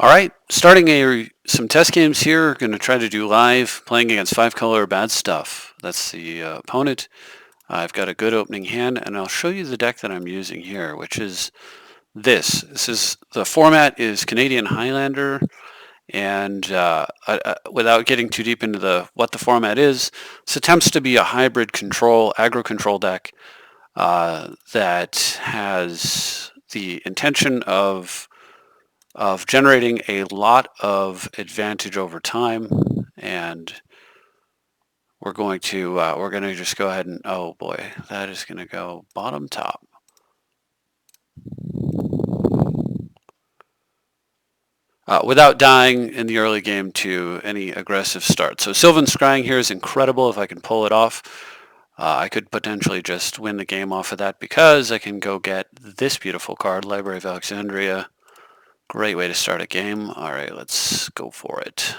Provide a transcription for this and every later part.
Alright, starting some test games here. Going to try to do live, playing against 5-color bad stuff. That's the opponent. I've got a good opening hand, and I'll show you the deck that I'm using here, which is this. The format is Canadian Highlander, and without getting too deep into what the format is, this attempts to be a hybrid control, aggro-control deck that has the intention of generating a lot of advantage over time, and we're going to just go ahead and, oh boy, that is going to go bottom top. Without dying in the early game to any aggressive start. So Sylvan Scrying here is incredible if I can pull it off. I could potentially just win the game off of that because I can go get this beautiful card, Library of Alexandria. Great way to start a game. Alright, let's go for it.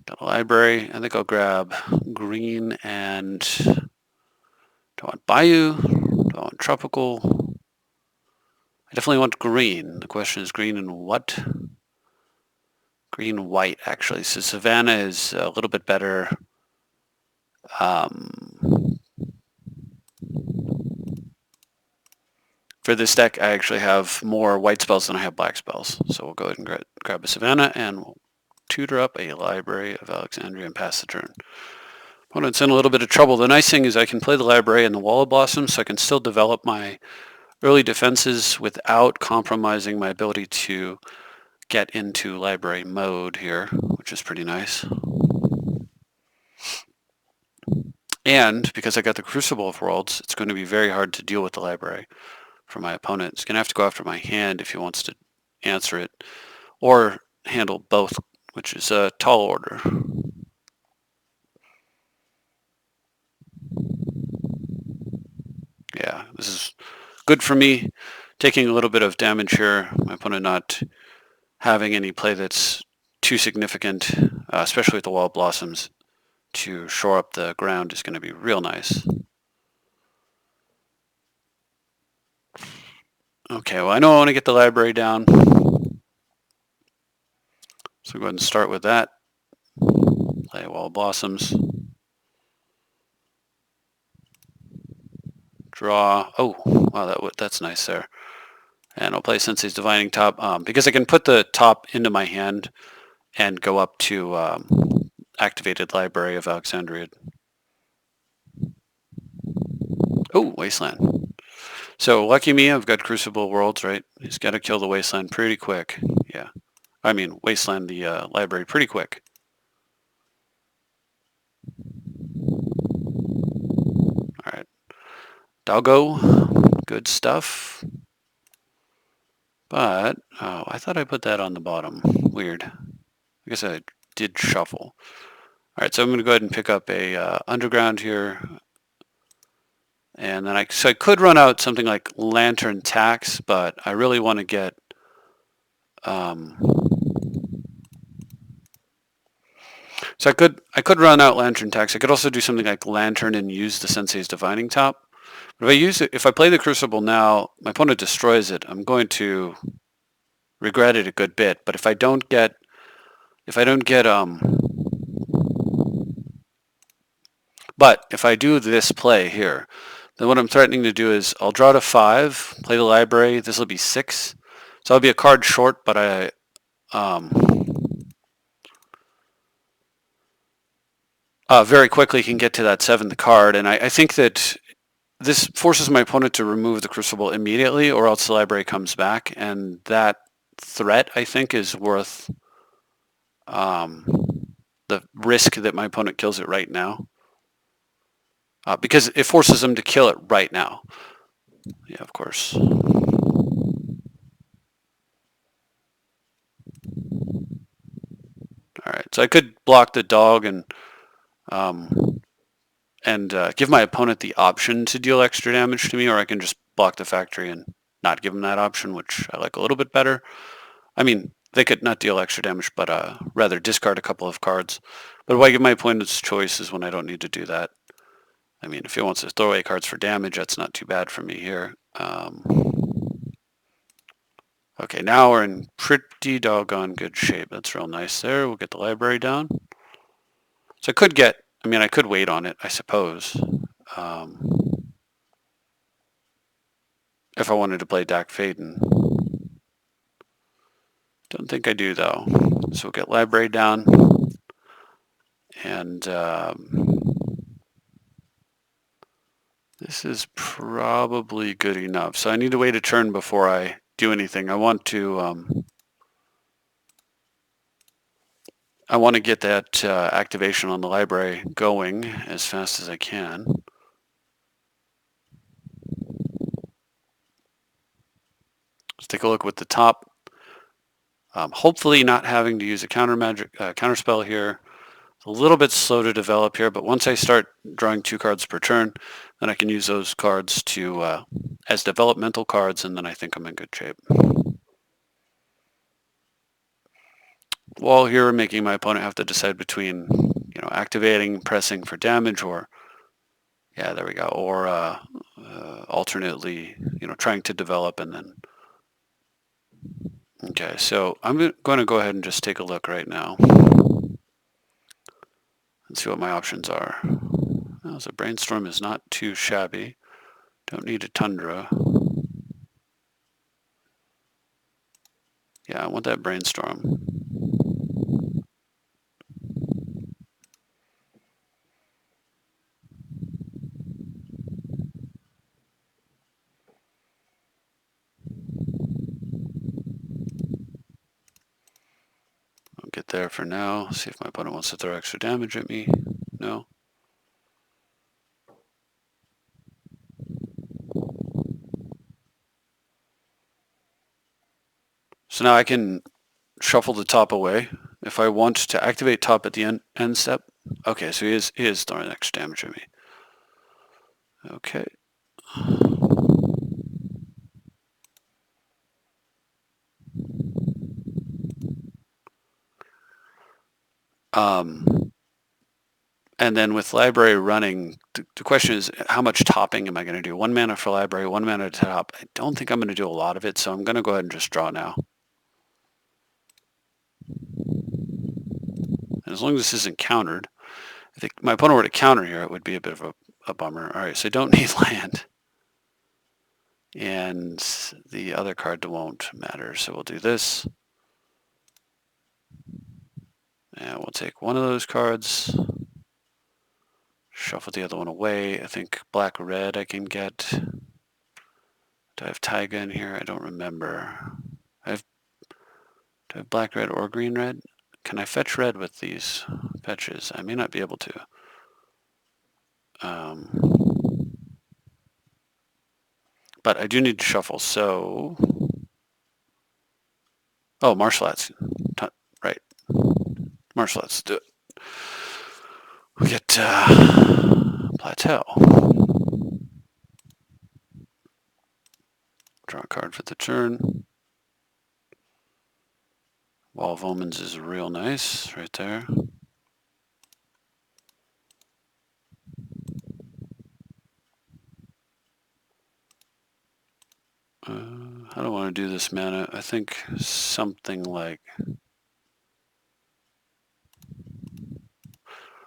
Got a library. I think I'll grab green and do I want Bayou? Do I want tropical? I definitely want green. The question is green and what? Green white, actually. So Savannah is a little bit better. For this deck, I actually have more white spells than I have black spells. So we'll go ahead and grab a Savannah, and we'll tutor up a Library of Alexandria and pass the turn. Opponent's in a little bit of trouble. The nice thing is I can play the Library and the Wall of Blossoms, so I can still develop my early defenses without compromising my ability to get into library mode here, which is pretty nice. And because I got the Crucible of Worlds, it's going to be very hard to deal with the library for my opponent. He's going to have to go after my hand if he wants to answer it, or handle both, which is a tall order. Yeah, this is good for me, taking a little bit of damage here. My opponent not having any play that's too significant, especially with the Wall of Blossoms, to shore up the ground is going to be real nice. Okay, well I know I want to get the library down, so go ahead and start with that. Play Wall of Blossoms. Draw. Oh, wow, that's nice there. And I'll play Sensei's Divining Top because I can put the top into my hand and go up to activated Library of Alexandria. Oh, Wasteland. So lucky me, I've got Crucible Worlds, right? He's got to kill the Wasteland pretty quick. Yeah. I mean, Wasteland, the library, pretty quick. Alright. Doggo. Good stuff. But, oh, I thought I put that on the bottom. Weird. I guess I did shuffle. Alright, so I'm going to go ahead and pick up a underground here. And then I could run out something like Lantern Tax, but I really want to get so I could run out Lantern Tax. I could also do something like Lantern and use the Sensei's Divining Top. But if I play the Crucible now, my opponent destroys it. I'm going to regret it a good bit. But if I don't get but if I do this play here, then what I'm threatening to do is I'll draw to 5, play the library. This will be 6. So I'll be a card short, but I very quickly can get to that 7th card. And I think that this forces my opponent to remove the Crucible immediately, or else the library comes back. And that threat, I think, is worth the risk that my opponent kills it right now. Because it forces him to kill it right now. Yeah, of course. Alright, so I could block the dog and give my opponent the option to deal extra damage to me, or I can just block the factory and not give him that option, which I like a little bit better. I mean, they could not deal extra damage, but rather discard a couple of cards. But if I give my opponent's choices when I don't need to do that. I mean, if he wants to throw away cards for damage, that's not too bad for me here. Okay, now we're in pretty doggone good shape. That's real nice there. We'll get the library down. So I could wait on it, I suppose. If I wanted to play Dak Faden. Don't think I do though. So we'll get library down. And this is probably good enough. So I need to wait a turn before I do anything. I want to get that activation on the library going as fast as I can. Let's take a look with the top. Hopefully not having to use a counter spell here. It's a little bit slow to develop here, but once I start drawing 2 cards per turn, then I can use those cards to as developmental cards, and then I think I'm in good shape. While here, making my opponent have to decide between, activating, pressing for damage, or yeah, there we go, or alternately, trying to develop and then. Okay, so I'm going to go ahead and just take a look right now and see what my options are. Well, so Brainstorm is not too shabby. Don't need a Tundra. Yeah, I want that Brainstorm. I'll get there for now. See if my opponent wants to throw extra damage at me. No. So now I can shuffle the top away. If I want to activate top at the end step. Okay, so he is throwing extra damage at me. Okay. And then with library running, the question is how much topping am I going to do? 1 mana for library, 1 mana to top. I don't think I'm going to do a lot of it, so I'm going to go ahead and just draw now. And as long as this isn't countered, if my opponent were to counter here, it would be a bit of a bummer. All right, so I don't need land. And the other card won't matter, so we'll do this. And we'll take one of those cards, shuffle the other one away. I think black-red I can get. Do I have Taiga in here? I don't remember. Do I have black-red or green-red? Can I fetch red with these fetches? I may not be able to. But I do need to shuffle, so... Oh, martial arts. Right. Martial arts, do it. We'll get Plateau. Draw a card for the turn. Wall of Omens is real nice, right there. How do I want to do this mana? I think something like...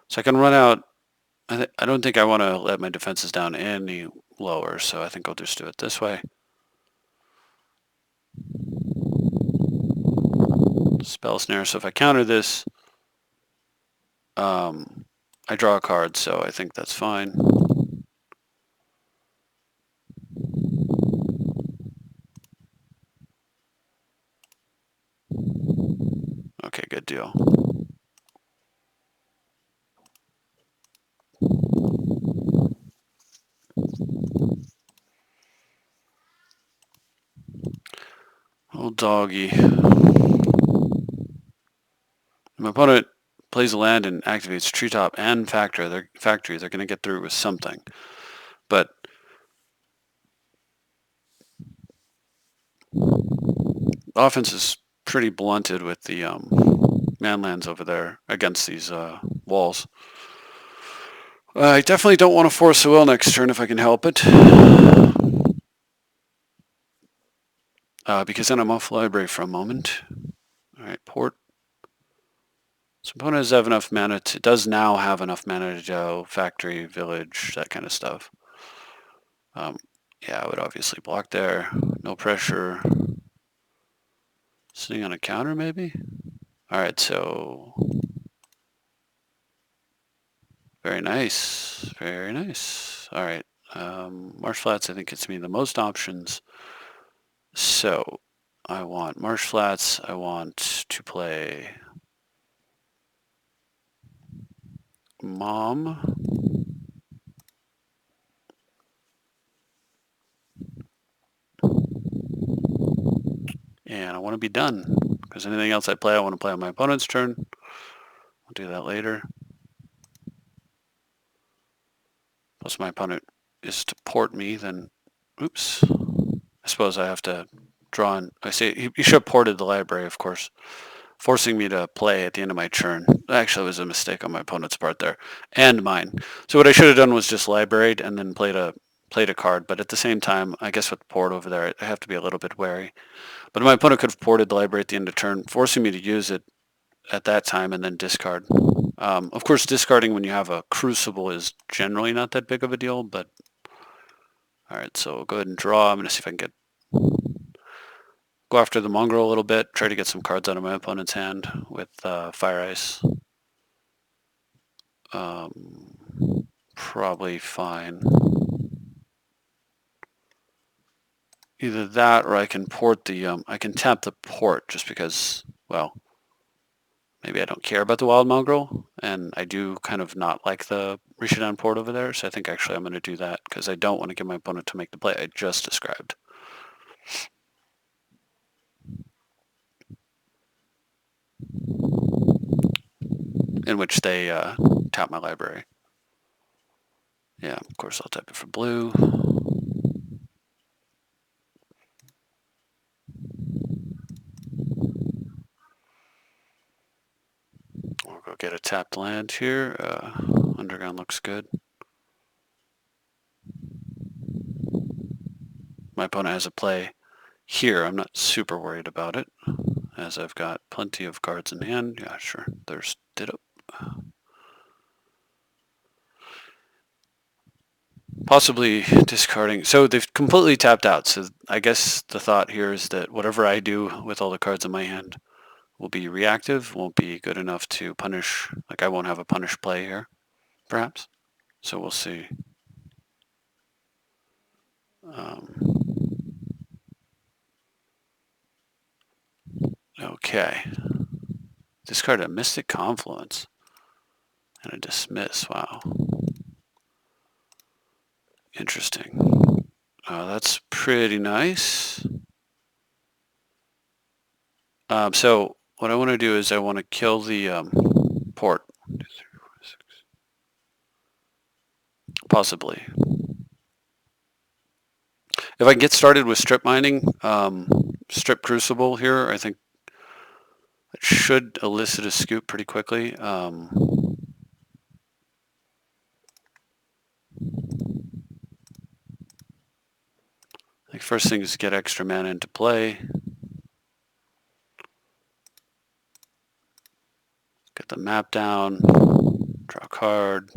So I can run out... I don't think I want to let my defenses down any lower, so I think I'll just do it this way. Spell Snare, so if I counter this, I draw a card, so I think that's fine. Okay, good deal. Old doggy. My opponent plays a land and activates Treetop and Factory. They're going to get through with something. But the offense is pretty blunted with the manlands over there against these walls. I definitely don't want to force a will next turn if I can help it. because then I'm off library for a moment. All right, port. So opponent does have enough mana to, does now have enough mana to go factory, village, that kind of stuff. Yeah, I would obviously block there. No pressure. Sitting on a counter maybe? All right, so very nice, very nice. All right, Marsh Flats I think gets me the most options. So I want Marsh Flats, I want to play Mom. And I want to be done, because anything else I play, I want to play on my opponent's turn. I'll do that later. Plus my opponent is to port me, then, oops. I suppose I have to draw in. I say he should have ported the library, of course, forcing me to play at the end of my turn. Actually, it was a mistake on my opponent's part there, and mine. So what I should have done was just libraried and then played a card. But at the same time, I guess with port over there, I have to be a little bit wary. But my opponent could have ported the library at the end of turn, forcing me to use it at that time and then discard. Of course, discarding when you have a Crucible is generally not that big of a deal, but all right, so we'll go ahead and draw. I'm going to see if I can go after the Mongrel a little bit, try to get some cards out of my opponent's hand with Fire Ice. Probably fine. Either that or I can port the, I can tap the port just because, well, maybe I don't care about the Wild Mongrel, and I do kind of not like the Rishadan port over there, so I think actually I'm going to do that because I don't want to get my opponent to make the play I just described. In which they tap my library. Yeah, of course I'll tap it for blue. We'll go get a tapped land here. Underground looks good. My opponent has a play here. I'm not super worried about it, as I've got plenty of cards in hand. Yeah, sure. There's Ditto. Possibly discarding. So they've completely tapped out. So I guess the thought here is that whatever I do with all the cards in my hand will be reactive, won't be good enough to punish. Like I won't have a punish play here, perhaps. So we'll see. Okay. Discard a Mystic Confluence and a Dismiss. Wow. Interesting. That's pretty nice. So what I want to do is I want to kill the port. Possibly. If I get started with strip mining, strip Crucible here, I think it should elicit a scoop pretty quickly. I think first thing is get extra mana into play. Get the map down. Draw a card.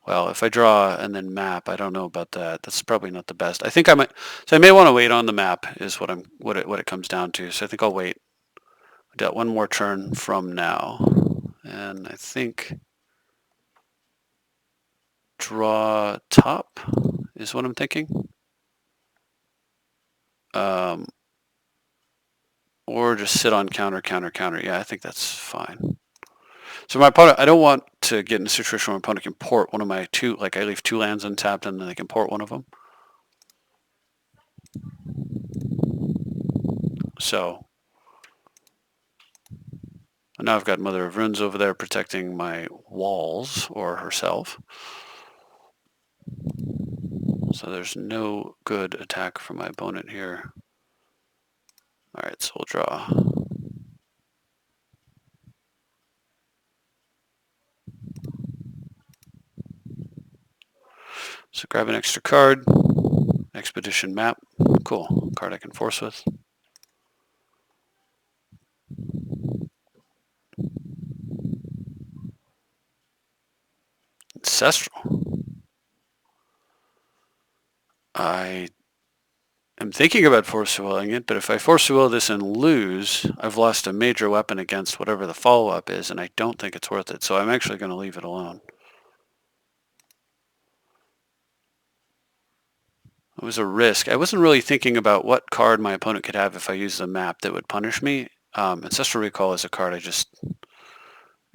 Well, if I draw and then map, I don't know about that. That's probably not the best. I think I might. So I may want to wait on the map. Is what it comes down to. So I think I'll wait. I got one more turn from now, and I think draw top is what I'm thinking. Or just sit on counter, counter, counter. Yeah, I think that's fine. So my opponent, I don't want to get in a situation where my opponent can port one of my two, like I leave two lands untapped and then they can port one of them. So now I've got Mother of Runes over there protecting my walls or herself. So there's no good attack from my opponent here. All right, so we'll draw. So grab an extra card, Expedition Map, Cool. Card I can force with. Ancestral. I am thinking about force willing it, but if I force will this and lose, I've lost a major weapon against whatever the follow-up is, and I don't think it's worth it, so I'm actually going to leave it alone. It was a risk. I wasn't really thinking about what card my opponent could have if I used the map that would punish me. Ancestral Recall is a card I just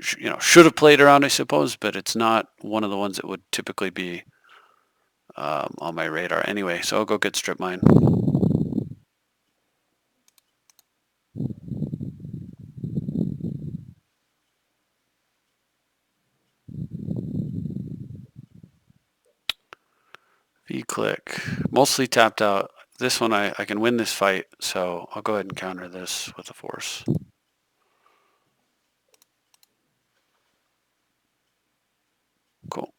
should have played around, I suppose, but it's not one of the ones that would typically be on my radar anyway, so I'll go get Strip Mine. V-click. Mostly tapped out. This one I can win this fight, so I'll go ahead and counter this with a force. Cool.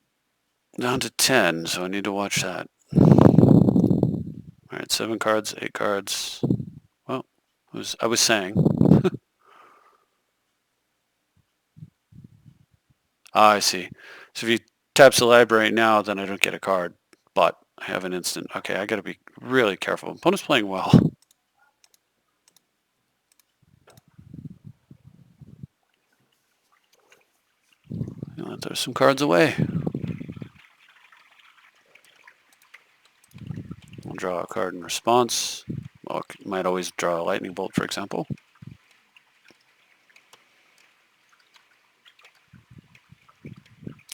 Down to 10, so I need to watch that. Alright, 7 cards, 8 cards. Well, I was saying. I see. So if he taps the library now, then I don't get a card, but I have an instant. Okay, I gotta be really careful. Opponent's playing well. Throw some cards away. We'll draw a card in response. Well, might always draw a lightning bolt, for example.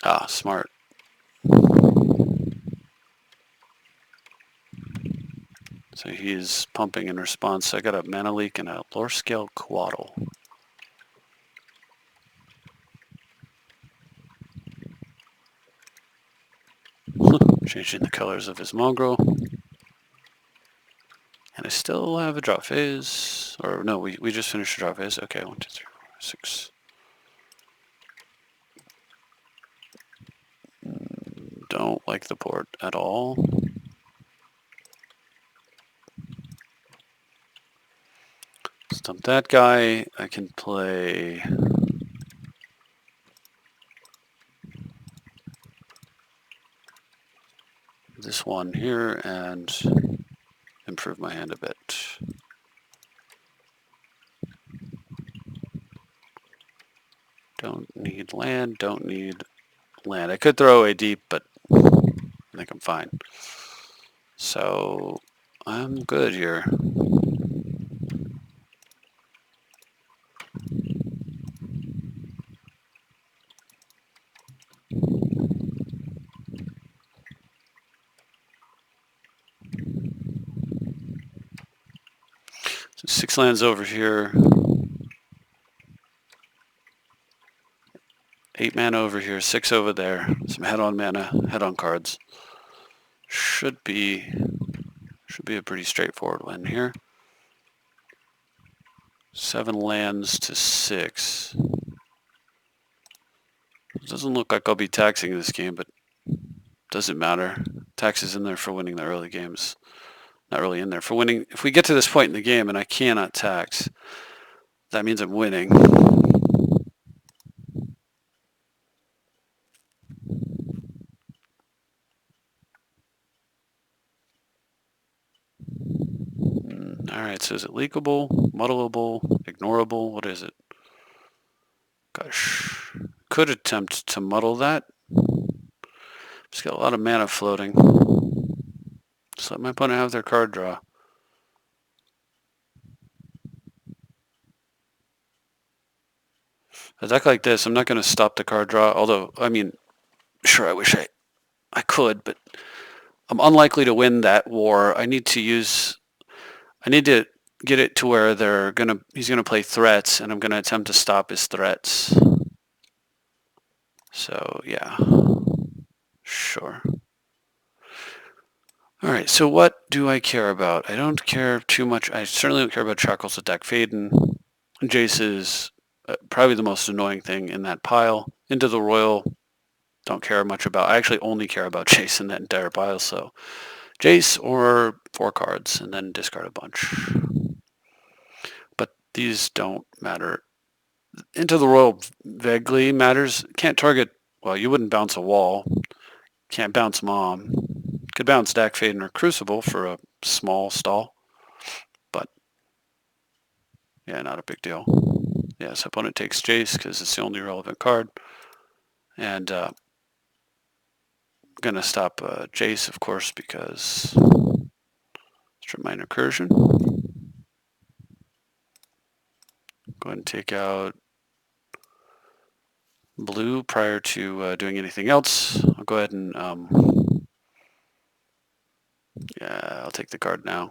Ah, smart. So he's pumping in response. I got a mana leak and a lore scale Quaddle. Changing the colors of his mongrel. And I still have a draw phase. Or no, we just finished the draw phase. Okay, 1, 2, 3, 4, 6. Don't like the port at all. Stump that guy. I can play this one here and improve my hand a bit. Don't need land, don't need land. I could throw a deep, but I think I'm fine. So I'm good here. So 6 lands over here. 8 mana over here, 6 over there. Some head-on mana, head-on cards. Should be a pretty straightforward win here. 7 lands to 6. It doesn't look like I'll be taxing this game, but doesn't matter. Tax is in there for winning the early games. Not really in there for winning. If we get to this point in the game and I cannot tax, that means I'm winning. Alright, so is it leakable, muddleable, ignorable? What is it? Gosh. Could attempt to muddle that. Just got a lot of mana floating. Just let my opponent have their card draw. A deck like this, I'm not going to stop the card draw, although, I mean, sure, I wish I could, but I'm unlikely to win that war. I need to get it to where he's gonna play threats, and I'm gonna attempt to stop his threats. So yeah, sure. All right, so what do I care about? I don't care too much. I certainly don't care about Shackles Attack Faden. Jace is probably the most annoying thing in that pile. Into the Royal, don't care much about. I actually only care about Jace in that entire pile, so Jace or 4 cards and then discard a bunch. But these don't matter. Into the Royal vaguely matters. Can't target, well, you wouldn't bounce a wall. Can't bounce Mom. Could bounce Dack Fayden or Crucible for a small stall. But, yeah, not a big deal. Yes, opponent takes Jace because it's the only relevant card. And I'm going to stop Jace, of course, because strip mine Recursion. Go ahead and take out blue prior to doing anything else. I'll go ahead and, yeah, I'll take the card now.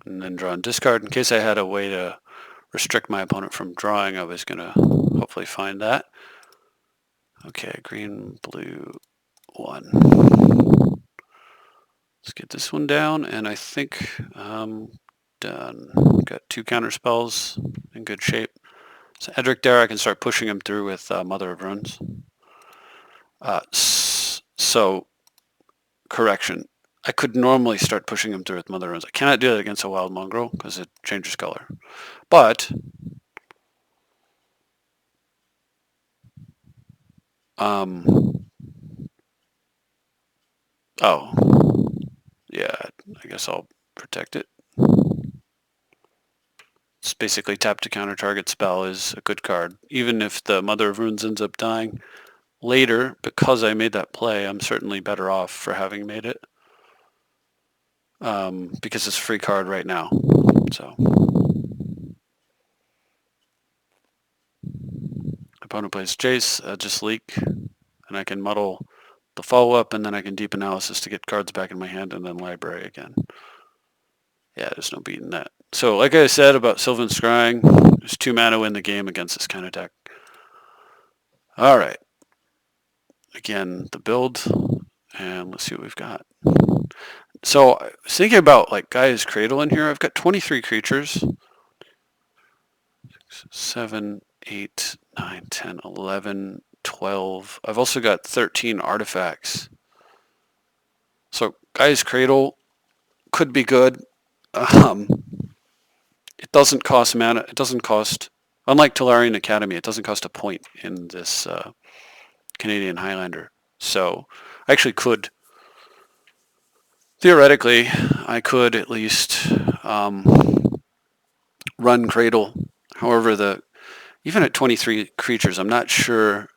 And then draw and discard. In case I had a way to restrict my opponent from drawing, I was going to hopefully find that. Okay, green, blue, 1. Let's get this one down, and I think I'm done. Got 2 counter spells in good shape. So Edric there, I can start pushing him through with Mother of Runes. So, correction. I could normally start pushing him through with Mother of Runes. I cannot do that against a Wild Mongrel because it changes color. But, oh, yeah, I guess I'll protect it. It's basically tap to counter target spell is a good card. Even if the Mother of Runes ends up dying later, because I made that play, I'm certainly better off for having made it. Because it's a free card right now. So, opponent plays Jace, just leak, and I can muddle the follow-up, and then I can deep analysis to get cards back in my hand, and then library again. Yeah, there's no beating that. So, like I said about Sylvan Scrying, there's 2 mana win the game against this kind of deck. All right. Again, the build, and let's see what we've got. So, I was thinking about like Gaia's Cradle in here. I've got 23 creatures. 7, 8, 9, 10, 11, 12. I've also got 13 artifacts. So Gaia's Cradle could be good. It doesn't cost mana. It doesn't cost, unlike Tolarian Academy, it doesn't cost a point in this Canadian Highlander. So I actually could, theoretically, I could at least run Cradle. However, even at 23 creatures, I'm not sure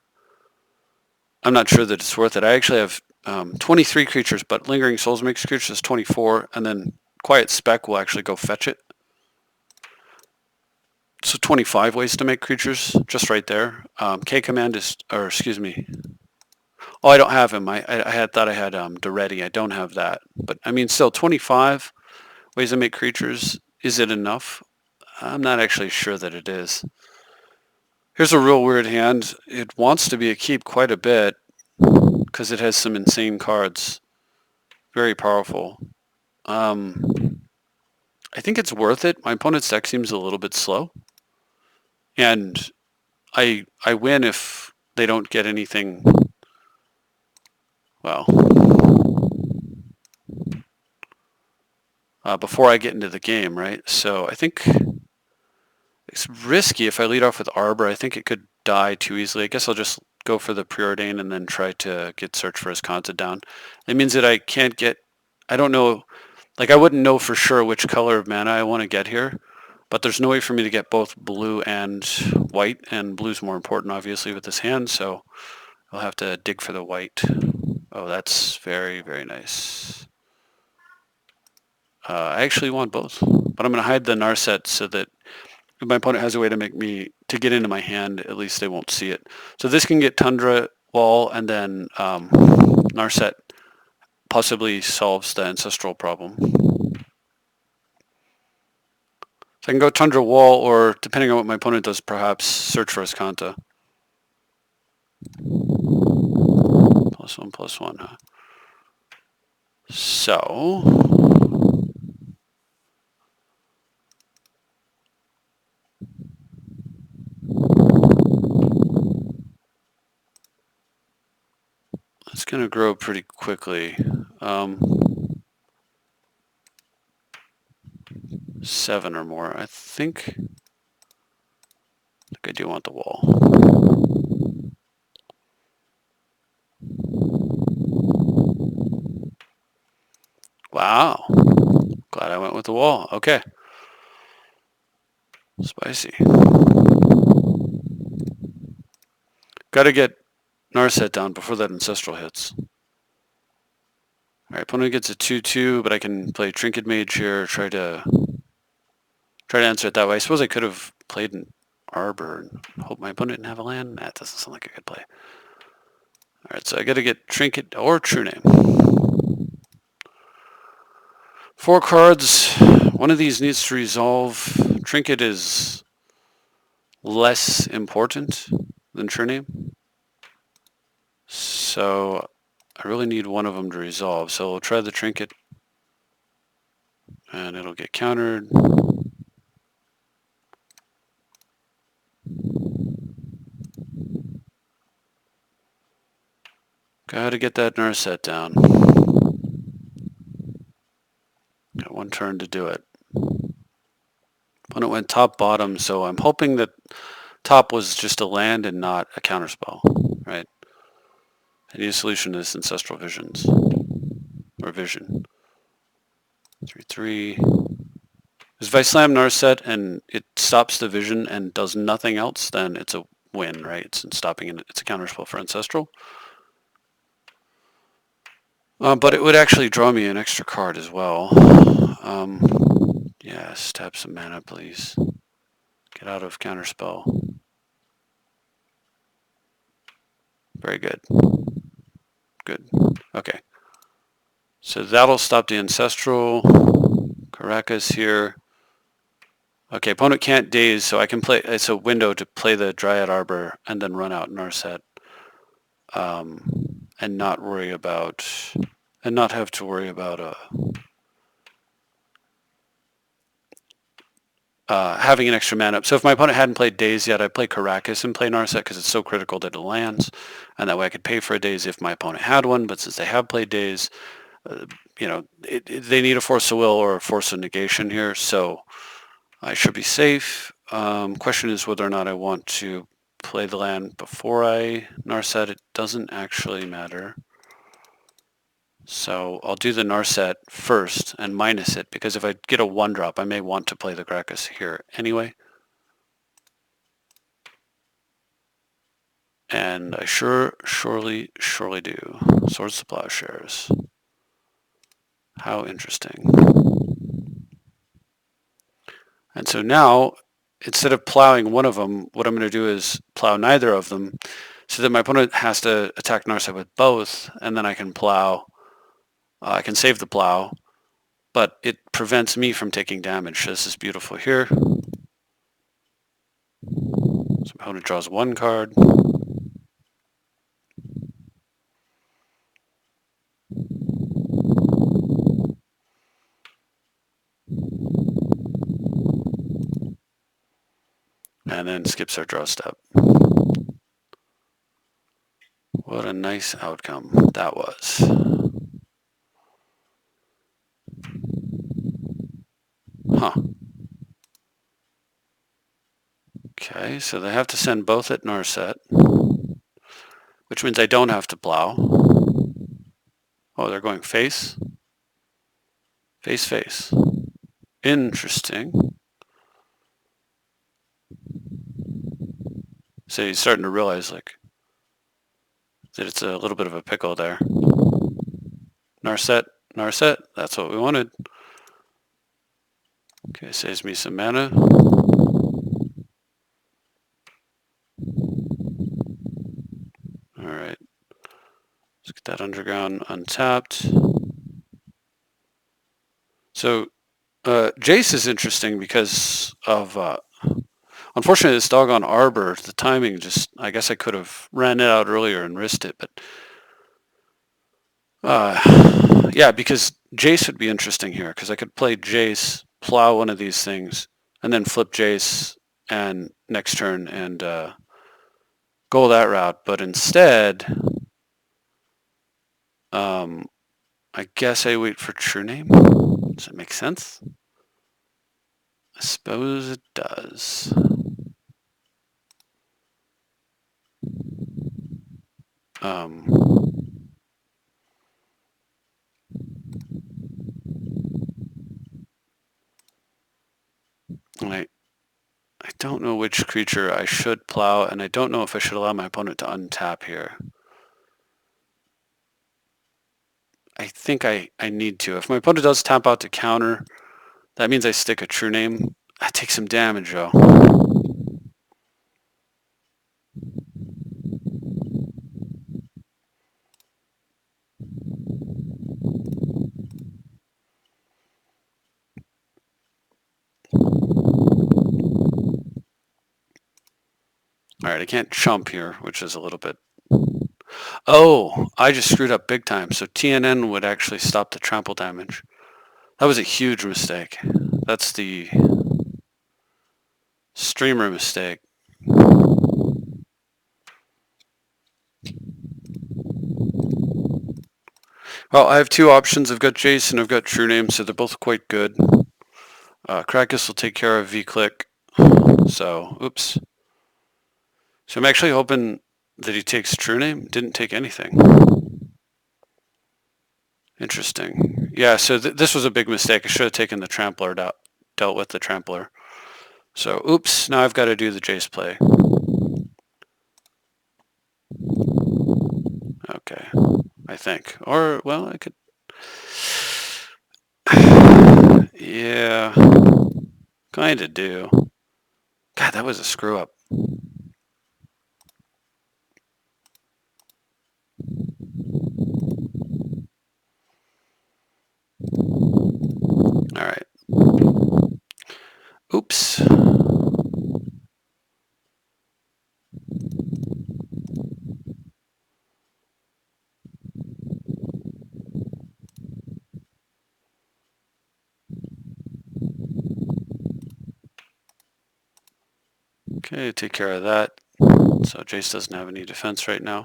that it's worth it. I actually have 23 creatures, but Lingering Souls makes creatures is 24, and then Quiet Spec will actually go fetch it. So 25 ways to make creatures, just right there. K command is, or excuse me. Oh, I don't have him. I thought I had Duretti. I don't have that. But I mean, still 25 ways to make creatures. Is it enough? I'm not actually sure that it is. Here's a real weird hand. It wants to be a keep quite a bit because it has some insane cards. Very powerful. I think it's worth it. My opponent's deck seems a little bit slow. And I win if they don't get anything, well, before I get into the game, right? So I think it's risky if I lead off with Arbor. I think it could die too easily. I guess I'll just go for the Preordain and then try to get Search for Azcanta down. It means that I can't get, I don't know, like I wouldn't know for sure which color of mana I want to get here. But there's no way for me to get both blue and white, and blue's more important, obviously, with this hand, so I'll have to dig for the white. Oh, that's very, very nice. I actually want both, but I'm going to hide the Narset so that if my opponent has a way to get into my hand, at least they won't see it. So this can get Tundra Wall, and then Narset possibly solves the Ancestral problem. So I can go Tundra Wall, or depending on what my opponent does, perhaps Search for Azcanta. +1/+1, huh? So, going to grow pretty quickly. 7 or more. I think I do want the wall. Wow. Glad I went with the wall. Okay. Spicy. Got to get Narset down before that Ancestral hits. Alright, opponent gets a 2-2, but I can play Trinket Mage here, try to answer it that way. I suppose I could have played an Arbor and hope my opponent didn't have a land. That doesn't sound like a good play. Alright, so I got to get Trinket or True Name. 4 cards. One of these needs to resolve. Trinket is less important than True Name. So I really need one of them to resolve. So we'll try the Trinket and it'll get countered. Gotta get that Narset down. Got one turn to do it. Opponent went top bottom, so I'm hoping that top was just a land and not a counterspell, right? I need a solution to this Ancestral Visions. Or Vision. 3-3. If I slam Narset and it stops the Vision and does nothing else, then it's a win, right? It's stopping it. It's a counterspell for Ancestral. But it would actually draw me an extra card as well. Yes, tap some mana, please. Get out of counterspell. Very good. Good. Okay. So that'll stop the Ancestral. Caracas here. Okay, opponent can't daze, so I can play. It's a window to play the Dryad Arbor and then run out Narset. And not worry about, and not have to worry about having an extra mana. So if my opponent hadn't played Daze yet, I'd play Caracas and play Narset because it's so critical that it lands, and that way I could pay for a Daze if my opponent had one. But since they have played Daze, they need a Force of Will or a Force of Negation here, so I should be safe. Question is whether or not I want to play the land before I Narset. It doesn't actually matter. So I'll do the Narset first and minus it, because if I get a 1-drop, I may want to play the Gracchus here anyway. And I surely do. Swords to Plowshares. How interesting. And so now, instead of plowing one of them, what I'm going to do is plow neither of them, so that my opponent has to attack Narset with both, and then I can plow. I can save the plow, but it prevents me from taking damage. So this is beautiful here. So my opponent draws 1 card. And then skips our draw step. What a nice outcome that was. Huh. Okay, so they have to send both at Narset, which means I don't have to plow. Oh, they're going face? Face. Interesting. So he's starting to realize, like, that it's a little bit of a pickle there. Narset, that's what we wanted. Okay, saves me some mana. Alright. Let's get that underground untapped. So, Jace is interesting because of, unfortunately, this doggone Arbor, the timing just, I guess I could have ran it out earlier and risked it, but yeah, because Jace would be interesting here, because I could play Jace, plow one of these things, and then flip Jace and next turn and go that route. But instead, I guess I wait for true name. Does that make sense? I suppose it does. I don't know which creature I should plow, and I don't know if I should allow my opponent to untap here. I think I need to. If my opponent does tap out to counter, that means I stick a true name. I take some damage, though. Alright, I can't chump here, which is a little bit... Oh, I just screwed up big time. So TNN would actually stop the trample damage. That was a huge mistake. That's the streamer mistake. Well, I have two options. I've got Jace and I've got True Name, so they're both quite good. Krakus will take care of V-Click. So, oops. So I'm actually hoping that he takes True Name. Didn't take anything. Interesting. Yeah, so this was a big mistake. I should have taken the Trampler, dealt with the Trampler. So, oops, now I've got to do the Jace play. Okay, I think. Or, well, I could... Yeah, kind of do. God, that was a screw up. All right. Oops. Okay, take care of that. So Jace doesn't have any defense right now.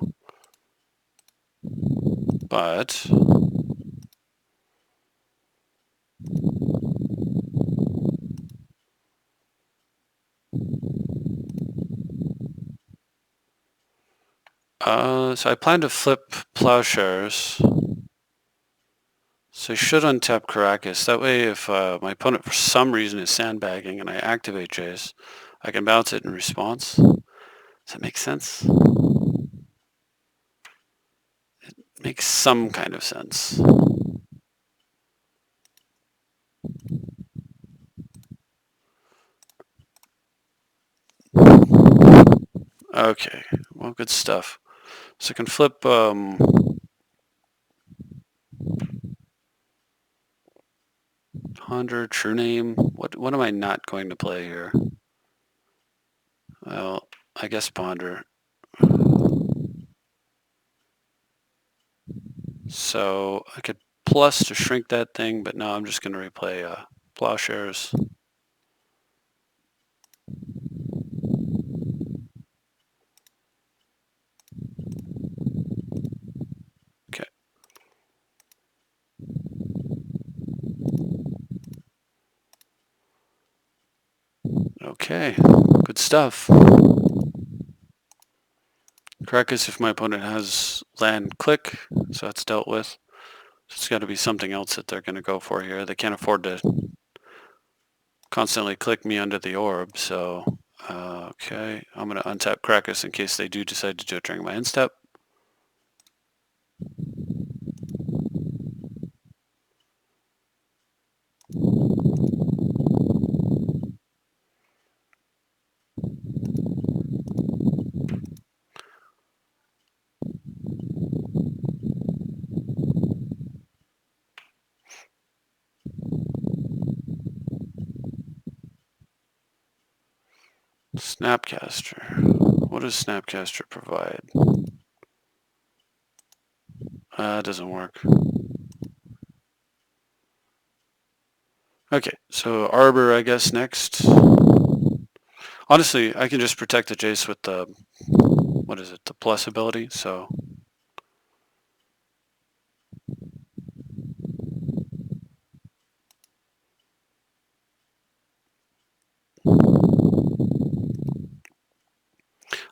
But so I plan to flip Plowshares. So I should untap Caracas. That way if my opponent for some reason is sandbagging and I activate Jace, I can bounce it in response. Does that make sense? It makes some kind of sense. Okay, well, good stuff. So I can flip Ponder, True Name. What am I not going to play here? Well, I guess Ponder. So I could plus to shrink that thing, but no, I'm just going to replay Plowshares. Okay. Okay, good stuff. Krakus if my opponent has land click, so that's dealt with. So it's got to be something else that they're going to go for here. They can't afford to constantly click me under the orb, so okay, I'm going to untap Krakus in case they do decide to do it during my end step. Snapcaster. What does Snapcaster provide? It doesn't work. Okay, so Arbor, I guess, next. Honestly, I can just protect the Jace with the, what is it, the plus ability, so.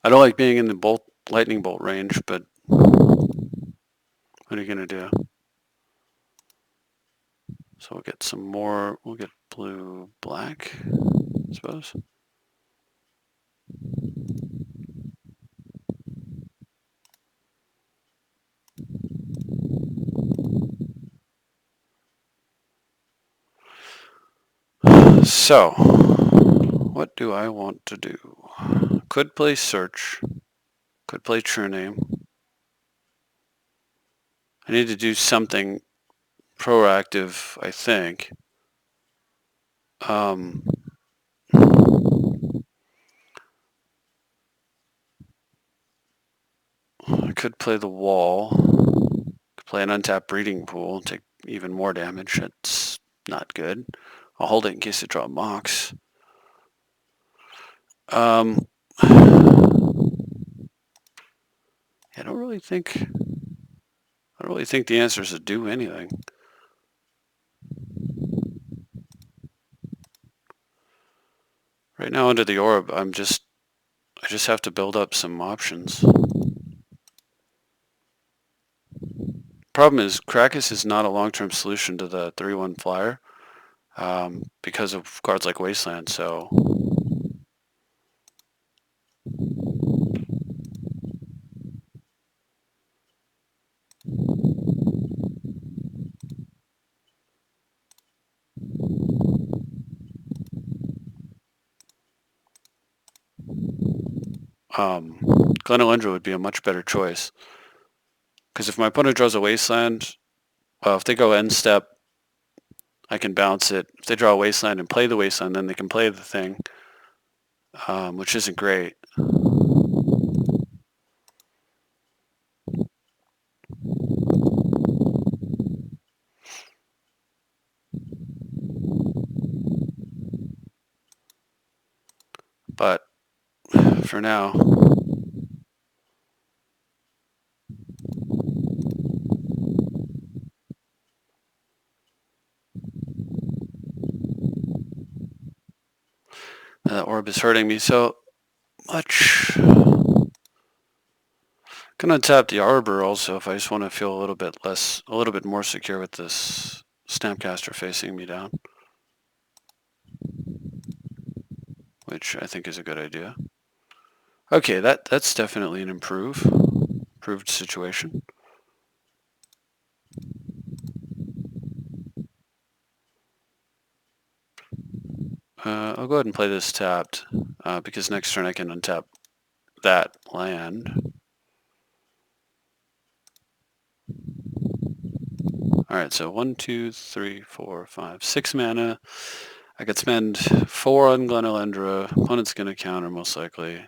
I don't like being in the lightning bolt range, but what are you going to do? So we'll get some more, we'll get blue, black, I suppose. So, what do I want to do? Could play search, could play true name. I need to do something proactive, I think. I could play the wall, could play an untapped breeding pool, take even more damage. That's not good. I'll hold it in case I draw Mox. I don't really think the answer is to do anything. Right now under the orb, I just have to build up some options. Problem is, Krakus is not a long-term solution to the 3/1 flyer because of cards like Wasteland. So Glenelendra would be a much better choice. Because if my opponent draws a Wasteland, well, if they go end step, I can bounce it. If they draw a Wasteland and play the Wasteland, then they can play the thing, which isn't great. But for now, that orb is hurting me so much. Gonna tap the Arbor also if I just want to feel a little bit more secure with this Stampcaster facing me down, which I think is a good idea. Okay, that's definitely an improved situation. I'll go ahead and play this tapped because next turn I can untap that land. Alright, so 1, 2, 3, 4, 5, 6 mana. I could spend 4 on Glenelendra. Opponent's going to counter most likely.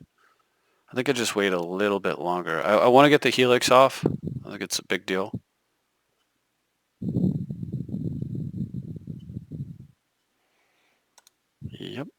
I think I just wait a little bit longer. I want to get the Helix off. I think it's a big deal. Yep.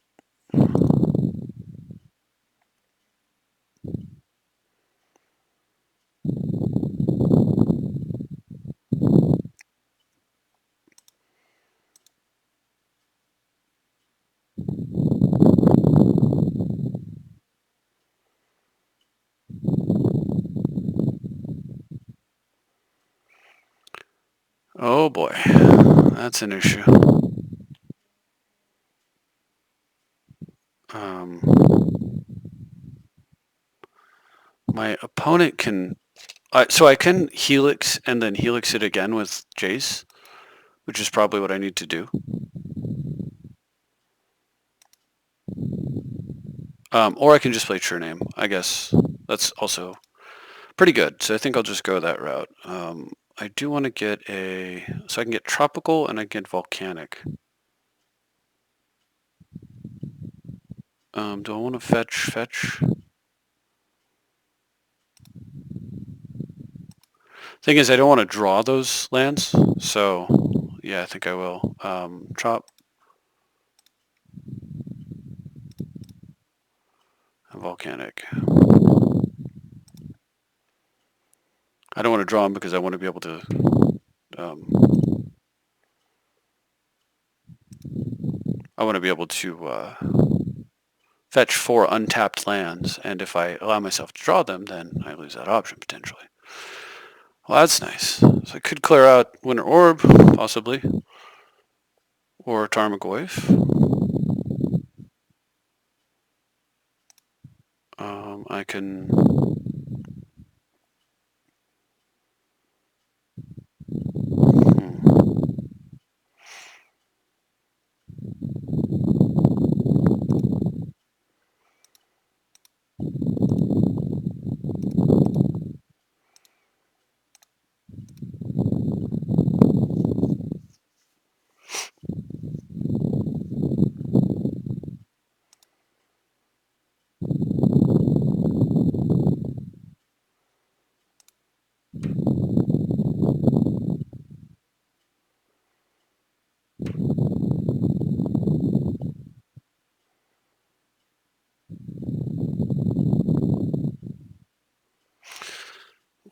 Oh boy, that's an issue. My opponent can... so I can Helix and then Helix it again with Jace, which is probably what I need to do. Or I can just play True Name. I guess that's also pretty good. So I think I'll just go that route. I do want to get so I can get Tropical and I can get Volcanic. Do I want to fetch? Thing is, I don't want to draw those lands, so yeah, I think I will. Chop. Volcanic. I don't want to draw them because I want to be able to fetch 4 untapped lands, and if I allow myself to draw them, then I lose that option potentially. Well, that's nice. So I could clear out Winter Orb, possibly, or Tarmogoyf. I can...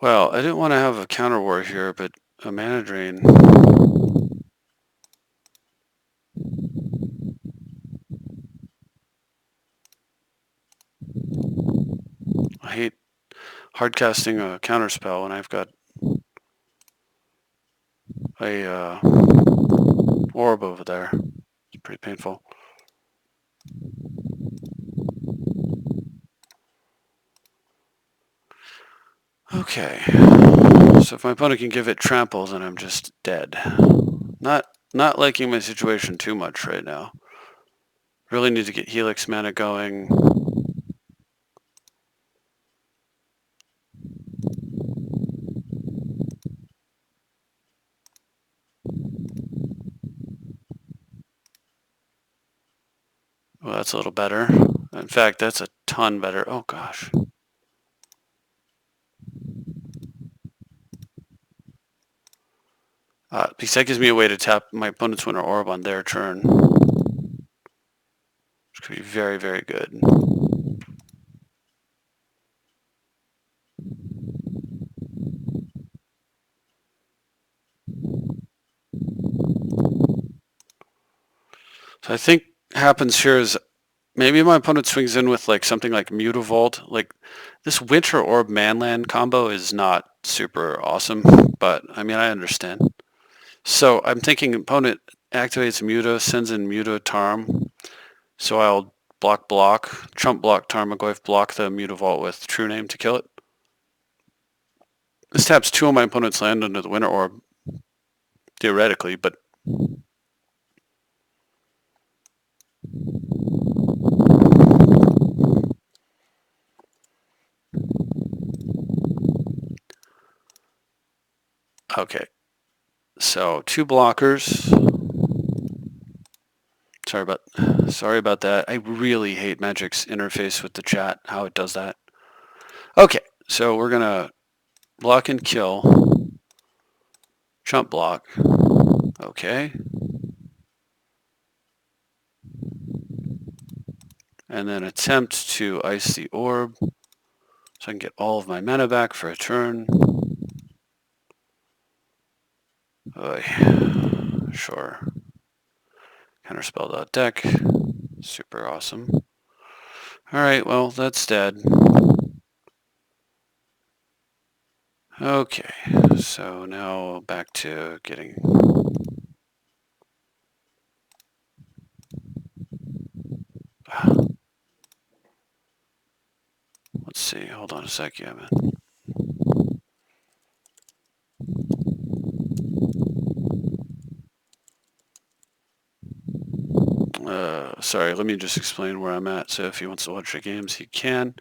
Well, I didn't want to have a counter war here, but a mana drain. I hate hard casting a counter spell when I've got a orb over there. It's pretty painful. Okay, so if my opponent can give it trample, then I'm just dead. Not liking my situation too much right now. Really need to get Helix mana going. Well, that's a little better. In fact, that's a ton better. Oh gosh. Because that gives me a way to tap my opponent's Winter Orb on their turn. Which could be very, very good. So I think happens here is maybe my opponent swings in with like something like Mutavault. Like this Winter Orb Manland combo is not super awesome, but I mean I understand. So I'm thinking opponent activates Muta, sends in Muta Tarm. So I'll block, trump block Tarmogoyf, block the Mutavault with True Name to kill it. This taps 2 of my opponent's land under the Winter Orb, theoretically, but okay. So 2 blockers. Sorry about that. I really hate Magic's interface with the chat, how it does that. Okay, so we're gonna block and kill. Chump block. Okay. And then attempt to ice the orb so I can get all of my mana back for a turn. Sure. Counterspell that deck. Super awesome. Alright, well, that's dead. Okay, so now back to getting... Let's see, hold on a sec, yeah, man. Sorry, let me just explain where I'm at. So if he wants to watch the games, he can.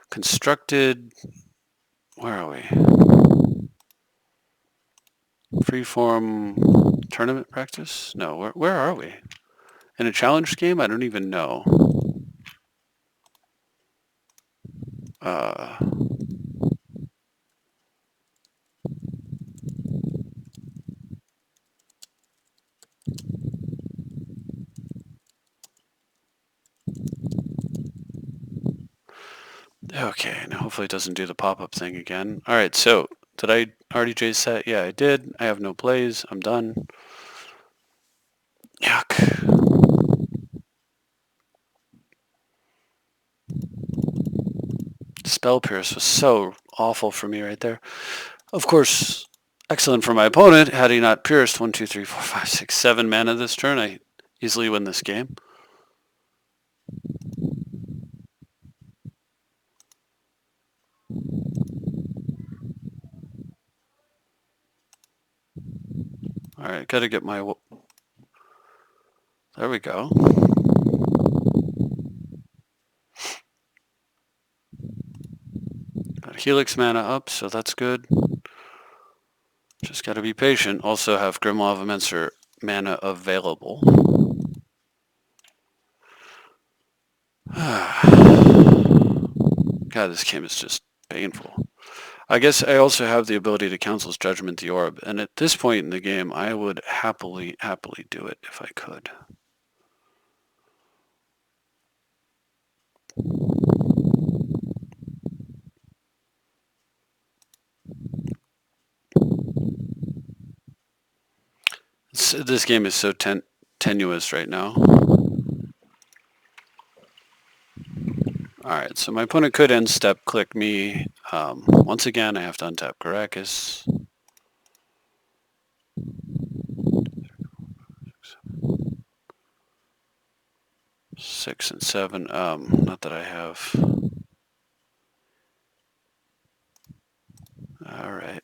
Constructed, where are we? Freeform tournament practice? No, where are we? In a challenge game? I don't even know. Okay, now hopefully it doesn't do the pop-up thing again. Alright, so did I already J set? Yeah, I did. I have no plays. I'm done. Yuck. Spell Pierce was so awful for me right there. Of course, excellent for my opponent. Had he not pierced 1, 2, 3, 4, 5, 6, 7 mana this turn, I easily win this game. Alright, gotta get my... There we go. Got Helix mana up, so that's good. Just gotta be patient. Also have Grim Lavamancer mana available. God, this game is just painful. I guess I also have the ability to Council's Judgment the Orb, and at this point in the game, I would happily do it if I could. This game is so tenuous right now. Alright, so my opponent could end step click me. Once again, I have to untap Caracas. Six and 7. Not that I have. Alright.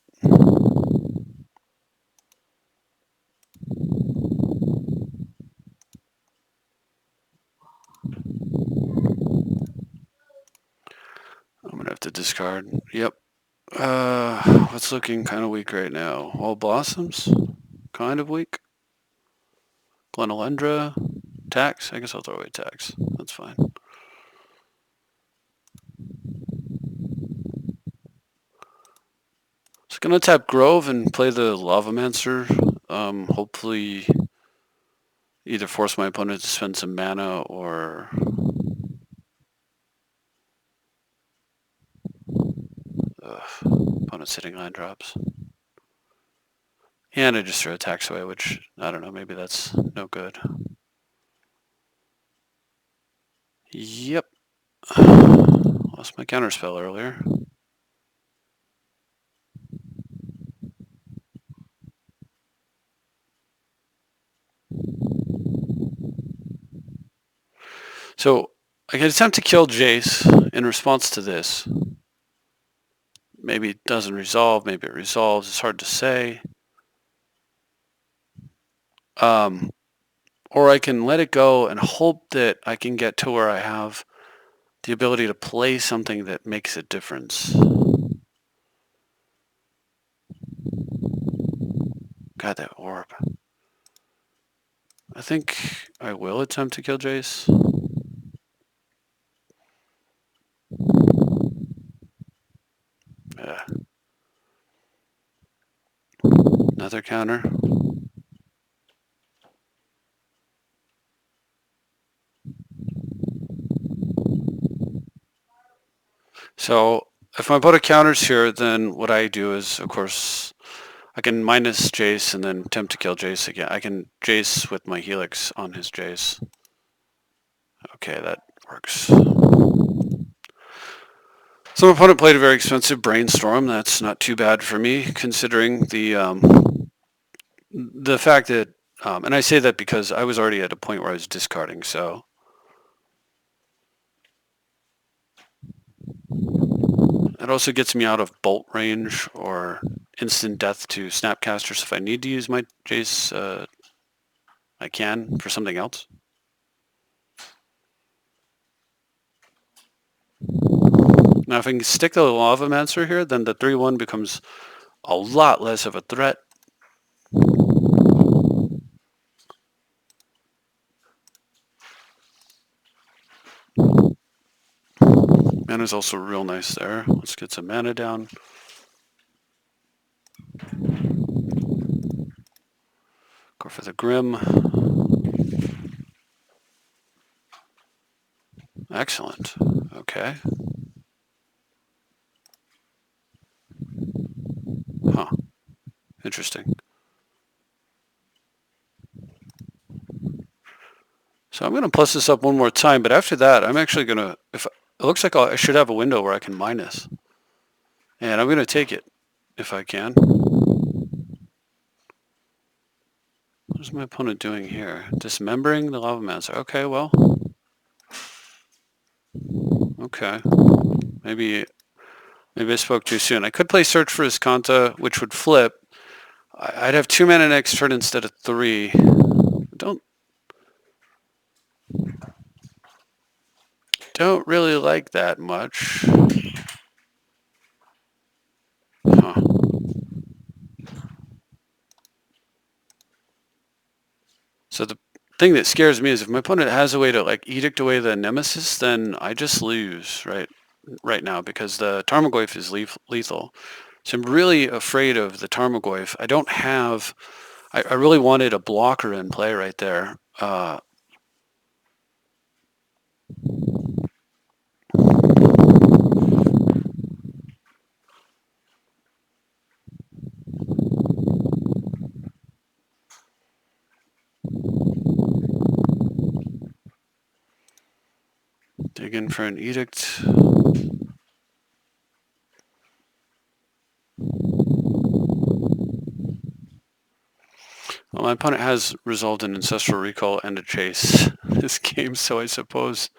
I'm gonna have to discard. Yep. What's looking kind of weak right now? All Blossoms? Kind of weak. Glenalendra. Tax? I guess I'll throw away Tax. That's fine. So gonna tap Grove and play the Lavamancer. Hopefully either force my opponent to spend some mana or opponent's hitting line drops. And I just throw attacks away, which, I don't know, maybe that's no good. Yep. Lost my counterspell earlier. So I can attempt to kill Jace in response to this. Maybe it doesn't resolve, maybe it resolves, it's hard to say. Or I can let it go and hope that I can get to where I have the ability to play something that makes a difference. God, that orb. I think I will attempt to kill Jace. Yeah. Another counter. So if my opponent counters here, then what I do is, of course, I can minus Jace and then attempt to kill Jace again. I can Jace with my Helix on his Jace. Okay, that works. So my opponent played a very expensive Brainstorm. That's not too bad for me, considering the fact that, and I say that because I was already at a point where I was discarding, so. It also gets me out of bolt range or instant death to Snapcasters. If I need to use my Jace, I can for something else. Now if I can stick the Lavamancer here, then the 3-1 becomes a lot less of a threat. Mana's also real nice there. Let's get some mana down. Go for the Grim. Excellent. Okay. Huh. Interesting. So I'm going to plus this up one more time, but after that, I'm actually going to, It looks like I should have a window where I can minus. And I'm going to take it if I can. What's my opponent doing here? Dismembering the Lavamancer. Okay, well. Okay. Maybe I spoke too soon. I could play Search for Iscanta, which would flip. I'd have 2 mana next turn instead of 3. Don't really like that much. Huh. So the thing that scares me is if my opponent has a way to like edict away the Nemesis, then I just lose right now because the Tarmogoyf is lethal. So I'm really afraid of the Tarmogoyf. I don't have. I really wanted a blocker in play right there. Dig in for an edict. Well, my opponent has resolved an Ancestral Recall and a Chase this game, so I suppose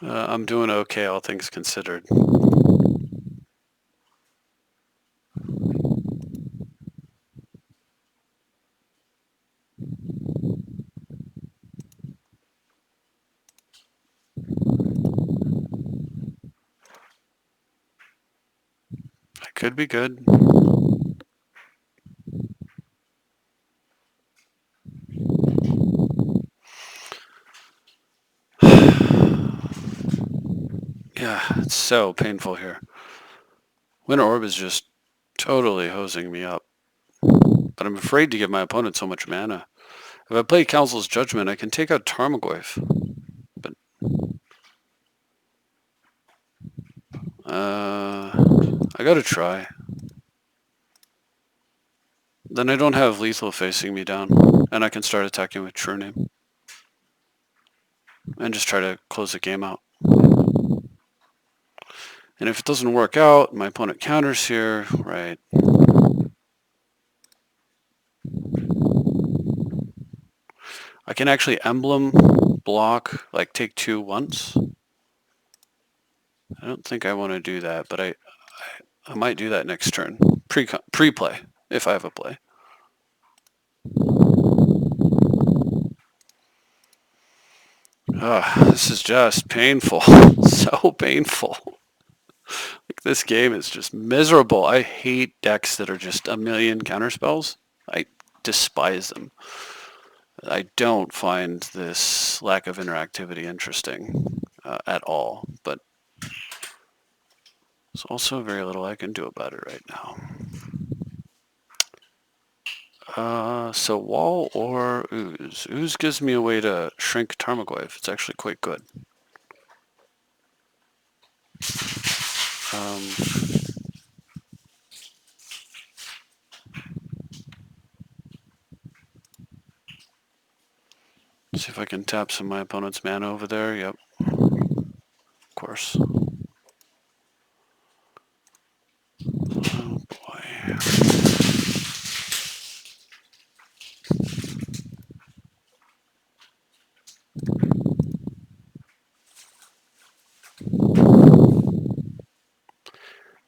I'm doing okay, all things considered. I could be good. Yeah, it's so painful here. Winter Orb is just totally hosing me up. But I'm afraid to give my opponent so much mana. If I play Council's Judgment, I can take out Tarmogoyf. But I gotta try. Then I don't have lethal facing me down, and I can start attacking with True Name. And just try to close the game out. And if it doesn't work out, my opponent counters here, right? I can actually emblem block, like take 2 once. I don't think I want to do that, but I might do that next turn. Pre-play, if I have a play. This is just painful. So painful. Like, this game is just miserable. I hate decks that are just a million counterspells. I despise them. I don't find this lack of interactivity interesting at all, but there's also very little I can do about it right now. So Wall or Ooze. Ooze gives me a way to shrink Tarmogoyf. It's actually quite good. See if I can tap some of my opponent's mana over there. Yep. Of course. Oh boy.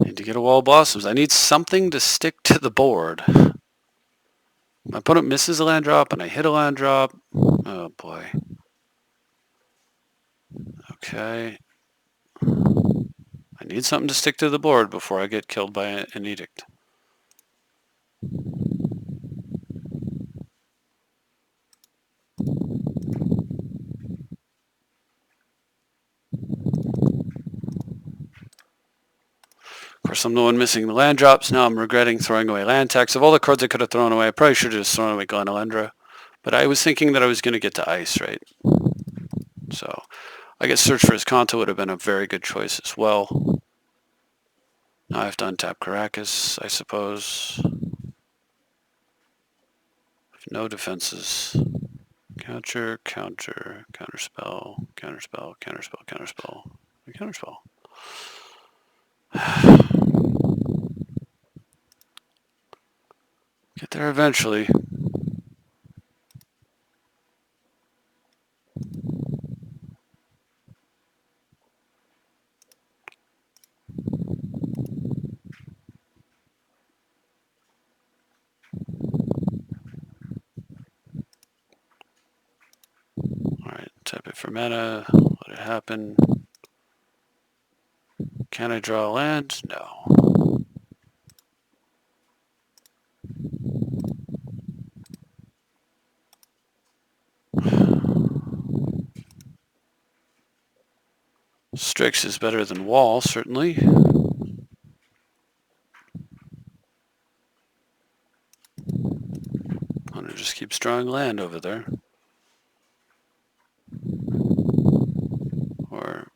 Need to get a Wall of Blossoms. I need something to stick to the board. My opponent misses a land drop and I hit a land drop. Oh boy. Okay. I need something to stick to the board before I get killed by an edict. Of course, I'm the one missing the land drops. Now I'm regretting throwing away land tax. Of all the cards I could have thrown away, I probably should have just thrown away Glenelendra. But I was thinking that I was going to get to ice, right? So I guess Search for Iscanta would have been a very good choice as well. Now I have to untap Caracas, I suppose. No defenses. Counter, counter, counterspell, counterspell, counterspell, counterspell. a counterspell. Get there eventually. Alright, tap it for mana, let it happen. Can I draw a land? No. Strix is better than Wall, certainly. Hunter just keeps drawing land over there.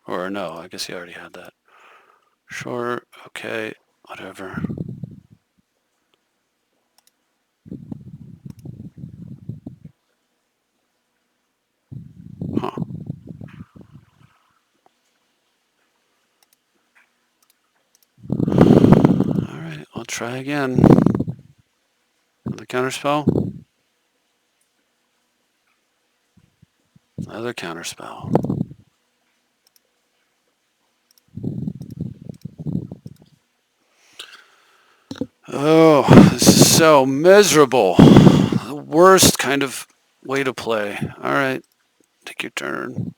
Or no, I guess he already had that. Sure, okay, whatever. Huh. Alright, I'll try again. Another counterspell. Another counterspell. Oh, this is so miserable. The worst kind of way to play. Alright, take your turn.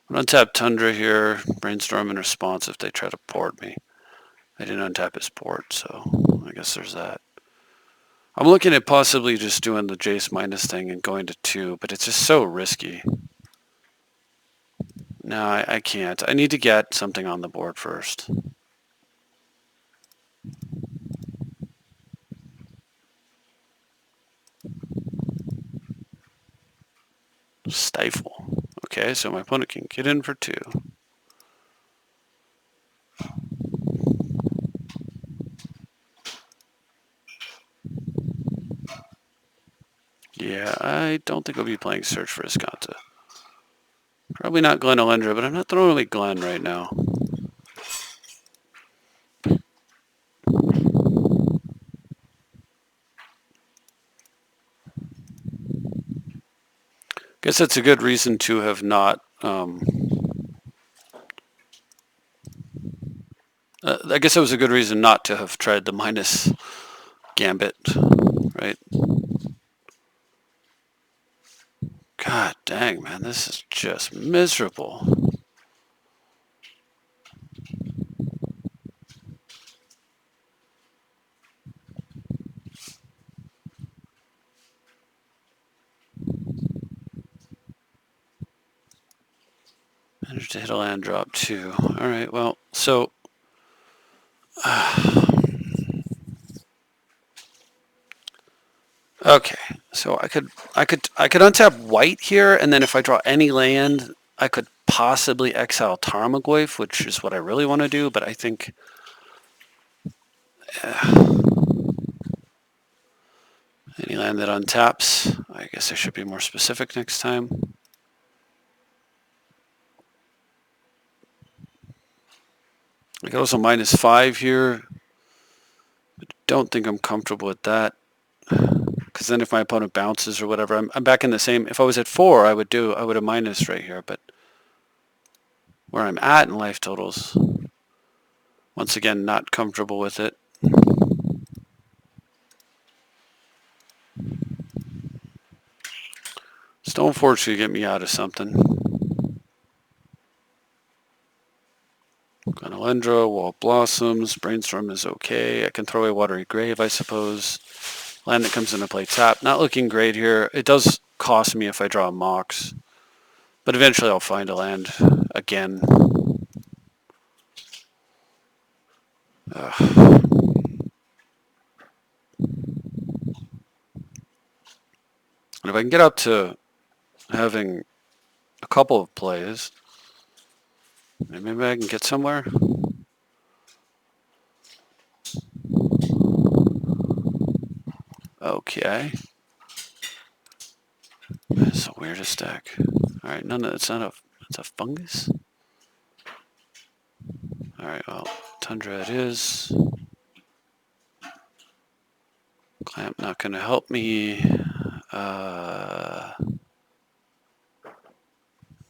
I'm going to untap Tundra here, brainstorm in response if they try to port me. I didn't untap his port, so I guess there's that. I'm looking at possibly just doing the Jace minus thing and going to 2, but it's just so risky. No, I can't. I need to get something on the board first. Stifle. Okay, so my opponent can get in for 2. Yeah, I don't think I'll be playing Search for Escanta. Probably not Glen Alendra, but I'm not throwing away Glen right now. Guess that's a good reason to have not... I guess that was a good reason not to have tried the minus Gambit, right? God dang, man, this is just miserable. Managed to hit a land drop too. All right, well, so okay, so I could untap white here, and then if I draw any land, I could possibly exile Tarmogoyf, which is what I really want to do. But I think any land that untaps, I guess I should be more specific next time. I could also -5 here. But don't think I'm comfortable with that. Because then if my opponent bounces or whatever, I'm back in the same. If I was at 4, I would have minus right here. But where I'm at in life totals, once again, not comfortable with it. Stoneforge should get me out of something. Alendra, Wall Blossoms, Brainstorm is okay. I can throw away Watery Grave, I suppose. Land that comes into play tap. Not looking great here. It does cost me if I draw a Mox. But eventually I'll find a land again. And if I can get up to having a couple of plays, maybe I can get somewhere. Okay. That's the weirdest deck. Alright, it's a fungus. Alright, well, Tundra it is. Clamp not going to help me. None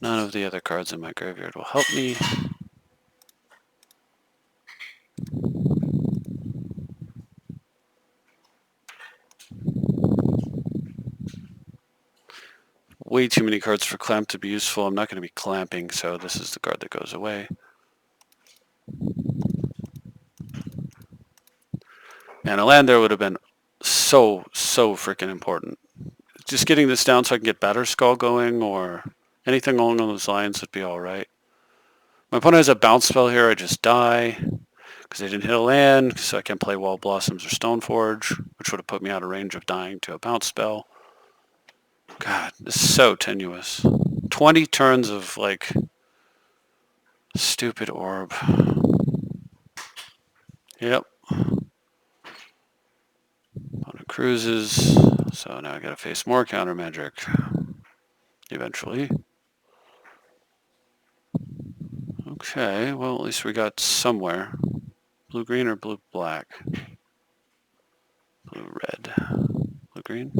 of the other cards in my graveyard will help me. Way too many cards for clamp to be useful. I'm not going to be clamping, so this is the card that goes away. And a land there would have been so freaking important. Just getting this down so I can get Batterskull going or anything along those lines would be alright. My opponent has a bounce spell here. I just die because they didn't hit a land, so I can't play Wild Blossoms or Stoneforge, which would have put me out of range of dying to a bounce spell. God, this is so tenuous. 20 turns of, like, stupid orb. Yep. Opponent cruises, so now I gotta face more counter magic. Eventually. Okay, well, at least we got somewhere. Blue-green or blue-black? Blue-red. Blue-green?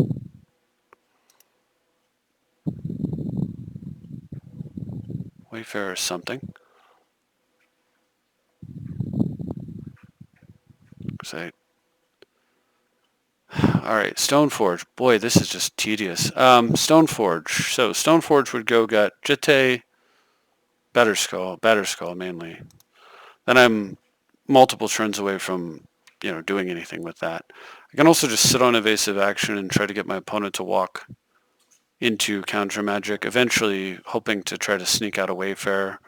Wayfarer is something. Alright, Stoneforge. Boy, this is just tedious. Stoneforge. So, Stoneforge would go got Jitte, Batterskull mainly. Then I'm multiple turns away from, doing anything with that. I can also just sit on evasive action and try to get my opponent to walk into counter magic, eventually hoping to try to sneak out a Wayfarer.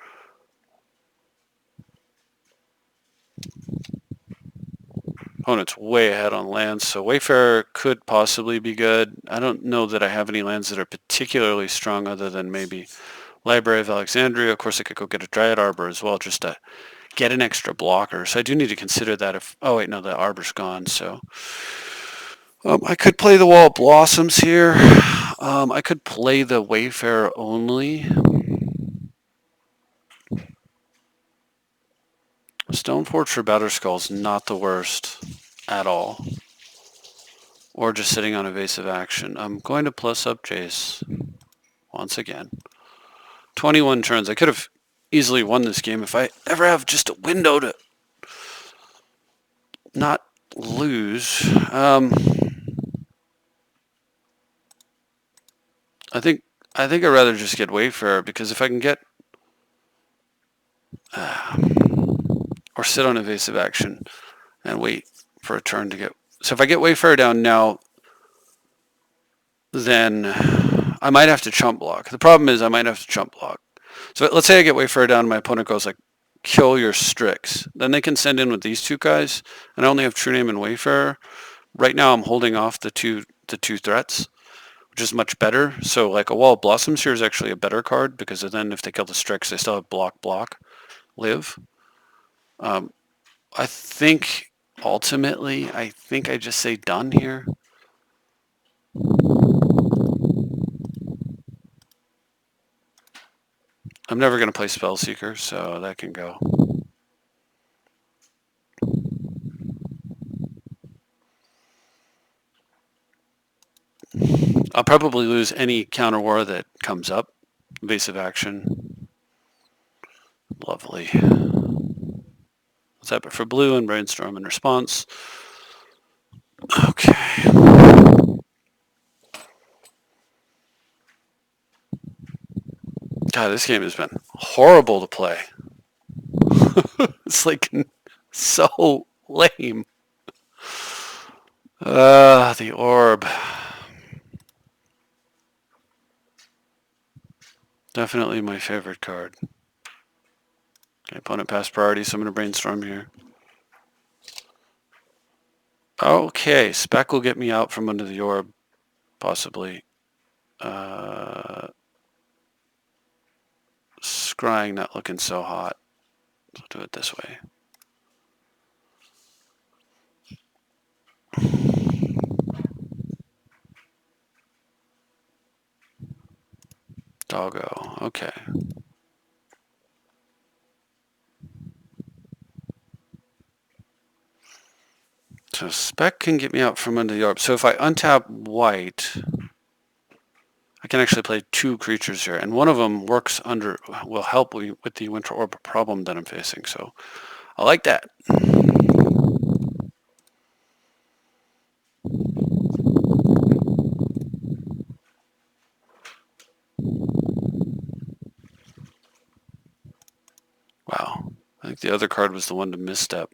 Opponent's way ahead on lands, so Wayfarer could possibly be good. I don't know that I have any lands that are particularly strong other than maybe Library of Alexandria. Of course, I could go get a Dryad Arbor as well just to get an extra blocker. So I do need to consider that if... Oh, wait, no, the Arbor's gone, so... I could play the Wall of Blossoms here. I could play the Wayfarer only. Stoneforge for Batterskull is not the worst at all. Or just sitting on evasive action. I'm going to plus up Jace once again. 21 turns. I could have easily won this game if I ever have just a window to not lose. I think I'd rather just get Wayfarer because if I can get or sit on evasive action and wait for a turn to get. So if I get Wayfarer down now, then I might have to chump block. The problem is I might have to chump block. So let's say I get Wayfarer down and my opponent goes like, kill your Strix. Then they can send in with these two guys, and I only have True Name and Wayfarer. Right now I'm holding off the two threats, which is much better. So like a Wall of Blossoms here is actually a better card because then if they kill the Strix, they still have block, live. I think ultimately, I just say done here. I'm never going to play Spellseeker, so that can go. I'll probably lose any counter war that comes up. Evasive action. Lovely. Let's have it for blue and brainstorm in response. Okay. God, this game has been horrible to play. It's like so lame. The orb. Definitely my favorite card. Okay, opponent pass priority, so I'm going to brainstorm here. Okay, Spec will get me out from under the orb, possibly. Scrying not looking so hot. So I'll do it this way. Doggo, okay. So spec can get me out from under the orb. So if I untap white, I can actually play 2 creatures here, and one of them will help with the Winter Orb problem that I'm facing. So I like that. Wow. I think the other card was the one to misstep,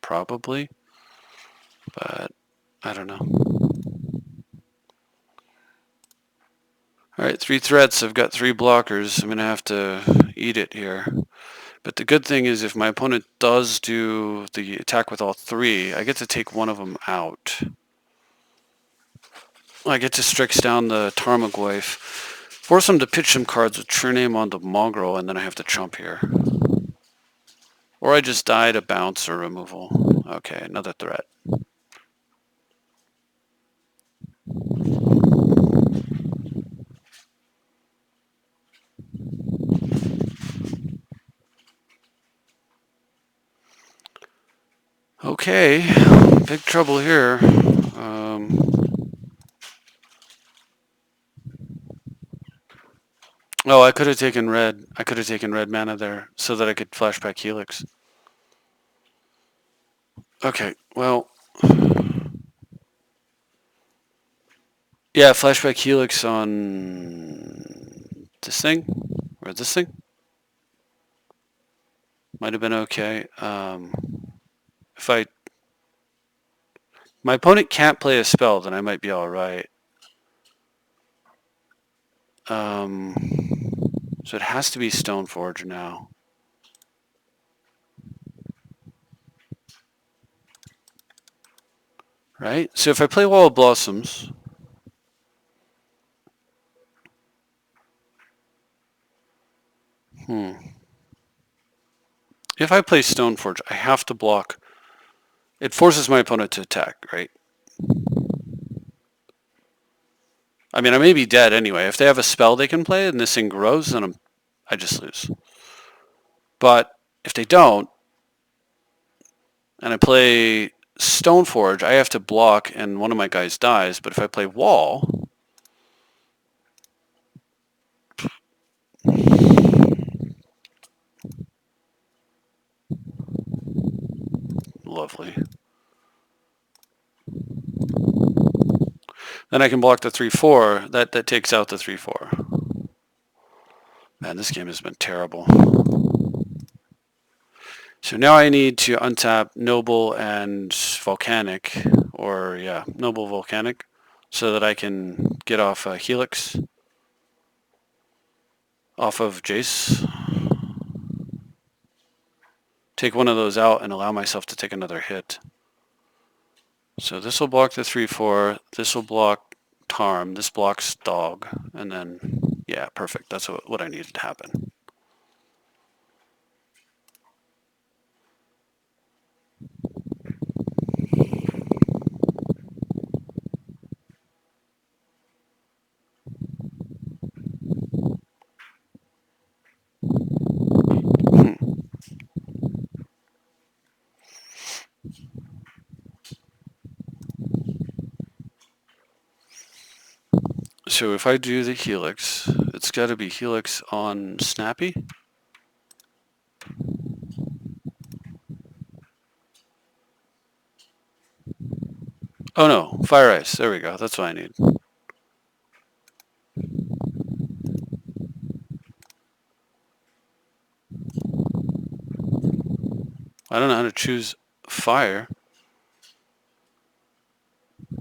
probably, but I don't know. All right, 3 threats. I've got 3 blockers. I'm going to have to eat it here. But the good thing is if my opponent does do the attack with all 3, I get to take one of them out. I get to Strix down the Tarmogoyf, force him to pitch some cards with True Name onto Mongrel, and then I have to chump here. Or I just die to bounce or removal. Okay, another threat. Okay, big trouble here. Oh, I could have taken red. I could have taken red mana there so that I could flashback Helix. Okay, well, yeah, flashback Helix on this thing or this thing might have been okay. If my opponent can't play a spell, then I might be all right. So it has to be Stoneforge now. Right? So if I play Wall of Blossoms, if I play Stoneforge, I have to block. It forces my opponent to attack, right? I mean, I may be dead anyway. If they have a spell they can play and this thing grows, then I just lose. But if they don't, and I play Stoneforge, I have to block and one of my guys dies. But if I play Wall, lovely. Then I can block the 3/4. That takes out the 3/4. Man, this game has been terrible. So now I need to untap Noble and Volcanic, or yeah, Noble Volcanic, so that I can get off Helix, off of Jace. Take one of those out and allow myself to take another hit. So this will block the 3/4, this will block Tarm, this blocks Dog, and then, yeah, perfect. That's what I needed to happen. So if I do the Helix, it's got to be Helix on Snappy. Oh no, Fire Ice. There we go. That's what I need. I don't know how to choose Fire,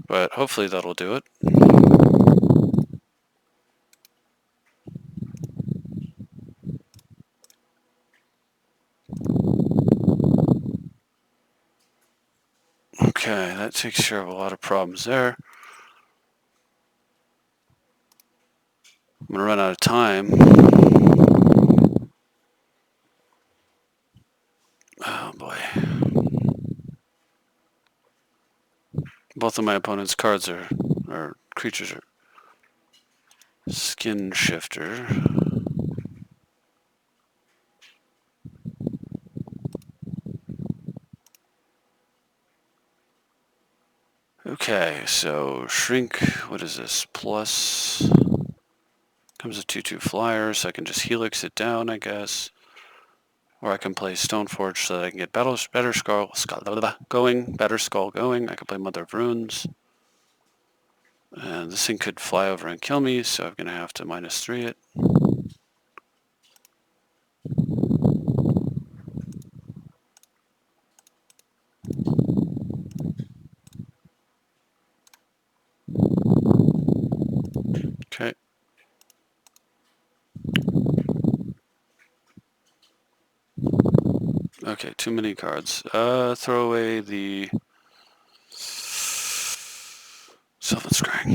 but hopefully that'll do it. Okay, that takes care of a lot of problems there. I'm going to run out of time. Oh boy. Both of my opponent's cards or creatures are Skin Shifter. Okay, so shrink, what is this? Plus, comes a 2/2 flyer, so I can just helix it down, I guess. Or I can play Stoneforge so that I can get better skull going. I can play Mother of Runes. And this thing could fly over and kill me, so I'm going to have to -3 it. Okay. Okay, too many cards. Throw away the Sylvan Scrying.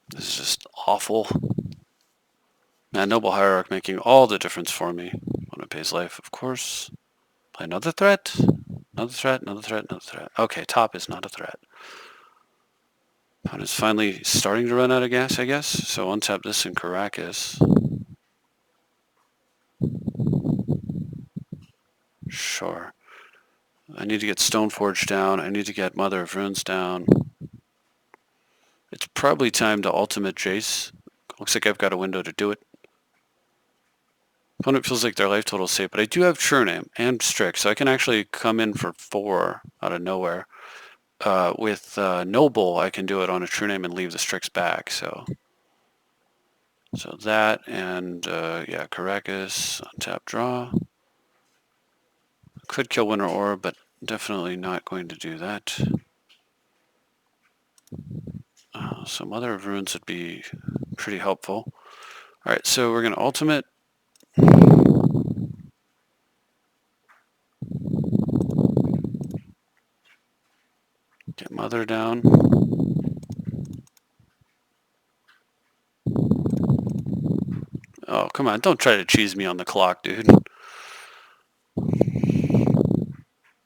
This is just awful. Man, Noble Hierarch making all the difference for me. When it pays life, of course. Play another threat. Another threat, another threat, another threat. Okay, top is not a threat. Opponent's finally starting to run out of gas, I guess. So untap this in Caracas. Sure. I need to get Stoneforge down. I need to get Mother of Runes down. It's probably time to ultimate Jace. Looks like I've got a window to do it. Opponent feels like their life total is safe, but I do have Churname and Strix, so I can actually come in for 4 out of nowhere. With Noble, I can do it on a Churname and leave the Strix back, so that, and yeah, Caracas, untap draw. Could kill Winter Orb, but definitely not going to do that. So Mother of Runes would be pretty helpful. Alright, so we're going to ultimate. Get Mother down. Oh, come on, don't try to cheese me on the clock, dude.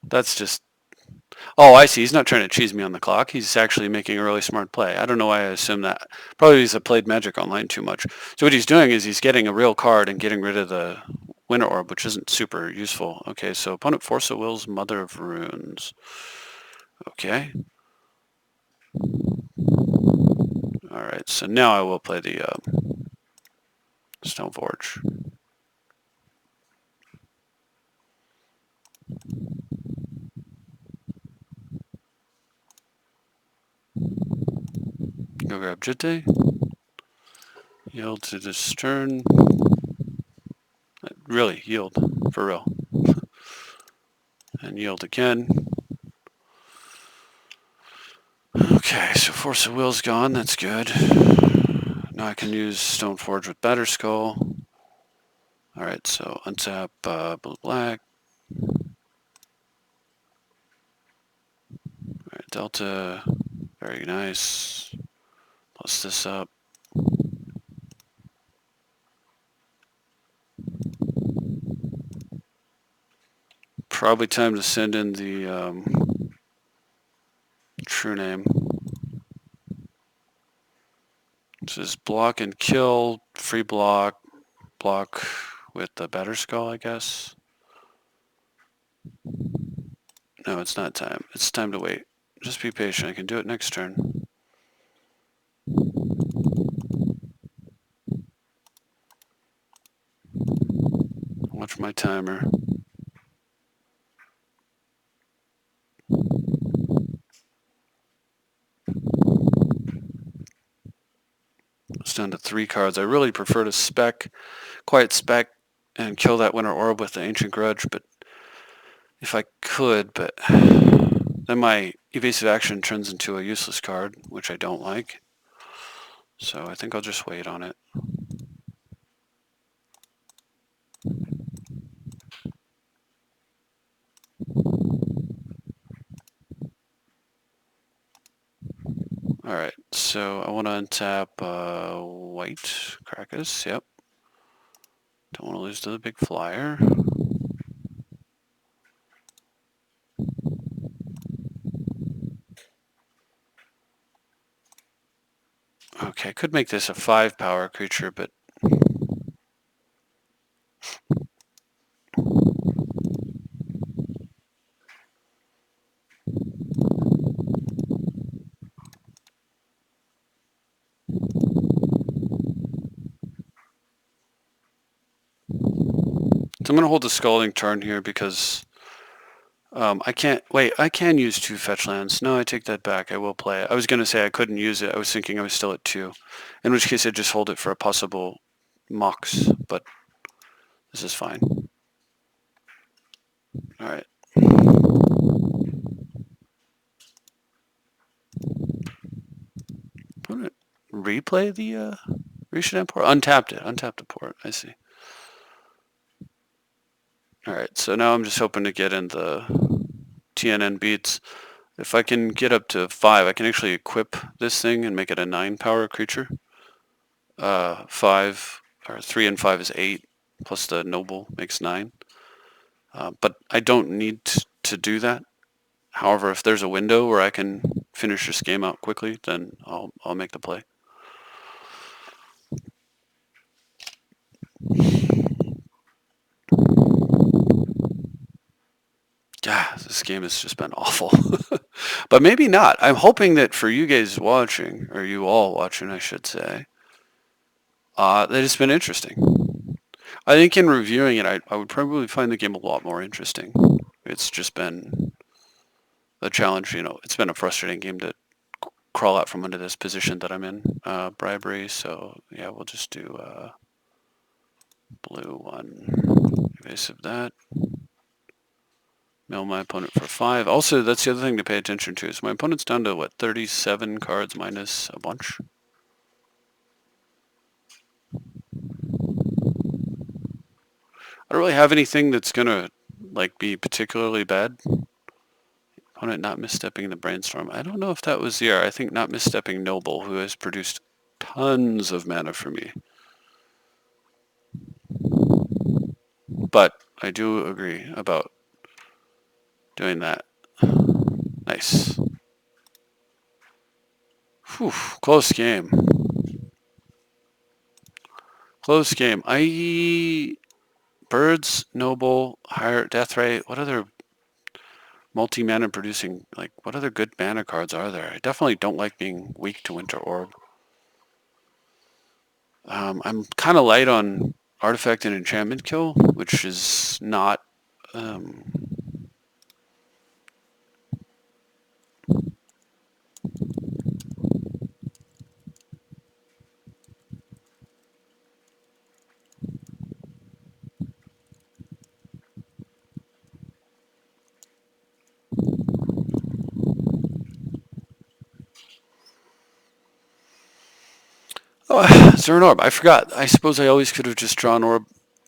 That's just... Oh, I see. He's not trying to cheese me on the clock. He's actually making a really smart play. I don't know why I assume that. Probably because I played Magic Online too much. So what he's doing is he's getting a real card and getting rid of the Winter Orb, which isn't super useful. Okay, so opponent Force of Will's Mother of Runes. Okay. Alright, so now I will play the Stoneforge. Go grab Jitte. Yield to this turn. Really, yield. For real. And yield again. Okay, so Force of Will's gone. That's good. Now I can use Stoneforge with Batterskull. Alright, so untap blue-black. Alright, Delta. Very nice. Plus this up. Probably time to send in the true name. This is block and kill, free block with the Batterskull, I guess. No, it's not time. It's time to wait. Just be patient. I can do it next turn. Watch my timer. It's down to 3 cards. I really prefer to quiet spec, and kill that Winter Orb with the Ancient Grudge, but if I could, but then my evasive action turns into a useless card, which I don't like. So I think I'll just wait on it. Alright, so I want to untap white Caracas, yep. Don't want to lose to the big flyer. Okay, I could make this a 5-power creature, but I'm going to hold the Scalding Tarn here because I can't... Wait, I can use 2 fetch lands. No, I take that back. I will play it. I was going to say I couldn't use it. I was thinking I was still at 2. In which case I'd just hold it for a possible Mox, but this is fine. Alright. Replay the Rishadan port? Untapped it. Untapped the port. I see. Alright, so now I'm just hoping to get in the TNN beats. If I can get up to 5, I can actually equip this thing and make it a 9 power creature. 5, or 3 and 5 is 8, plus the noble makes 9. But I don't need to do that. However, if there's a window where I can finish this game out quickly, then I'll make the play. Yeah, this game has just been awful. But maybe not. I'm hoping that for you guys watching, or you all watching, I should say, that it's been interesting. I think in reviewing it, I would probably find the game a lot more interesting. It's just been a challenge, it's been a frustrating game to crawl out from under this position that I'm in, bribery, so yeah, we'll just do blue 1, evasive that. Mill my opponent for 5. Also, that's the other thing to pay attention to, is my opponent's down to, what, 37 cards minus a bunch? I don't really have anything that's gonna, like, be particularly bad. Opponent not misstepping the brainstorm. I don't know if that was I think not misstepping Noble, who has produced tons of mana for me. But I do agree about doing that. Nice. Whew, close game. Close game. Birds, Noble, higher death rate. What other multi-mana producing, like, what other good mana cards are there? I definitely don't like being weak to Winter Orb. I'm kind of light on Artifact and Enchantment Kill, which is not... Oh, is there an orb? I forgot. I suppose I always could have just drawn orb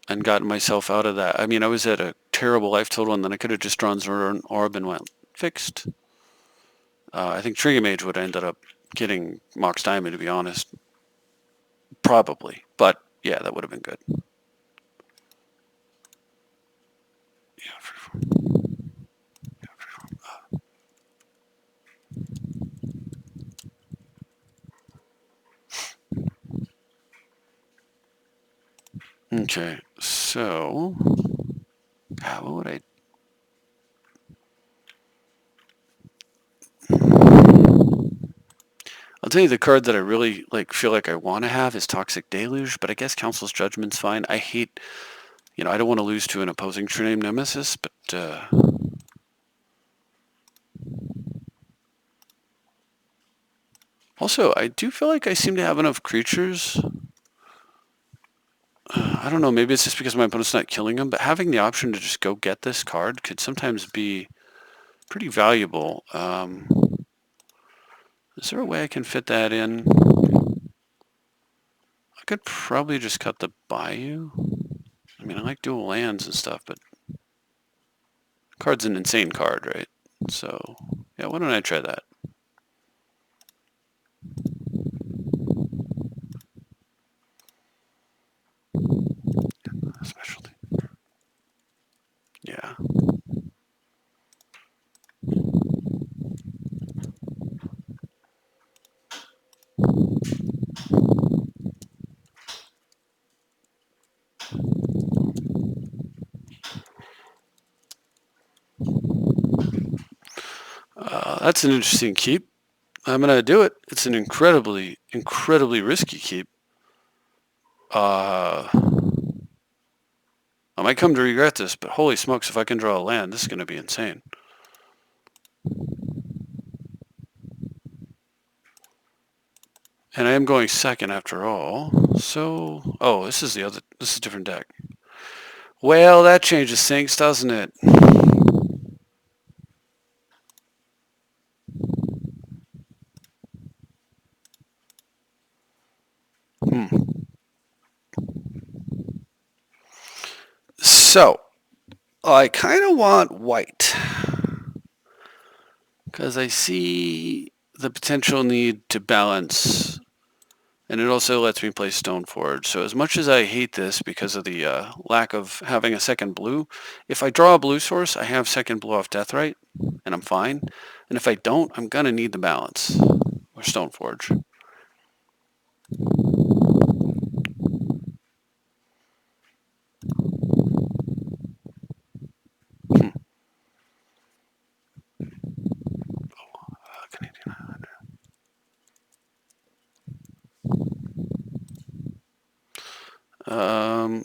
and gotten myself out of that. I mean, I was at a terrible life total, and then I could have just drawn Zern orb and went fixed. I think Trigger Mage would have ended up getting Mox Diamond, to be honest. Probably. But, yeah, that would have been good. Yeah, freeform. Yeah, freeform. Okay, so... what would I... I'll tell you the card that I really feel like I want to have is Toxic Deluge, but I guess Council's Judgment's fine. I hate, I don't want to lose to an opposing True Name Nemesis, but also I do feel like I seem to have enough creatures. I don't know, maybe it's just because my opponent's not killing them, but having the option to just go get this card could sometimes be pretty valuable. Is there a way I can fit that in? I could probably just cut the Bayou. I mean, I like dual lands and stuff, but card's an insane card, right? So, yeah, why don't I try that? Specialty. Yeah. That's an interesting keep. I'm going to do it. It's an incredibly, incredibly risky keep. I might come to regret this, but holy smokes, if I can draw a land, this is going to be insane. And I am going second after all. So, oh, this is a different deck. Well, that changes things, doesn't it? So, I kind of want white because I see the potential need to balance, and it also lets me play Stoneforge. So as much as I hate this because of the lack of having a second blue, if I draw a blue source, I have second blue off Deathrite, and I'm fine. And if I don't, I'm going to need the balance, or Stoneforge. Canadian Highlander.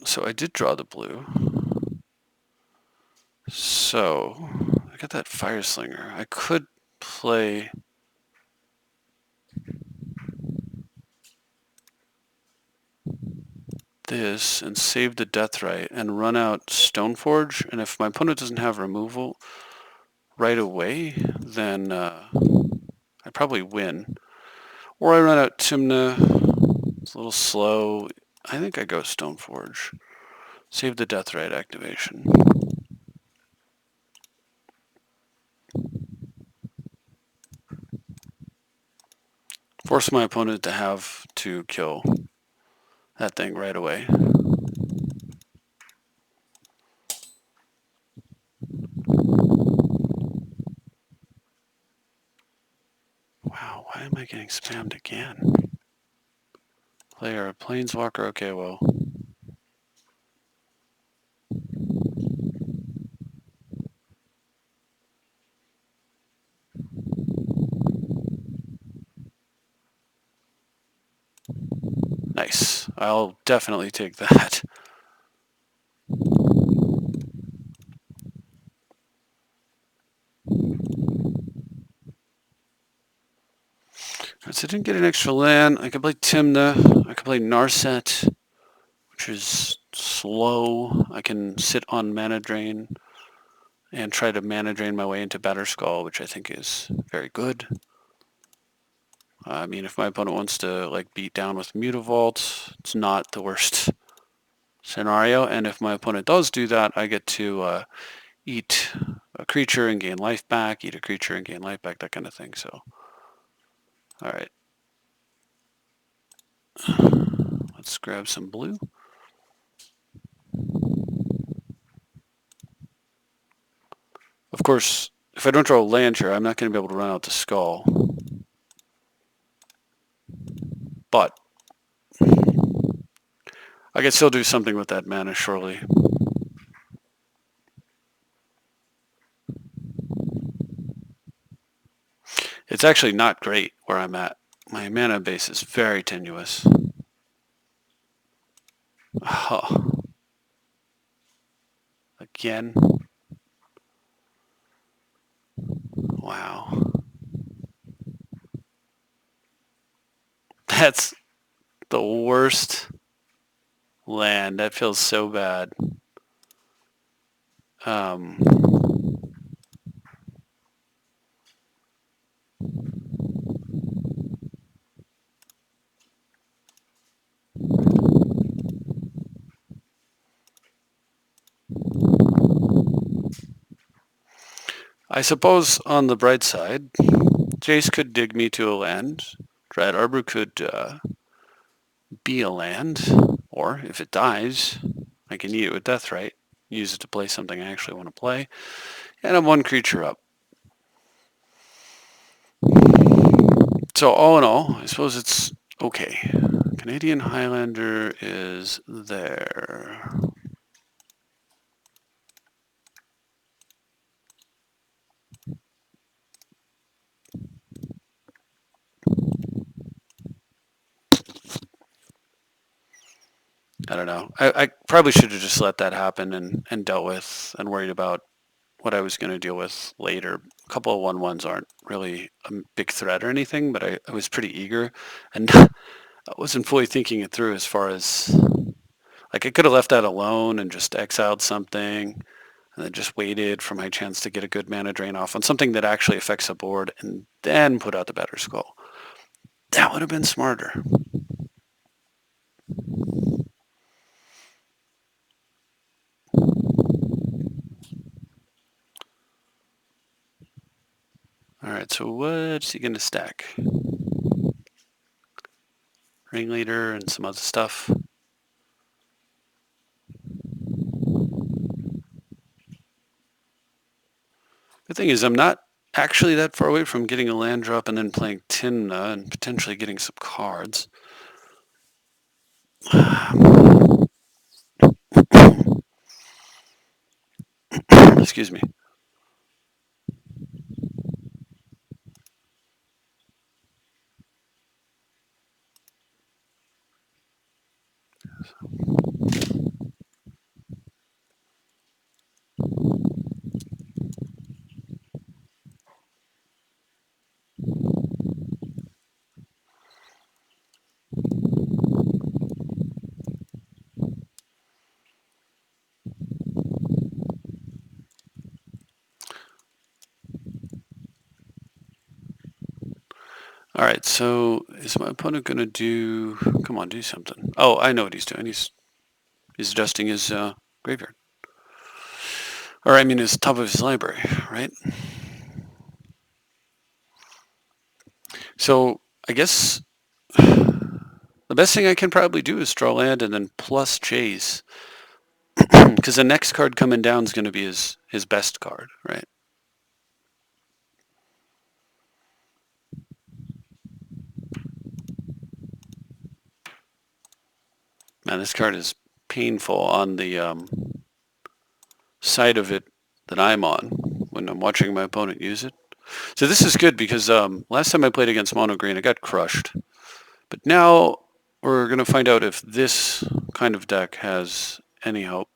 So I did draw the blue. So I got that Fire Slinger. I could play this and save the Deathrite and run out Stoneforge. And if my opponent doesn't have removal right away, then I probably win. Or I run out Timna. It's a little slow. I think I go Stoneforge. Save the Deathrite activation. Force my opponent to have to kill that thing right away. Wow, why am I getting spammed again? Player, Planeswalker, okay, well. Nice. I'll definitely take that. So I didn't get an extra land. I could play Timna. I could play Narset, which is slow. I can sit on Mana Drain and try to Mana Drain my way into Batterskull, which I think is very good. I mean, if my opponent wants to like beat down with Mutavault, it's not the worst scenario. And if my opponent does do that, I get to eat a creature and gain life back, eat a creature and gain life back, that kind of thing. So, all right. Let's grab some blue. Of course, if I don't draw a land here, I'm not going to be able to run out the Skull. But I can still do something with that mana, surely. It's actually not great where I'm at. My mana base is very tenuous. Oh. Again. Wow. That's the worst land. That feels so bad. I suppose on the bright side, Jace could dig me to a land. Dread Arbor could be a land. Or if it dies, I can eat it with Deathrite. Use it to play something I actually want to play. And I'm one creature up. So all in all, I suppose it's okay. Canadian Highlander is there. I don't know. I probably should have just let that happen and dealt with and worried about what I was going to deal with later. A couple of 1/1s aren't really a big threat or anything, but I was pretty eager and I wasn't fully thinking it through as far as like I could have left that alone and just exiled something and then just waited for my chance to get a good mana drain off on something that actually affects the board and then put out the better skull. That would have been smarter. Alright, so what's he going to stack? Ringleader and some other stuff. The thing is, I'm not actually that far away from getting a land drop and then playing Timna and potentially getting some cards. Excuse me. All right, so is my opponent going to do... Come on, do something. Oh, I know what he's doing. He's adjusting his graveyard. Or I mean his top of his library, right? So I guess the best thing I can probably do is draw land and then plus chase. Because the next card coming down is going to be his best card, right? Man, this card is painful on the side of it that I'm on when I'm watching my opponent use it. So this is good because last time I played against mono green, I got crushed. But now we're going to find out if this kind of deck has any hope.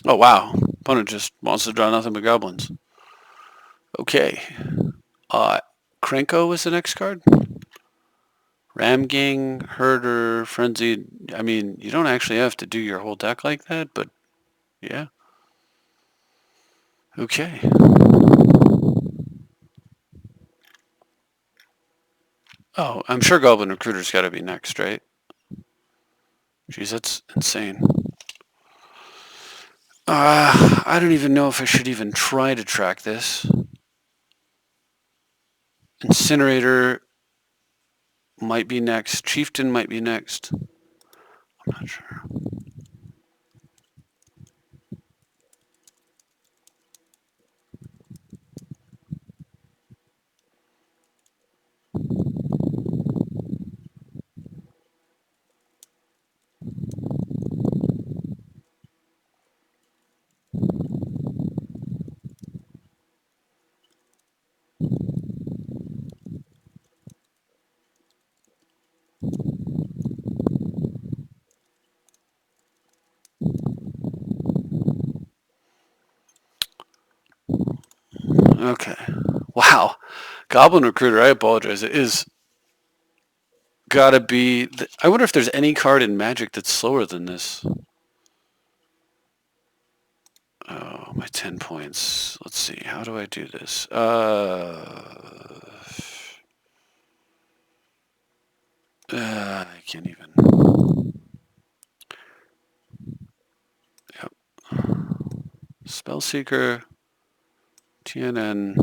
Oh, wow. Opponent just wants to draw nothing but goblins. Okay. Krenko was the next card? Ramgang, Herder, Frenzied. I mean, you don't actually have to do your whole deck like that, but yeah. Okay. Oh, I'm sure Goblin Recruiter's got to be next, right? Jeez, that's insane. I don't even know if I should even try to track this. Incinerator might be next. Chieftain might be next. I'm not sure. Okay. Wow. Goblin Recruiter, I apologize. It is gotta be... I wonder if there's any card in Magic that's slower than this. Oh, my 10 points. Let's see. How do I do this? I can't even. Yep. Spellseeker, TNN,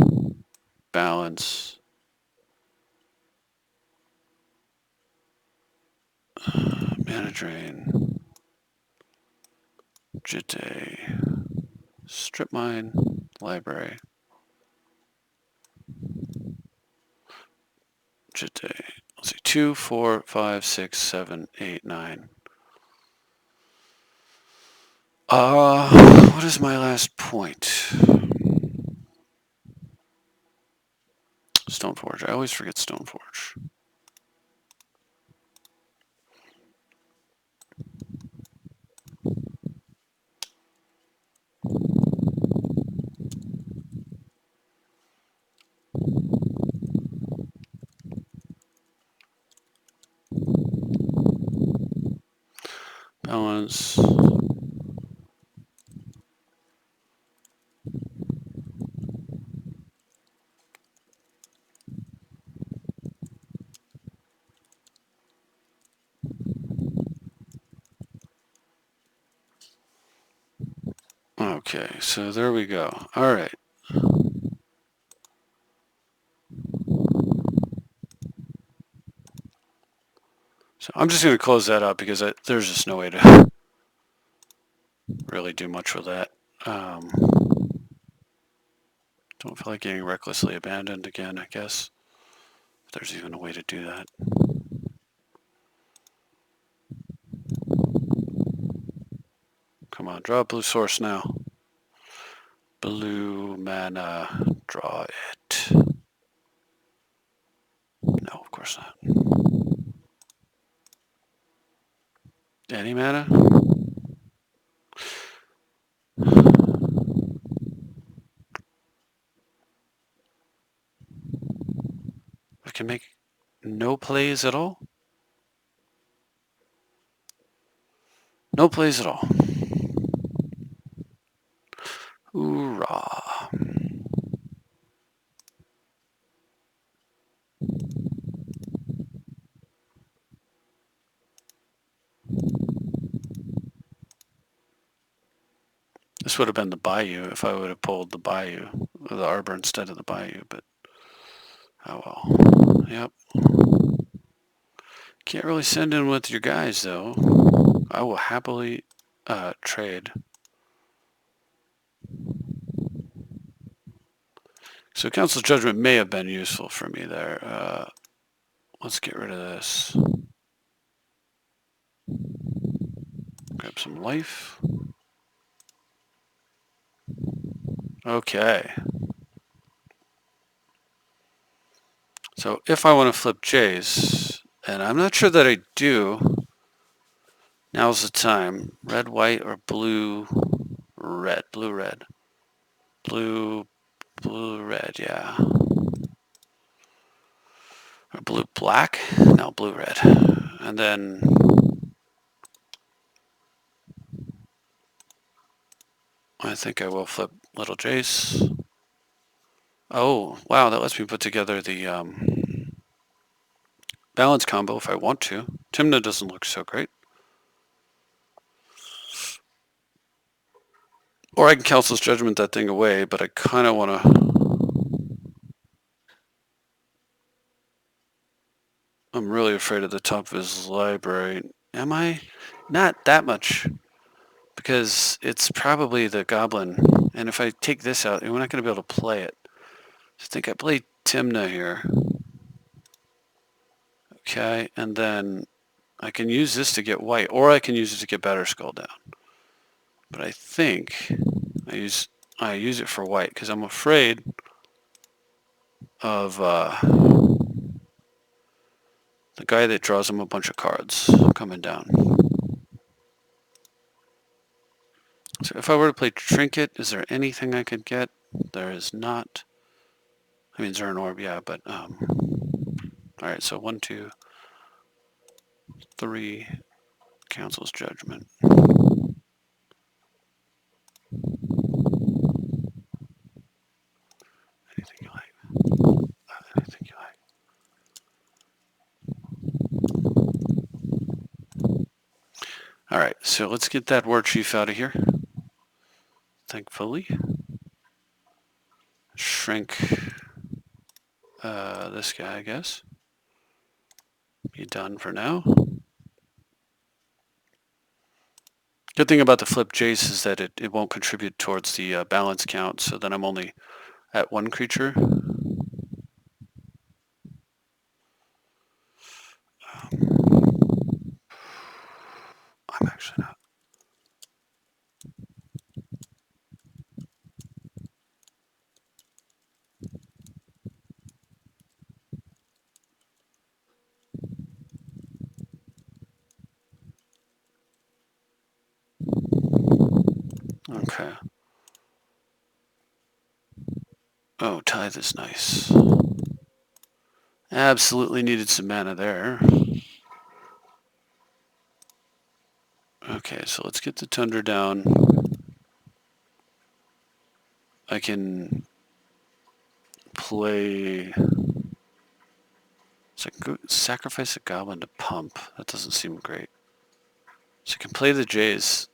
Balance, Mana Drain, Jitte, Strip Mine, Library, Jitte. Let's see, 2, 4, 5, 6, 7, 8, 9. What is my last point? Stoneforge. I always forget Stoneforge. Balance. Okay, so there we go. All right. So I'm just going to close that up because there's just no way to really do much with that. Don't feel like getting recklessly abandoned again, I guess. If there's even a way to do that. Come on, draw a blue source now. Blue mana, draw it. No, of course not. Any mana? I can make no plays at all? No plays at all. Hoorah. This would have been the Bayou if I would have pulled the Bayou, or the Arbor instead of the Bayou, but oh well. Yep. Can't really send in with your guys, though. I will happily trade. So Council's Judgment may have been useful for me there. Let's get rid of this. Grab some life. Okay. So if I want to flip Jays, and I'm not sure that I do, now's the time. Red, white, or blue, red. Blue, red. Blue, red, yeah. Or blue, black? No, blue, red. And then I think I will flip Little Jace. Oh, wow, that lets me put together the balance combo if I want to. Timna doesn't look so great. Or I can Council's Judgment that thing away, but I kind of want to... I'm really afraid of the top of his library. Am I? Not that much. Because it's probably the Goblin. And if I take this out, we're not going to be able to play it. So I think I play Timna here. Okay, and then I can use this to get white, or I can use it to get Batterskull down. But I think I use it for white because I'm afraid of the guy that draws him a bunch of cards coming down. So if I were to play Trinket, is there anything I could get? There is not. I mean, Zern Orb, yeah, but all right. So 1, 2, 3. Council's Judgment. Anything you like. Anything you like. All right, so let's get that war chief out of here. Thankfully. Shrink this guy, I guess. Be done for now. Good thing about the flip Jace is that it won't contribute towards the balance count, so then I'm only at 1 creature. I'm actually not. Okay. Oh, tithe is nice. Absolutely needed some mana there. Okay, so let's get the Tundra down. I can play... So I can sacrifice a goblin to pump. That doesn't seem great. So I can play the Jays.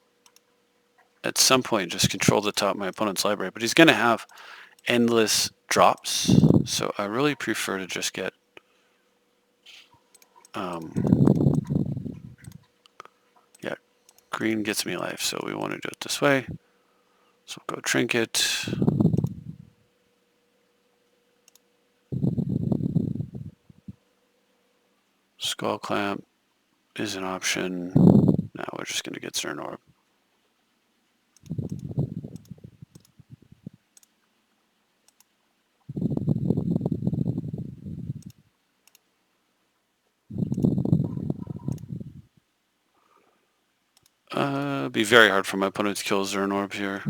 At some point, just control the top of my opponent's library. But he's going to have endless drops. So I really prefer to just get... yeah, green gets me life. So we want to do it this way. So we'll go Trinket. Skull Clamp is an option. Now we're just going to get Zern Orb. It'd be very hard for my opponent to kill Zern Orb here.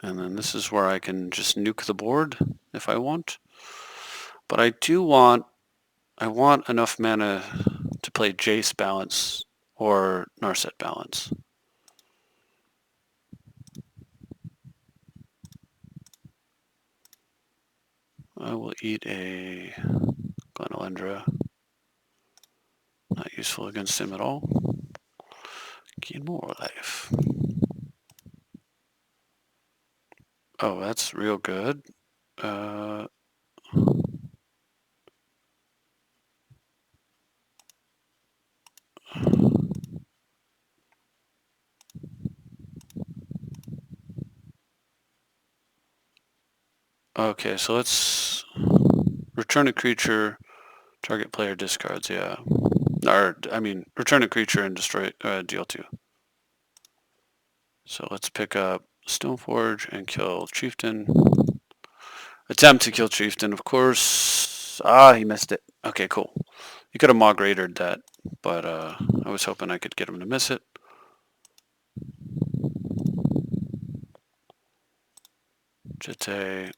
And then this is where I can just nuke the board if I want. But I want enough mana to play Jace Balance or Narset Balance. I will eat a Glenalendra. Not useful against him at all. Gain more life. Oh, that's real good. Okay, so let's return a creature, target player discards, yeah. Or, I mean, return a creature and destroy deal 2. So let's pick up Stoneforge and kill Chieftain. Attempt to kill Chieftain, of course. Ah, he missed it. Okay, cool. He could have Mog Raidered that, but I was hoping I could get him to miss it. Jete.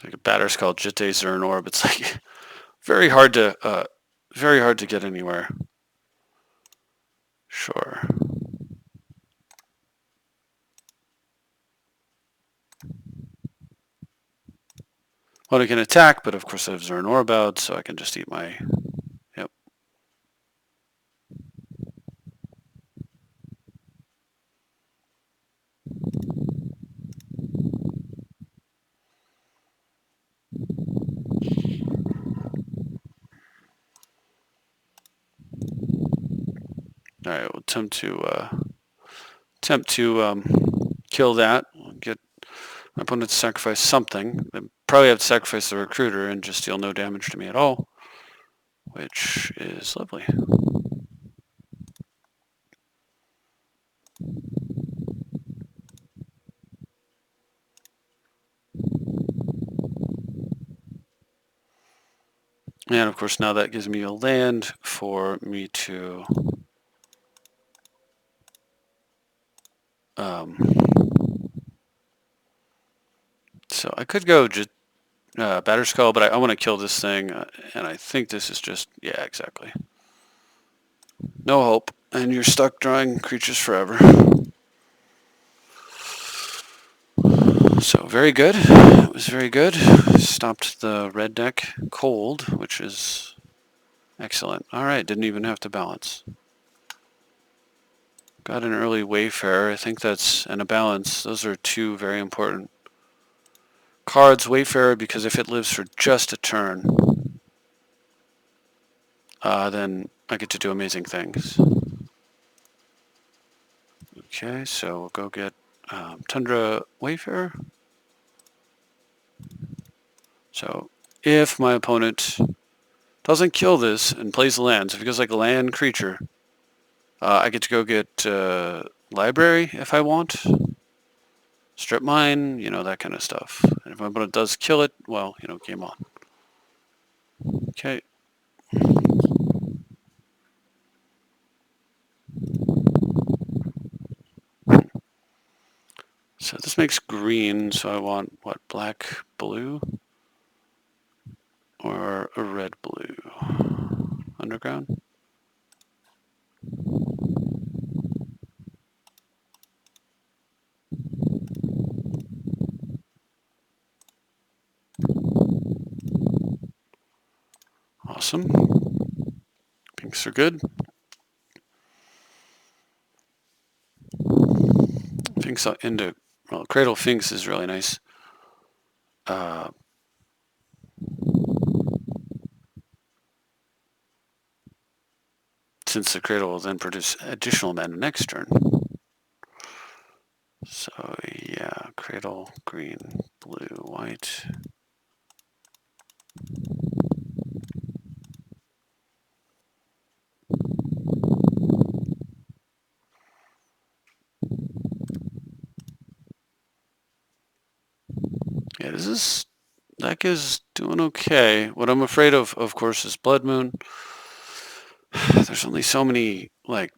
Like a batter's called Jete Zern Orb. It's like very hard to get anywhere. Sure. Well, I can attack, but of course I have Zern Orb out, so I can just eat my... Yep. All right, we'll attempt to kill that. Get my opponent to sacrifice something. They probably have to sacrifice the recruiter and just deal no damage to me at all, which is lovely. And of course now that gives me a land for me to so I could go just Batterskull, but I want to kill this thing, and I think this is just, yeah, exactly. No hope, and you're stuck drawing creatures forever. So very good. It was very good. Stopped the red deck cold, which is excellent. All right, didn't even have to balance. Got an early Wayfarer. I think that's, and a balance. Those are two very important cards. Wayfarer, because if it lives for just a turn, then I get to do amazing things. Okay, so we'll go get Tundra Wayfarer. So if my opponent doesn't kill this and plays lands, if he goes like a land creature, I get to go get library if I want. Strip mine, you know, that kind of stuff. And if my opponent does kill it, well, you know, game on. Okay. So this makes green, so I want, what, black, blue? Or a red, blue? Underground? Awesome. Pinks are good. Finks into, well, Cradle Finks is really nice. Since the Cradle will then produce additional mana next turn. So yeah, Cradle, green, blue, white. Yeah, this deck is doing okay. What I'm afraid of course, is Blood Moon. There's only so many like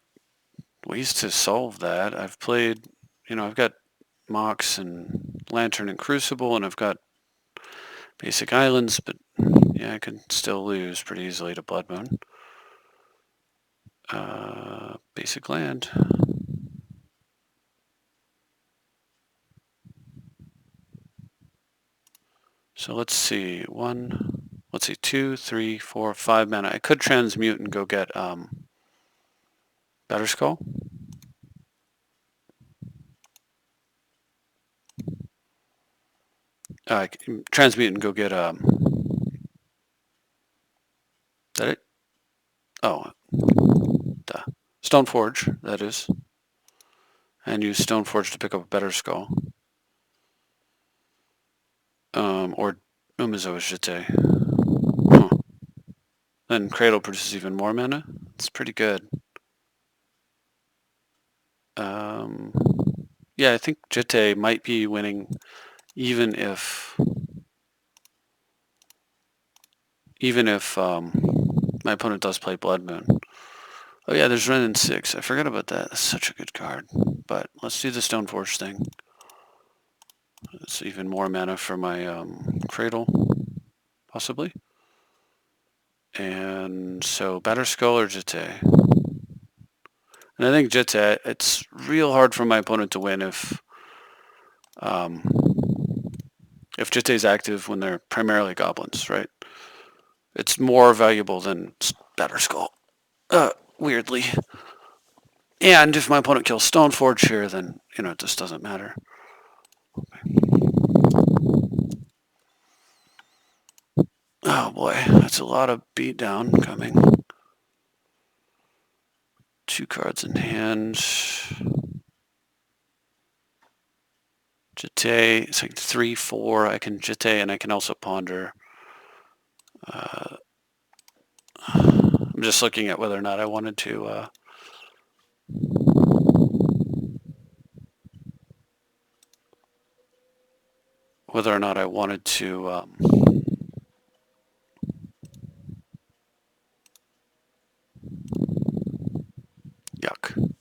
ways to solve that. I've played, you know, I've got Mox and Lantern and Crucible, and I've got basic islands, but yeah, I could still lose pretty easily to Blood Moon. Basic land. So let's see, 2, 3, 4, 5 mana. I could transmute and go get Better Skull. I can transmute and go get is that it? Oh, duh. Stoneforge, that is. And use Stoneforge to pick up a Better Skull. Or Umezo Jete. Huh. Then Cradle produces even more mana. It's pretty good. Yeah, I think Jete might be winning even if my opponent does play Blood Moon. Oh yeah, there's Ren in 6. I forgot about that. That's such a good card. But let's do the Stoneforge thing. It's even more mana for my Cradle, possibly. And so Batter Skull or Jete. And I think Jete, it's real hard for my opponent to win if Jete is active when they're primarily goblins, right? It's more valuable than Batter Skull. Weirdly. And if my opponent kills Stoneforge here, then, you know, it just doesn't matter. Oh boy, that's a lot of beatdown coming. 2 cards in hand. Jete, it's like 3, 4. I can Jete and I can also ponder. I'm just looking at whether or not I wanted to yuck.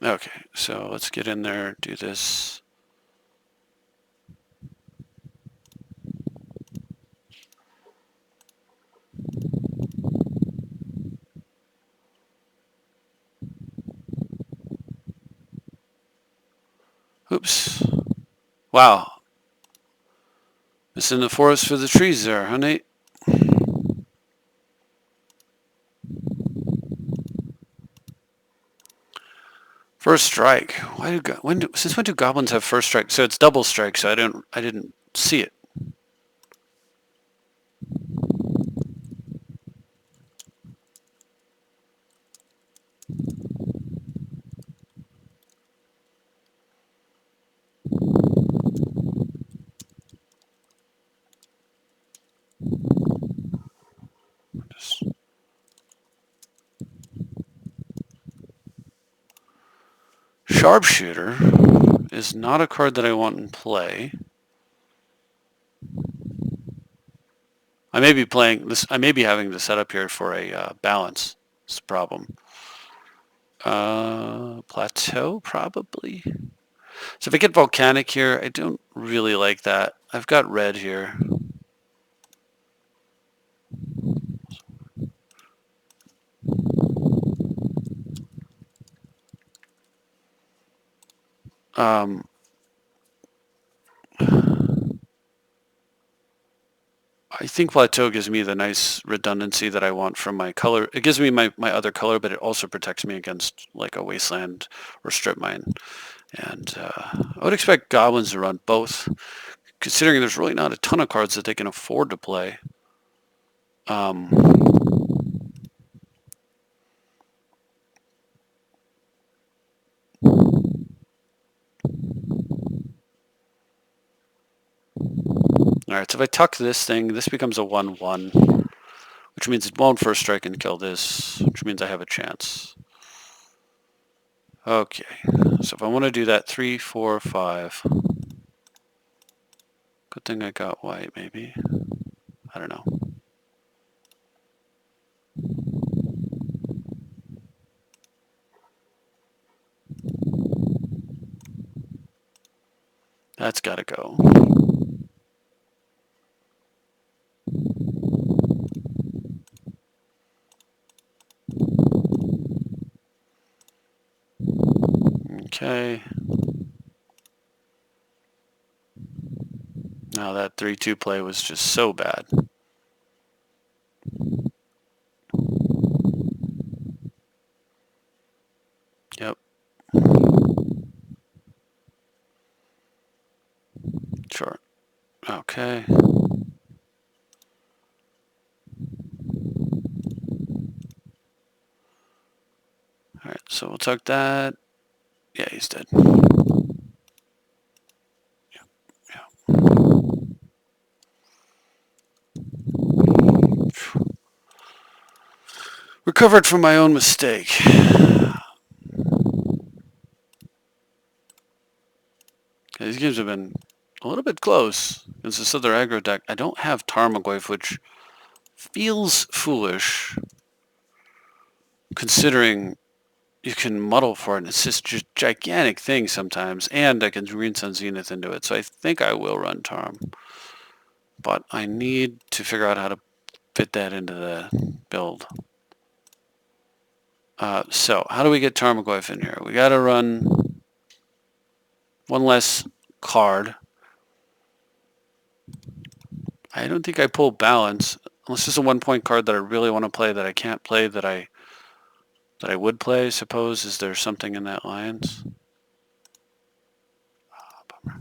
Okay, so let's get in there, do this. Oops. Wow. It's in the forest for the trees there, huh, Nate? First strike. Since when do goblins have first strike? So it's double strike. So I didn't see it. Just Sharpshooter is not a card that I want in play. I may be playing this. I may be having the setup here for a balance. It's the problem. Plateau probably. So if I get volcanic here, I don't really like that. I've got red here. I think Plateau gives me the nice redundancy that I want from my color. It gives me my other color, but it also protects me against like a Wasteland or Strip Mine. And I would expect Goblins to run both, considering there's really not a ton of cards that they can afford to play. Alright, so if I tuck this thing, this becomes a 1-1, which means it won't first strike and kill this, which means I have a chance. Okay, so if I want to do that, 3, 4, 5. Good thing I got white, maybe. I don't know. That's gotta go. Okay. Now that 3-2 play was just so bad. Yep. Sure. Okay. Alright, so we'll tuck that. Yeah, he's dead. Yeah. Recovered from my own mistake. These games have been a little bit close against this other aggro deck. I don't have Tarmogoyf, which feels foolish, considering you can muddle for it, and it's just a gigantic thing sometimes, and I can Green Sun Zenith into it, so I think I will run Tarm. But I need to figure out how to fit that into the build. So, how do we get Tarmogoyf in here? We gotta run one less card. I don't think I pull Balance, unless it's a 1-point card that I really want to play that I can't play that I would play, I suppose. Is there something in that lines? Bummer.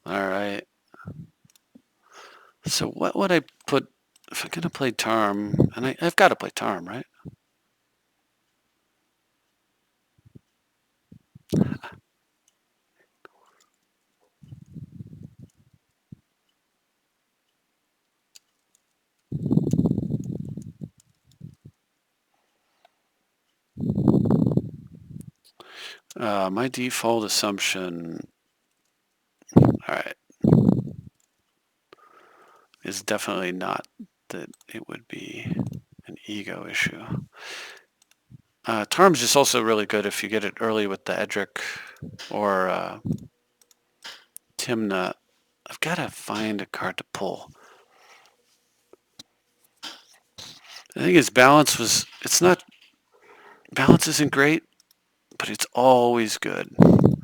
Alright. So what would I put if I'm going to play Tarm? And I've got to play Tarm, right? My default assumption, alright, is definitely not that it would be an ego issue. Tarm's just also really good if you get it early with the Edric or Timna. I've got to find a card to pull. I think his balance was, balance isn't great, but it's always good,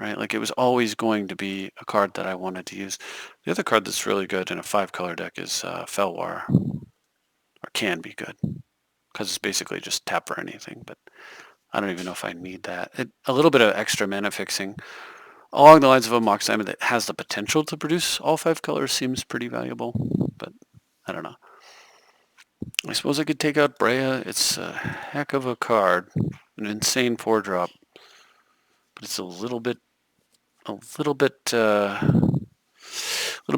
right? Like it was always going to be a card that I wanted to use. The other card that's really good in a 5-color deck is Felwar, or can be good, because it's basically just tap for anything, but I don't even know if I need that. A little bit of extra mana fixing along the lines of a Mox Diamond that has the potential to produce all 5 colors seems pretty valuable, but I don't know. I suppose I could take out Brea. It's a heck of a card, an insane 4-drop, but it's a little bit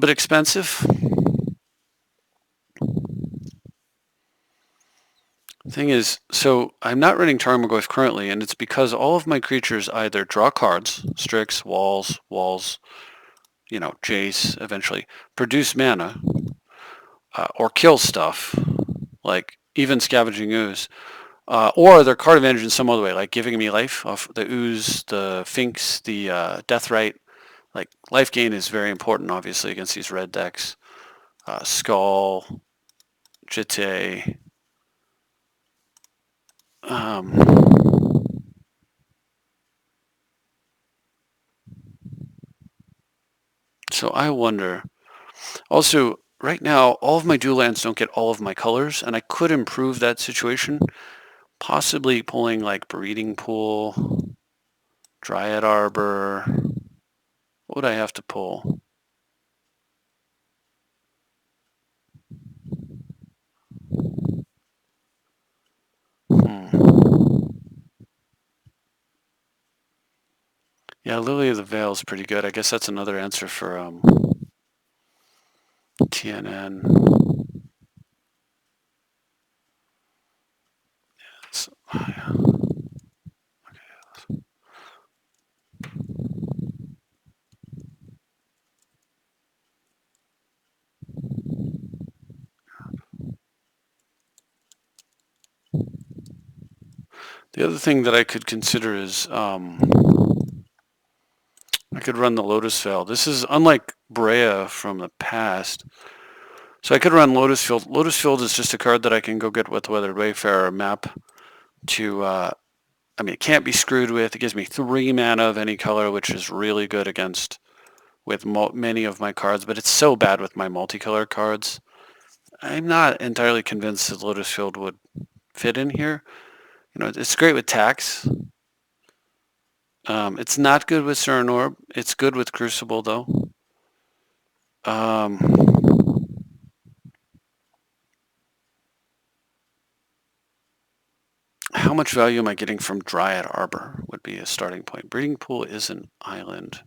expensive. Thing is, so I'm not running Tarmogoyf currently, and it's because all of my creatures either draw cards, Strix, walls, Jace, eventually, produce mana, or kill stuff, like even Scavenging Ooze, or they're card advantage in some other way, like giving me life off the Ooze, the Finks, the Deathrite. Like, life gain is very important, obviously, against these red decks. Skull, Jitte. So I wonder. Also, right now, all of my dual lands don't get all of my colors, and I could improve that situation. Possibly pulling like Breeding Pool, Dryad Arbor. What would I have to pull? Yeah, Lily of the Veil is pretty good. I guess that's another answer for TNN. So, yeah. The other thing that I could consider is I could run the Lotus Veil. This is unlike Brea from the past. So I could run Lotus Field. Lotus Field is just a card that I can go get with Weathered Wayfarer map to, it can't be screwed with. It gives me 3 mana of any color, which is really good against with many of my cards, but it's so bad with my multicolor cards. I'm not entirely convinced that Lotus Field would fit in here. It's great with tax. It's not good with Certain Orb. It's good with Crucible, though. How much value am I getting from Dryad Arbor would be a starting point. Breeding Pool is an island.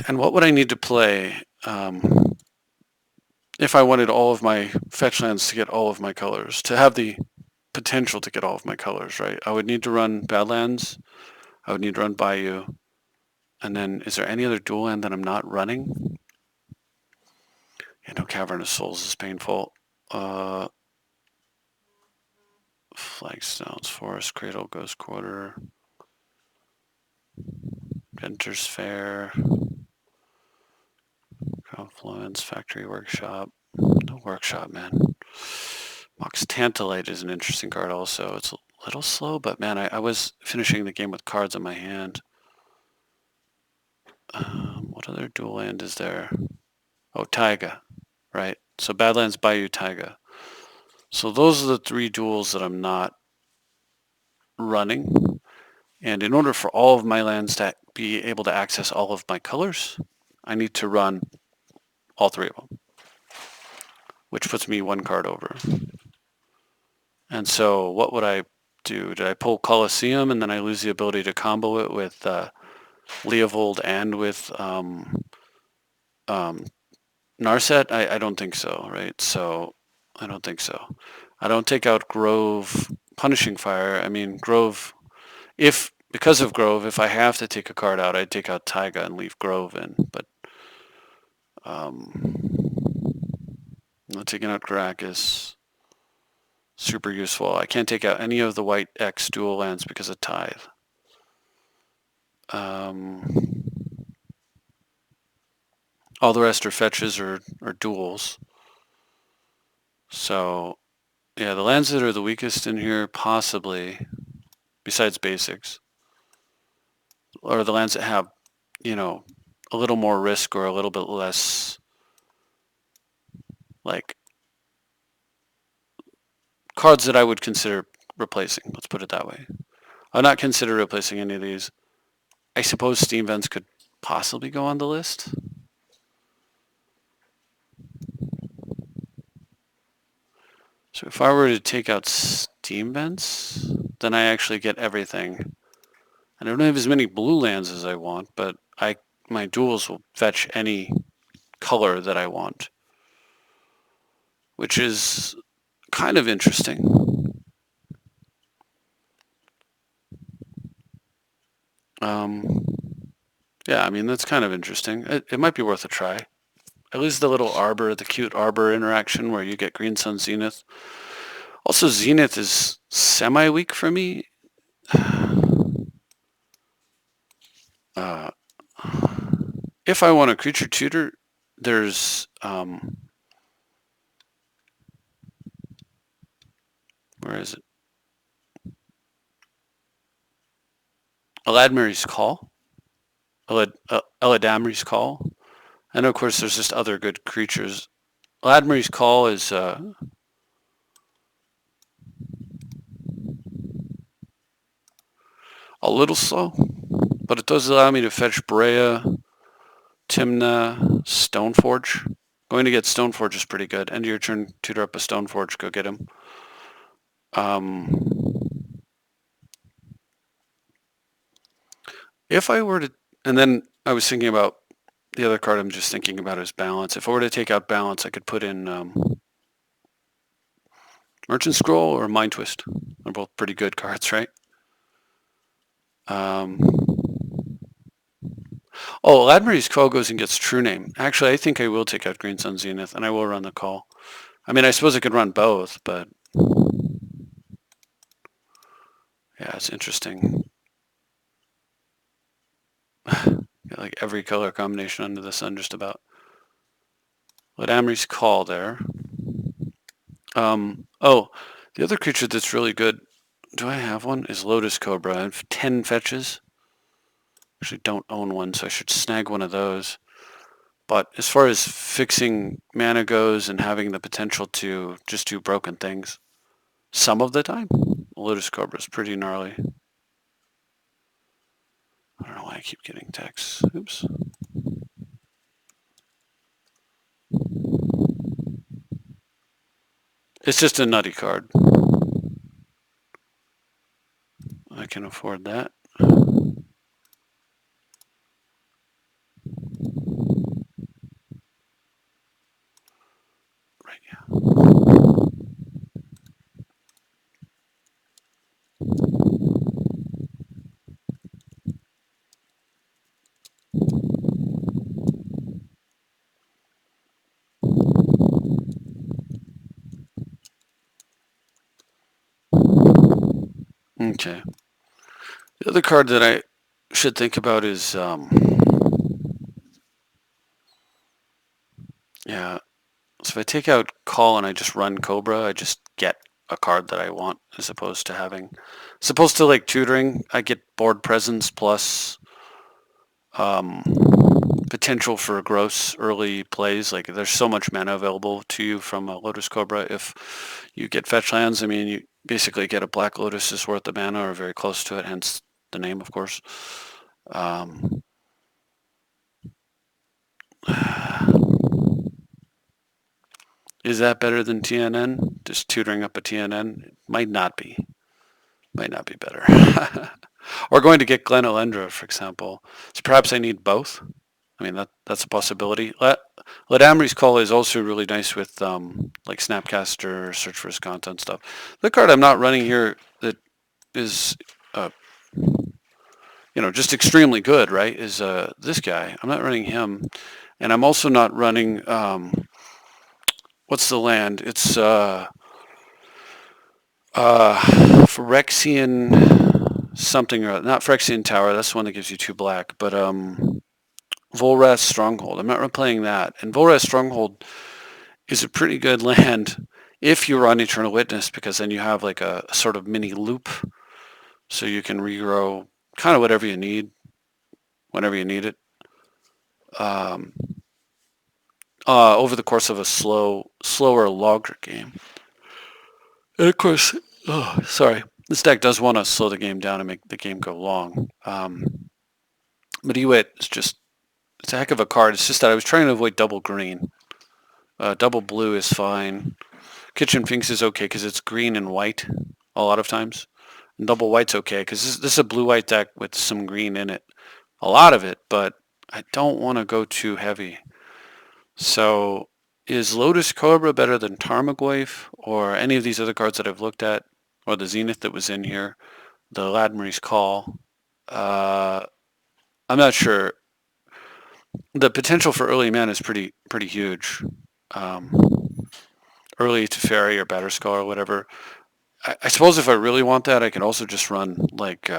And what would I need to play if I wanted all of my fetch lands to get all of my colors, to have the potential to get all of my colors, right? I would need to run Badlands. I would need to run Bayou. And then, is there any other dual land that I'm not running? Cavern of Souls is painful. Flagstones, Forest, Cradle, Ghost Quarter, Venter's Fair, Confluence, Factory Workshop. No Workshop, man. Mox Tantalite is an interesting card also. It's a little slow, but man, I was finishing the game with cards in my hand. What other dual land is there? Oh, Taiga, right? So Badlands, Bayou, Taiga. So those are the 3 duels that I'm not running. And in order for all of my lands to be able to access all of my colors, I need to run all 3 of them, which puts me 1 card over. And so what would I do? Did I pull Colosseum and then I lose the ability to combo it with Leovold and with Narset? I don't think so, right? So I don't think so. I don't take out Grove, Punishing Fire. I mean, Grove, because of Grove, if I have to take a card out, I'd take out Taiga and leave Grove in. But I'm not taking out Caracas. super useful. I can't take out any of the white X dual lands because of Tithe. All the rest are fetches or duels. So, yeah, the lands that are the weakest in here, possibly, besides basics, are the lands that have, you know, a little more risk or a little bit less, like, cards that I would consider replacing. Let's put it that way. I'd not consider replacing any of these. I suppose Steam Vents could possibly go on the list. So if I were to take out Steam Vents, then I actually get everything. I don't have as many blue lands as I want, but my duels will fetch any color that I want, which is kind of interesting. Yeah, I mean, that's kind of interesting. It might be worth a try. At least the little arbor, the cute arbor interaction where you get Green Sun Zenith. Also, Zenith is semi-weak for me. If I want a creature tutor, there's where is it? Eladamri's Call. Eladamri's Call. And of course, there's just other good creatures. Eladamri's Call is a little slow, but it does allow me to fetch Brea, Timna, Stoneforge. Going to get Stoneforge is pretty good. End of your turn, tutor up a Stoneforge, go get him. If I were to, and then I was thinking about the other card I'm just thinking about is Balance. If I were to take out Balance, I could put in Merchant Scroll or Mind Twist. They're both pretty good cards, right? Oh, Ladmeri's Call goes and gets True Name. Actually, I think I will take out Green Sun Zenith, and I will run the Call. I mean, I suppose I could run both, but yeah, it's interesting. Got like every color combination under the sun, just about. Ladamri's Call there. Oh, the other creature that's really good, do I have one? Is Lotus Cobra. I have 10 fetches. Actually don't own one, so I should snag one of those. But as far as fixing mana goes and having the potential to just do broken things, some of the time, Lotus Cobra is pretty gnarly. I don't know why I keep getting texts. Oops. It's just a nutty card. I can afford that. Right, yeah. Okay. The other card that I should think about is, yeah. So if I take out Call and I just run Cobra, I just get a card that I want as opposed to having, like tutoring, I get board presence plus potential for gross early plays. Like there's so much mana available to you from a Lotus Cobra. If you get fetch lands, I mean, you basically get a Black Lotus's worth of mana or very close to it, hence the name, of course. Is that better than TNN? Just tutoring up a TNN? It might not be. Might not be better. Or going to get Glen Elendra, for example. So perhaps I need both. I mean, that's a possibility. Ladamri's Call is also really nice with like Snapcaster, Search for Content stuff. The card I'm not running here that is, just extremely good, right, is this guy. I'm not running him. And I'm also not running, what's the land? It's Phyrexian something or not Phyrexian Tower. That's the one that gives you 2 black, but Volrath Stronghold. I'm not replaying that. And Volrath Stronghold is a pretty good land if you run Eternal Witness, because then you have like a sort of mini loop, so you can regrow kind of whatever you need whenever you need it. Over the course of a slower, longer game. And of course, sorry, this deck does want to slow the game down and make the game go long. But Ewit is just, it's a heck of a card. It's just that I was trying to avoid double green. Double blue is fine. Kitchen Finks is okay because it's green and white a lot of times. And double white's okay because this is a blue-white deck with some green in it. A lot of it, but I don't want to go too heavy. So is Lotus Cobra better than Tarmogoyf or any of these other cards that I've looked at, or the Zenith that was in here, the Ladmary's Call? I'm not sure. The potential for early mana is pretty huge. Um, Early Teferi or Batterskull or whatever. I suppose if I really want that, I can also just run like.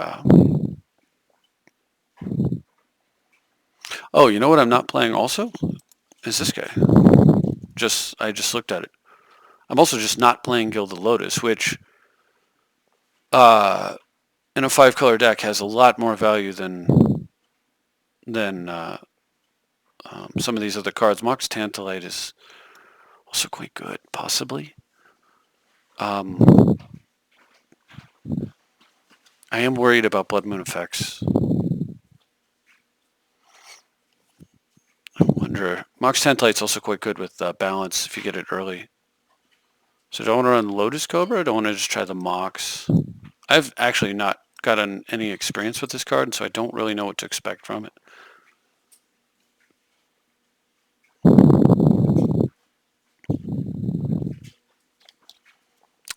Oh, you know what I'm not playing also? Is this guy. I just looked at it. I'm also just not playing Gilded Lotus, which in a 5-color deck has a lot more value than some of these other cards. Mox Tantalite is also quite good, possibly. I am worried about Blood Moon effects. I wonder. Mox Tantalite's also quite good with balance if you get it early. So do I want to run Lotus Cobra or do I want to just try the Mox? I've actually not gotten any experience with this card, so I don't really know what to expect from it.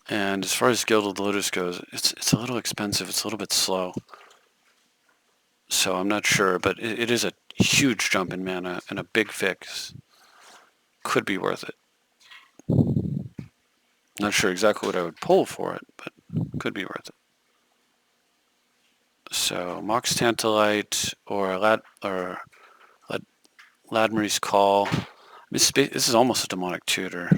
And as far as Gilded Lotus goes, it's a little expensive. It's a little bit slow. So I'm not sure, but it is a huge jump in mana and a big fix. Could be worth it. Not sure exactly what I would pull for it, but could be worth it. So Mox Tantalite or Ladmary's Call. This is almost a Demonic Tutor.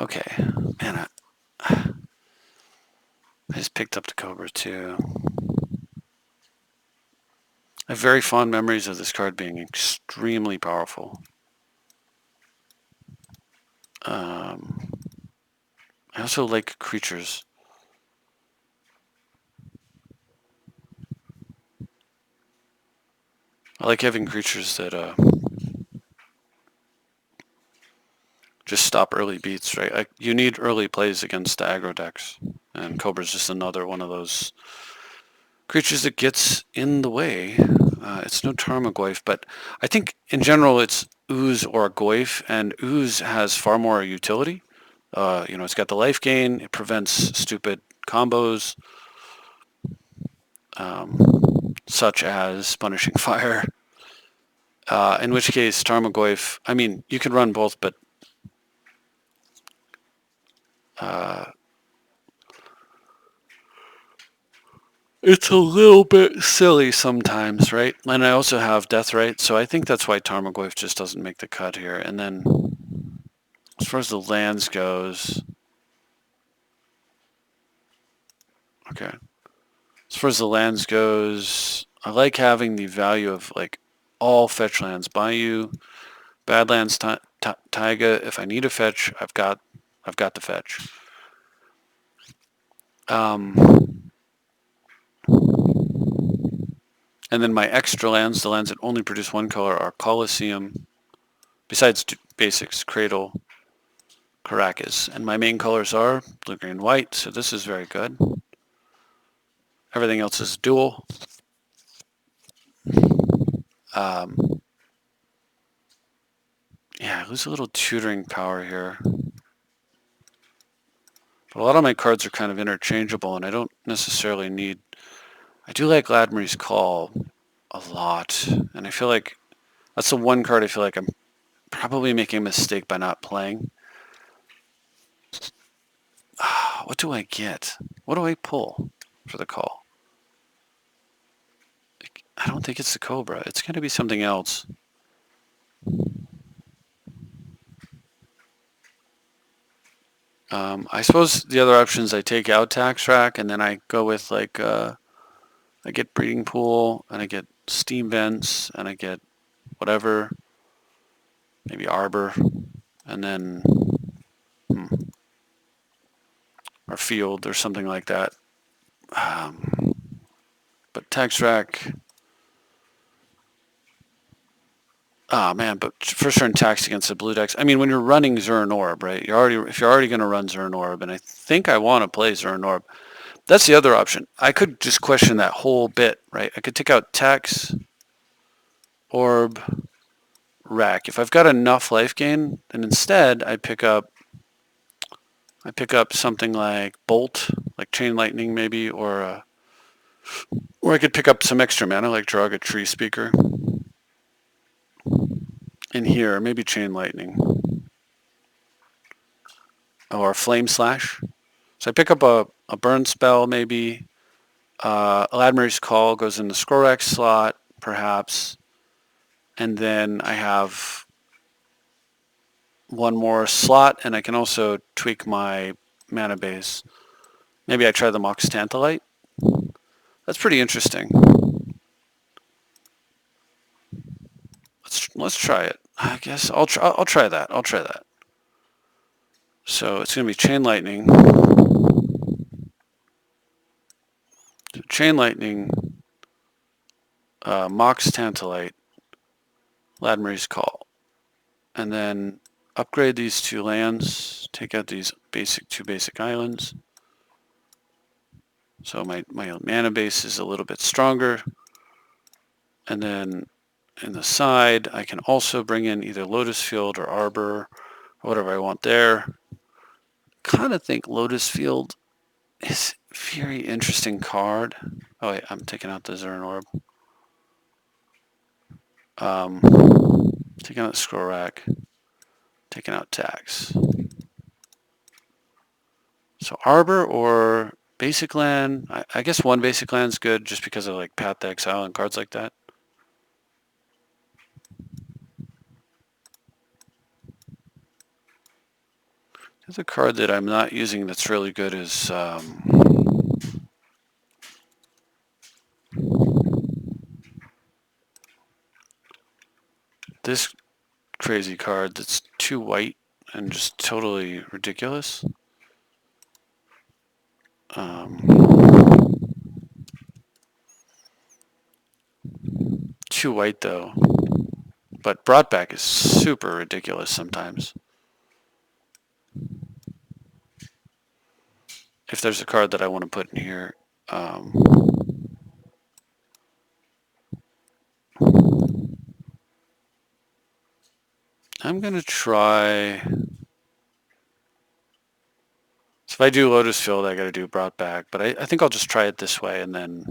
Okay. Man, I just picked up the Cobra too. I have very fond memories of this card being extremely powerful. I also like creatures. I like having creatures that just stop early beats, right? You need early plays against the aggro decks, and Cobra's just another one of those creatures that gets in the way. It's no Tarmogoyf, but I think in general it's Ooze or Goyf, and Ooze has far more utility. It's got the life gain, it prevents stupid combos, such as Punishing Fire. In which case, Tarmogoyf, I mean, you can run both, but it's a little bit silly sometimes, right? And I also have Deathrite, so I think that's why Tarmogoyf just doesn't make the cut here. And then, as far as the lands goes, okay. As far as the lands goes, I like having the value of like all fetch lands. Bayou, Badlands, Taiga. If I need a fetch, I've got the fetch. And then my extra lands, the lands that only produce one color, are Colosseum, besides basics, Cradle, Caracas. And my main colors are blue, green, white, so this is very good. Everything else is dual. Yeah, I lose a little tutoring power here. But a lot of my cards are kind of interchangeable, and I don't necessarily need... I do like Ladmery's Call a lot, and I feel like that's the one card I feel like I'm probably making a mistake by not playing. What do I get? What do I pull for the call? I don't think it's the Cobra. It's going to be something else. I suppose the other options, I take out Tax Rack, and then I go with like, I get Breeding Pool, and I get Steam Vents, and I get whatever, maybe Arbor, and then, or Field, or something like that. But Tax Rack, man, but first turn tax against the blue decks. I mean, when you're running Zern Orb, right? If you're already going to run Zern Orb, and I think I want to play Zern Orb, that's the other option. I could just question that whole bit, right? I could take out tax, Orb, Rack. If I've got enough life gain, then instead I pick up something like Bolt, like Chain Lightning maybe, or I could pick up some extra mana, like Drug a Tree Speaker. In here, maybe Chain Lightning. Or Flame Slash. So I pick up a burn spell, maybe. Ladmery's Call goes in the Scroll Rack slot, perhaps. And then I have one more slot, and I can also tweak my mana base. Maybe I try the Mox Tantalite. That's pretty interesting. Let's try it. I guess I'll try that. I'll try that. So it's going to be Chain Lightning. Chain Lightning, Mox Tantalite, Ladmery's Call. And then upgrade these 2 lands, take out these two basic islands. So my mana base is a little bit stronger. And then in the side, I can also bring in either Lotus Field or Arbor, or whatever I want there. Kind of think Lotus Field is a very interesting card. Oh wait, I'm taking out the Zern Orb. Taking out the Scroll Rack. Taking out tax. So Arbor or basic land. I guess one basic land is good just because of like Path to Exile and cards like that. The other card that I'm not using that's really good is this crazy card that's 2 white and just totally ridiculous. 2 white though, but brought back is super ridiculous sometimes. If there's a card that I want to put in here, I'm gonna try. So if I do Lotus Field, I gotta do brought back, but I think I'll just try it this way and then.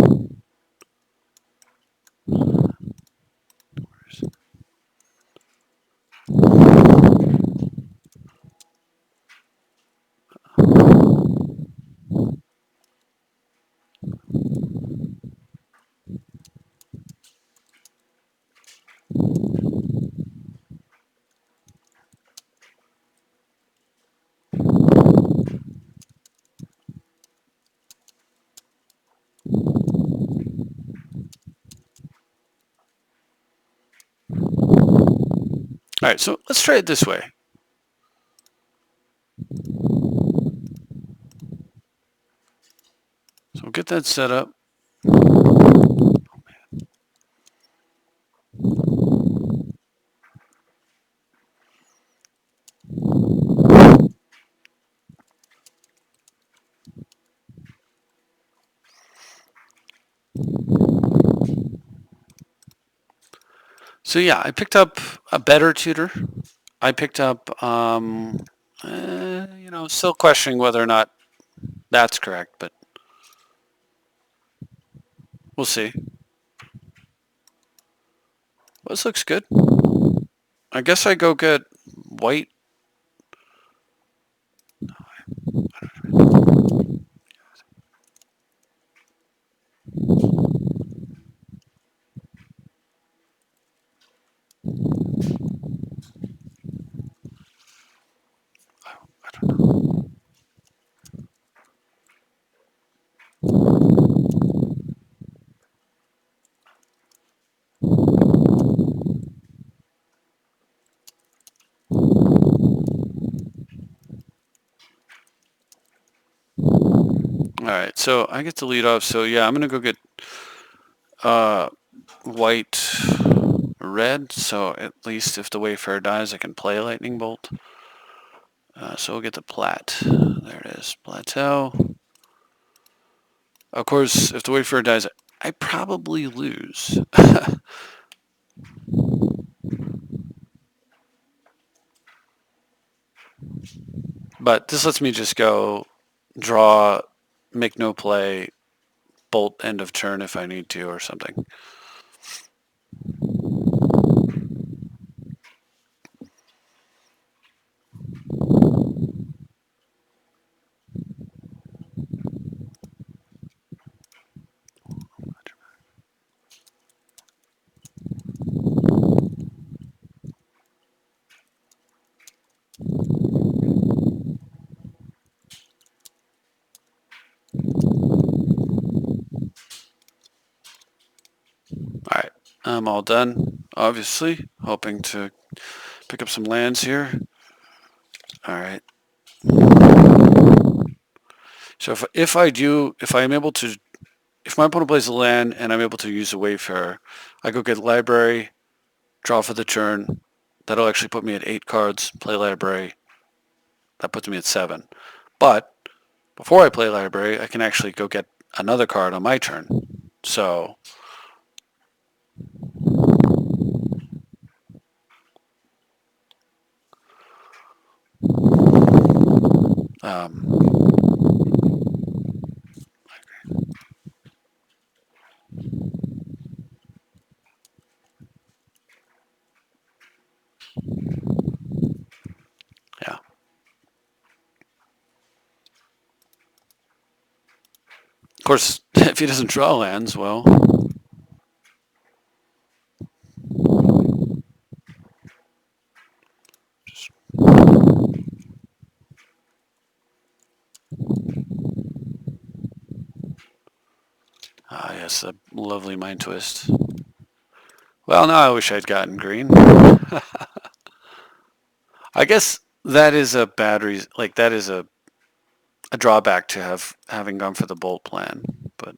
All right, so let's try it this way. So we'll get that set up. So yeah, I picked up a better tutor. I picked up, still questioning whether or not that's correct, but we'll see. Well, this looks good. I guess I go get white. All right, so I get to lead off. So yeah, I'm gonna go get white, red. So at least if the Wayfarer dies, I can play a lightning bolt. So we'll get the plat. There it is, plateau. Of course, if the Wayfarer dies, I probably lose. But this lets me just go draw, make no play, bolt end of turn if I need to or something. All right, I'm all done, obviously, hoping to pick up some lands here. All right. So if I'm able to, if my opponent plays a land and I'm able to use a Wayfarer, I go get library, draw for the turn. That'll actually put me at 8 cards. Play library. That puts me at 7. But before I play library, I can actually go get another card on my turn. So um, yeah. Of course, if he doesn't draw lands, well, just, yes, a lovely mind twist. Well, now I wish I'd gotten green. I guess that is a bad reason. Like that is a drawback to having gone for the bolt plan. But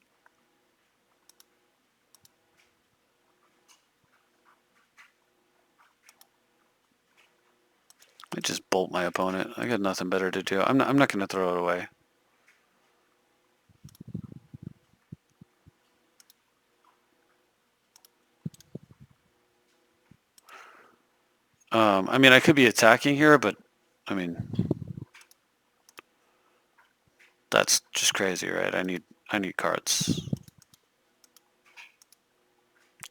I just bolt my opponent. I got nothing better to do. I'm not going to throw it away. I mean, I could be attacking here, but I mean, that's just crazy, right? I need cards.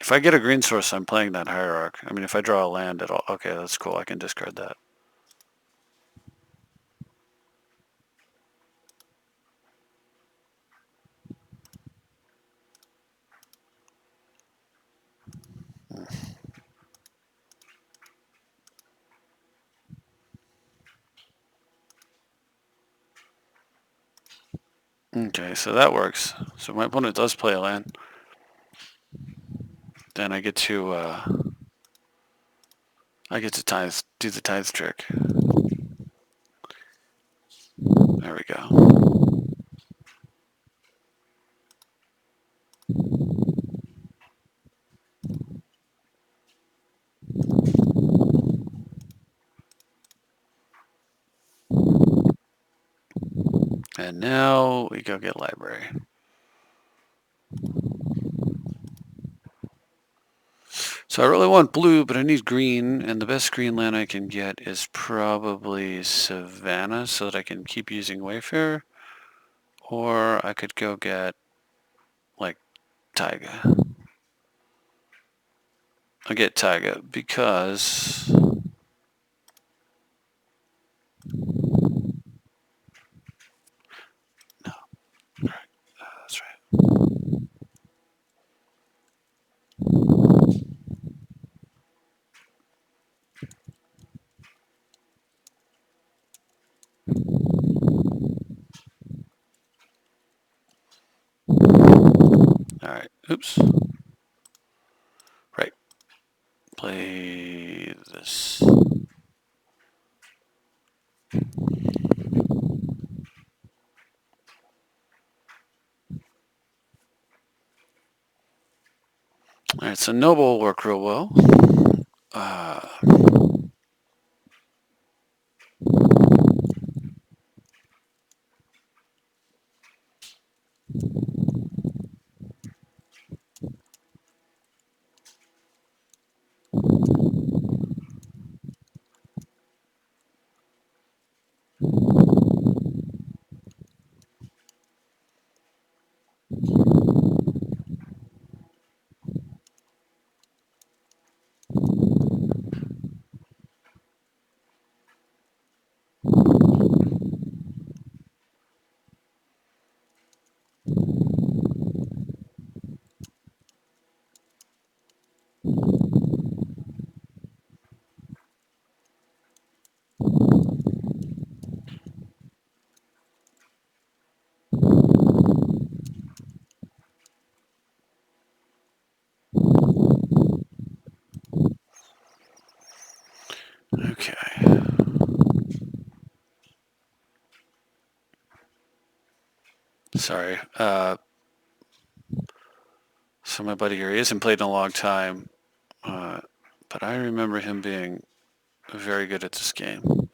If I get a green source, I'm playing that hierarch. I mean, if I draw a land at all, okay, that's cool. I can discard that. Okay, so that works. So my opponent does play a land. Then I get to do the tithe trick. There we go. And now we go get library. So So I really want blue, but I need green, and the best green land I can get is probably Savannah so that I can keep using Wayfarer. Or I could go get, like, Taiga. I'll get Taiga because... No, that's right. Alright, oops. Right. Play this. Alright, so Noble will work real well. Okay. Sorry. So my buddy here, he hasn't played in a long time, but I remember him being very good at this game.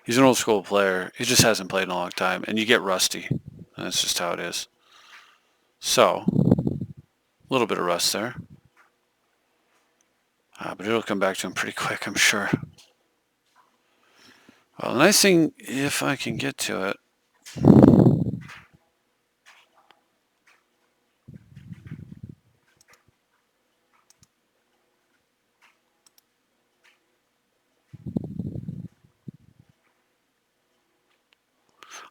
He's an old school player. He just hasn't played in a long time, and you get rusty. And that's just how it is. So, a little bit of rust there. But it'll come back to him pretty quick, I'm sure. Well, the nice thing, if I can get to it,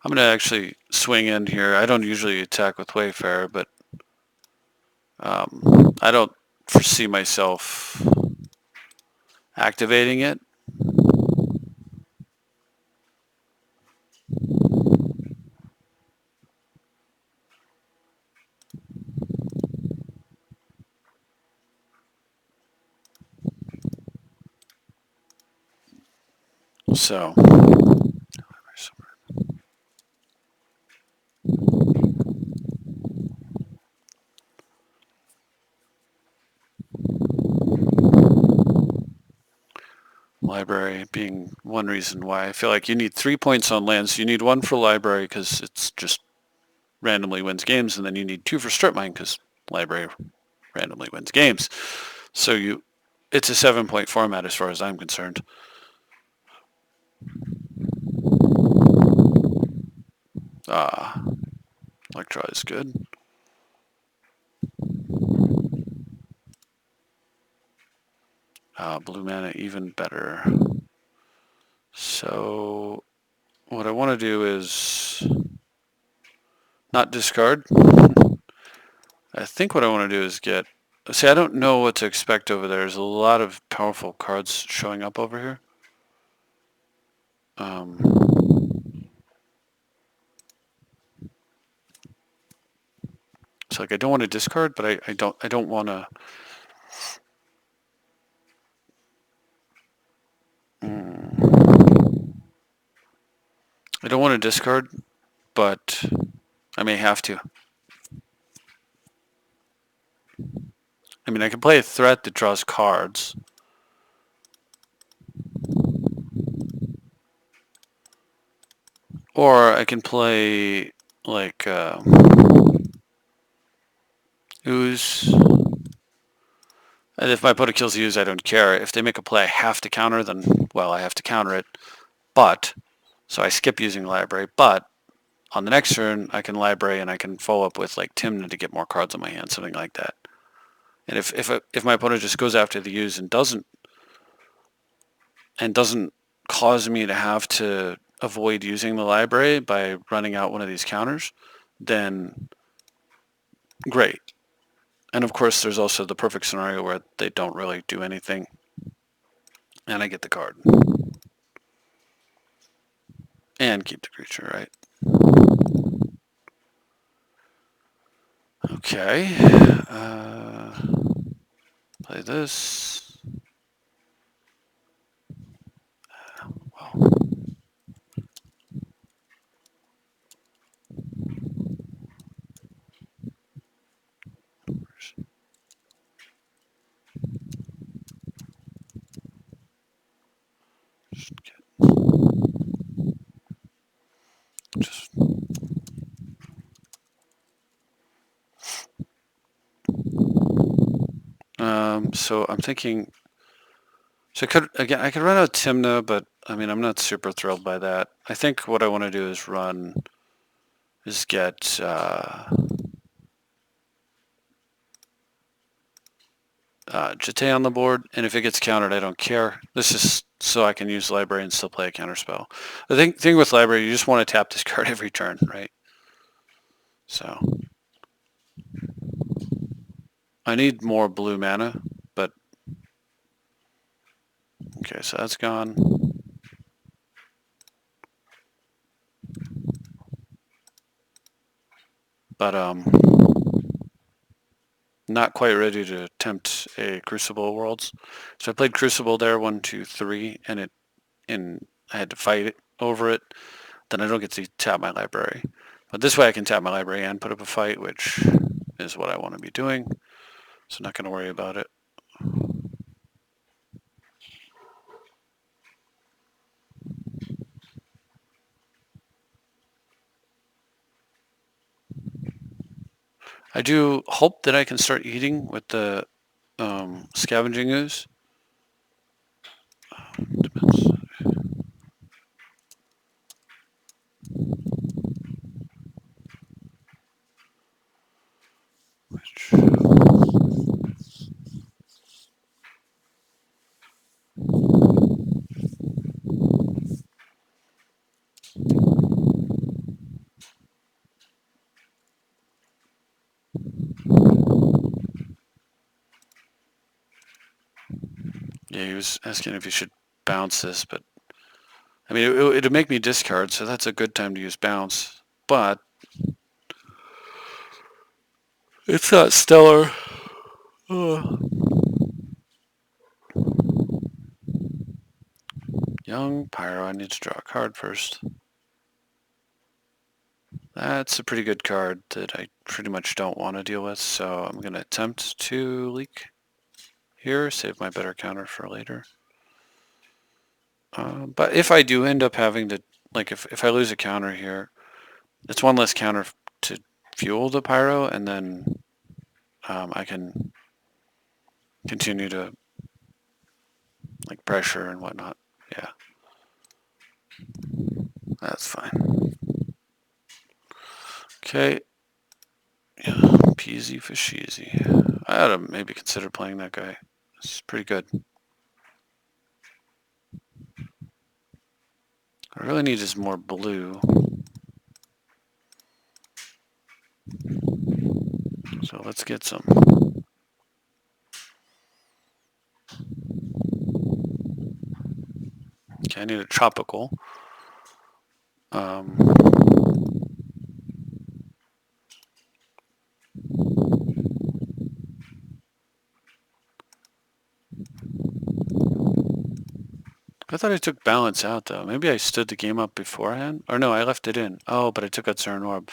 I'm going to actually swing in here. I don't usually attack with Wayfarer, but I don't foresee myself activating it. So, library being one reason why I feel like you need 3 points on lands. You need 1 for library because it's just randomly wins games, and then you need 2 for strip mine because library randomly wins games. So it's a 7-point format as far as I'm concerned. Electro is good. Blue mana even better. So what I want to do is not discard. I think what I want to do is get... See, I don't know what to expect over there. There's a lot of powerful cards showing up over here. So like I don't want to discard, but I don't want to... I don't want to discard, but I may have to. I mean, I can play a threat that draws cards. Or I can play, like, Ooze. And if my opponent kills the use, I don't care. If they make a play I have to counter, then, well, I have to counter it. But, so I skip using library, but on the next turn, I can library and I can follow up with like Timna to get more cards on my hand, something like that. And if my opponent just goes after the use and doesn't cause me to have to avoid using the library by running out one of these counters, then great. And of course, there's also the perfect scenario where they don't really do anything, and I get the card. And keep the creature, right? Okay. Play this. Wow. Just so I'm thinking. So I could run out Timna, but I mean I'm not super thrilled by that. I think what I want to do is get Jete on the board, and if it gets countered, I don't care. This is so I can use library and still play a counter spell. The thing with library, you just want to tap this card every turn, right? So I need more blue mana, but okay, so that's gone. But not quite ready to attempt a Crucible Worlds. So I played Crucible there 1, 2, 3, and I had to fight it over it. Then I don't get to tap my library. But this way I can tap my library and put up a fight, which is what I want to be doing. So I'm not going to worry about it. I do hope that I can start eating with the scavenging ooze. Depends. Which... Yeah, he was asking if you should bounce this, but I mean, it'd make me discard, so that's a good time to use bounce. But it's not stellar. Young Pyro, I need to draw a card first. That's a pretty good card that I pretty much don't want to deal with, so I'm going to attempt to leak here, save my better counter for later. But if I do end up having to, like if I lose a counter here, it's one less counter to fuel the Pyro, and then I can continue to like pressure and whatnot. Yeah, that's fine. Okay. Yeah, peasy fisheasy. I ought to maybe consider playing that guy. It's pretty good. I really need is more blue. So let's get some. Okay, I need a tropical. I thought I took balance out though. Maybe I stood the game up beforehand. Or no, I left it in. Oh, but I took out Zern Orb.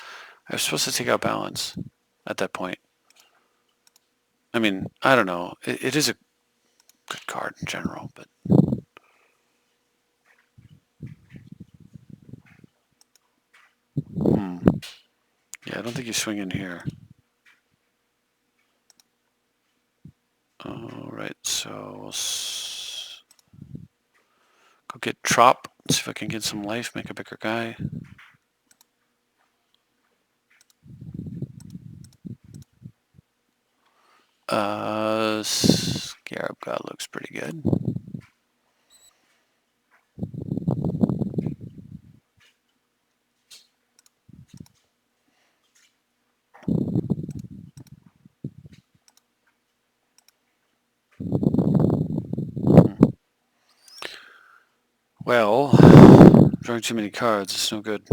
I was supposed to take out balance at that point. I mean, I don't know. It is a good card in general, but... Yeah, I don't think you swing in here. Alright, so we'll go get Trop. See if I can get some life, make a bigger guy. Scarab God looks pretty good. Well, drawing too many cards, it's no good.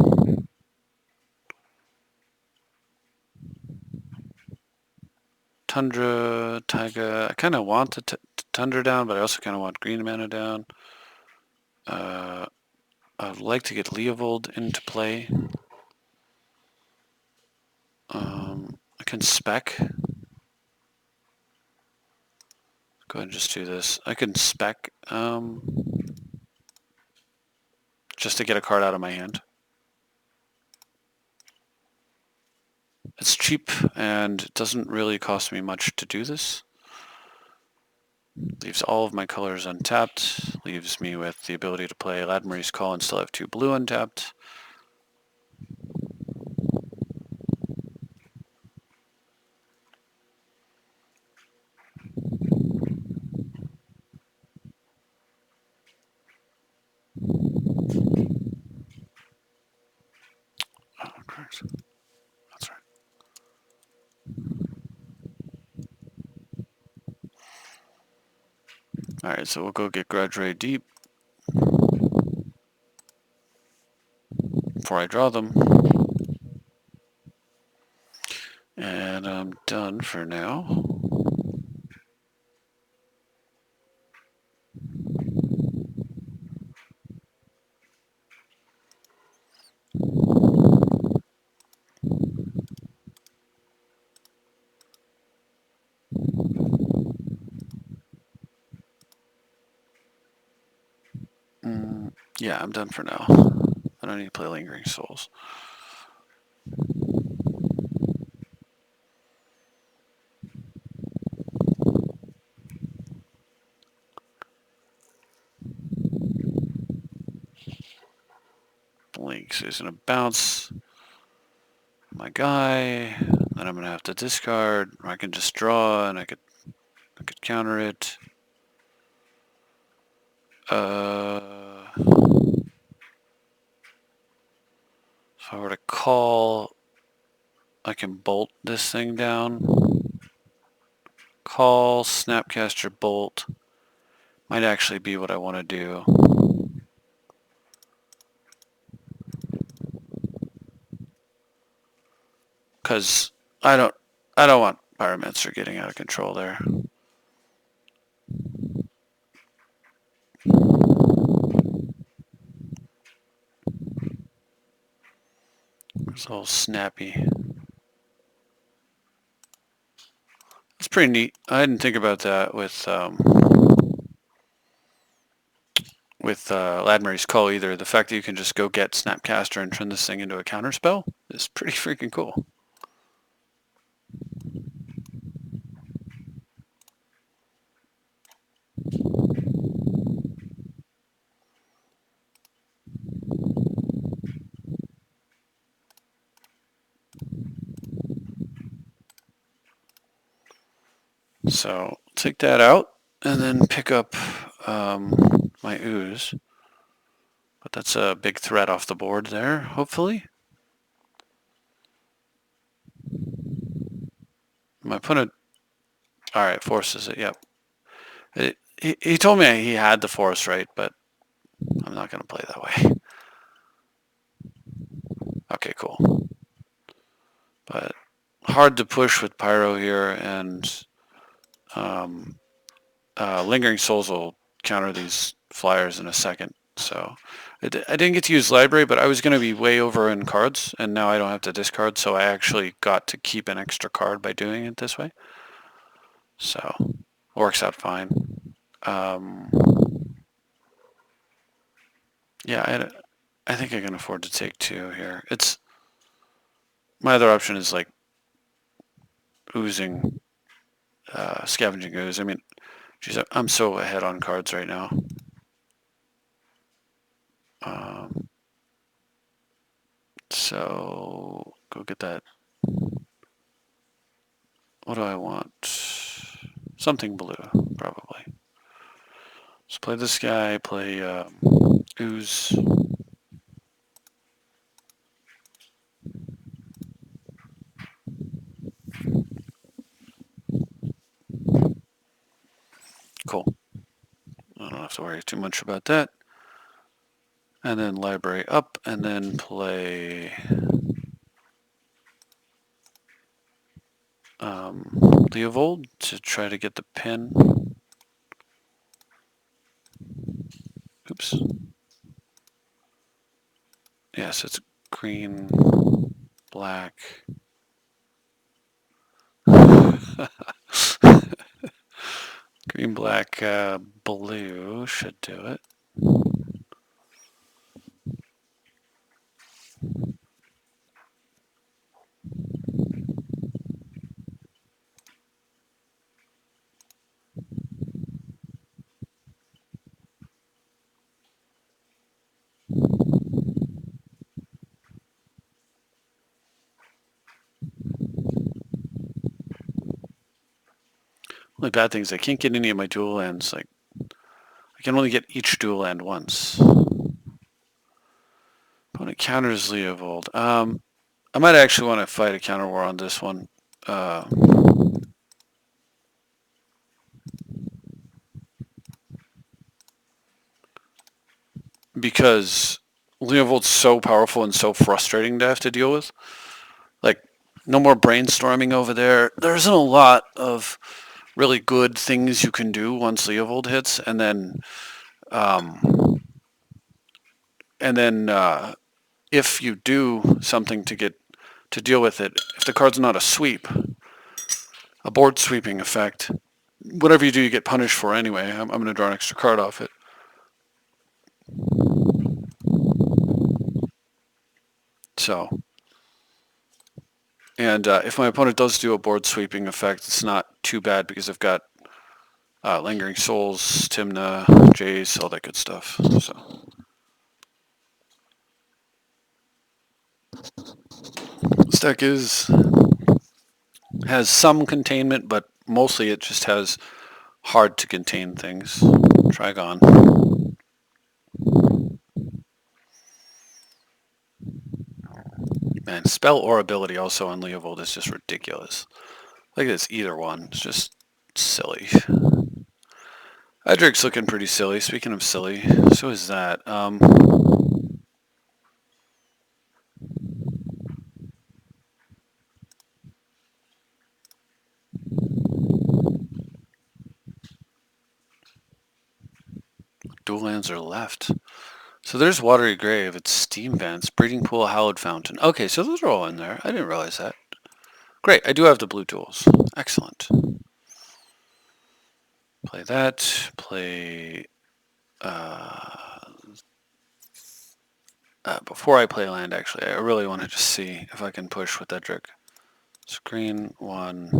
Tundra, Taiga. I kind of want the Tundra down, but I also kind of want green mana down. I'd like to get Leovold into play. I can spec. Go ahead and just do this. I can spec just to get a card out of my hand. It's cheap and it doesn't really cost me much to do this. Leaves all of my colors untapped. Leaves me with the ability to play Ladmeri's Call and still have 2 blue untapped. Oh, correct. That's right. Alright, so we'll go get Grudge Ray Deep before I draw them. And I'm done for now. Yeah, I'm done for now. I don't need to play Lingering Souls. Blink, so he's gonna bounce my guy. Then I'm gonna have to discard, or I can just draw, and I could counter it. If I were to call, I can bolt this thing down. Call, Snapcaster, bolt. Might actually be what I want to do. Because I don't want Pyromancer getting out of control there. It's all snappy. It's pretty neat. I didn't think about that with Ladmeri's Call either. The fact that you can just go get Snapcaster and turn this thing into a counter spell is pretty freaking cool. So take that out and then pick up my ooze. But that's a big threat off the board there, hopefully. My opponent, alright, forces it, yep. He told me he had the force, right, but I'm not going to play that way. Okay, cool. But hard to push with Pyro here, and Lingering Souls will counter these flyers in a second. So I didn't get to use Library, but I was going to be way over in cards, and now I don't have to discard, so I actually got to keep an extra card by doing it this way. So works out fine. Yeah, I think I can afford to take 2 here. It's my other option is like oozing, scavenging ooze. I mean, Jeez, I'm so ahead on cards right now. So go get that. What do I want? Something blue, probably. Let's play this guy, play Ooze. Cool. I don't have to worry too much about that. And then library up, and then play Leovold to try to get the pin. Oops. Yes, it's green, black. Green, black, blue should do it. Only bad thing is I can't get any of my dual lands. Like, I can only get each dual land once. Opponent counters Leovold. I might actually want to fight a counter war on this one. Because Leovold's so powerful and so frustrating to have to deal with. Like, no more brainstorming over there. There isn't a lot of really good things you can do once Leovold hits, and then if you do something to deal with it, if the card's not a sweep, a board sweeping effect, whatever you do, you get punished for anyway. I'm going to draw an extra card off it. So, and if my opponent does do a board sweeping effect, it's not too bad because I've got Lingering Souls, Timna, Jace, all that good stuff. So, this deck has some containment, but mostly it just has hard to contain things. Trigon. Man, spell or ability also on Leovold is just ridiculous. Look at this, either one. It's just silly. Edric's looking pretty silly. Speaking of silly, so is that. Dual lands are left. So there's Watery Grave, it's Steam Vents, Breeding Pool, Hallowed Fountain. Okay, so those are all in there. I didn't realize that. Great, I do have the blue tools. Excellent. Play that. Play... before I play land, actually, I really want to just see if I can push with Edric. Screen 1.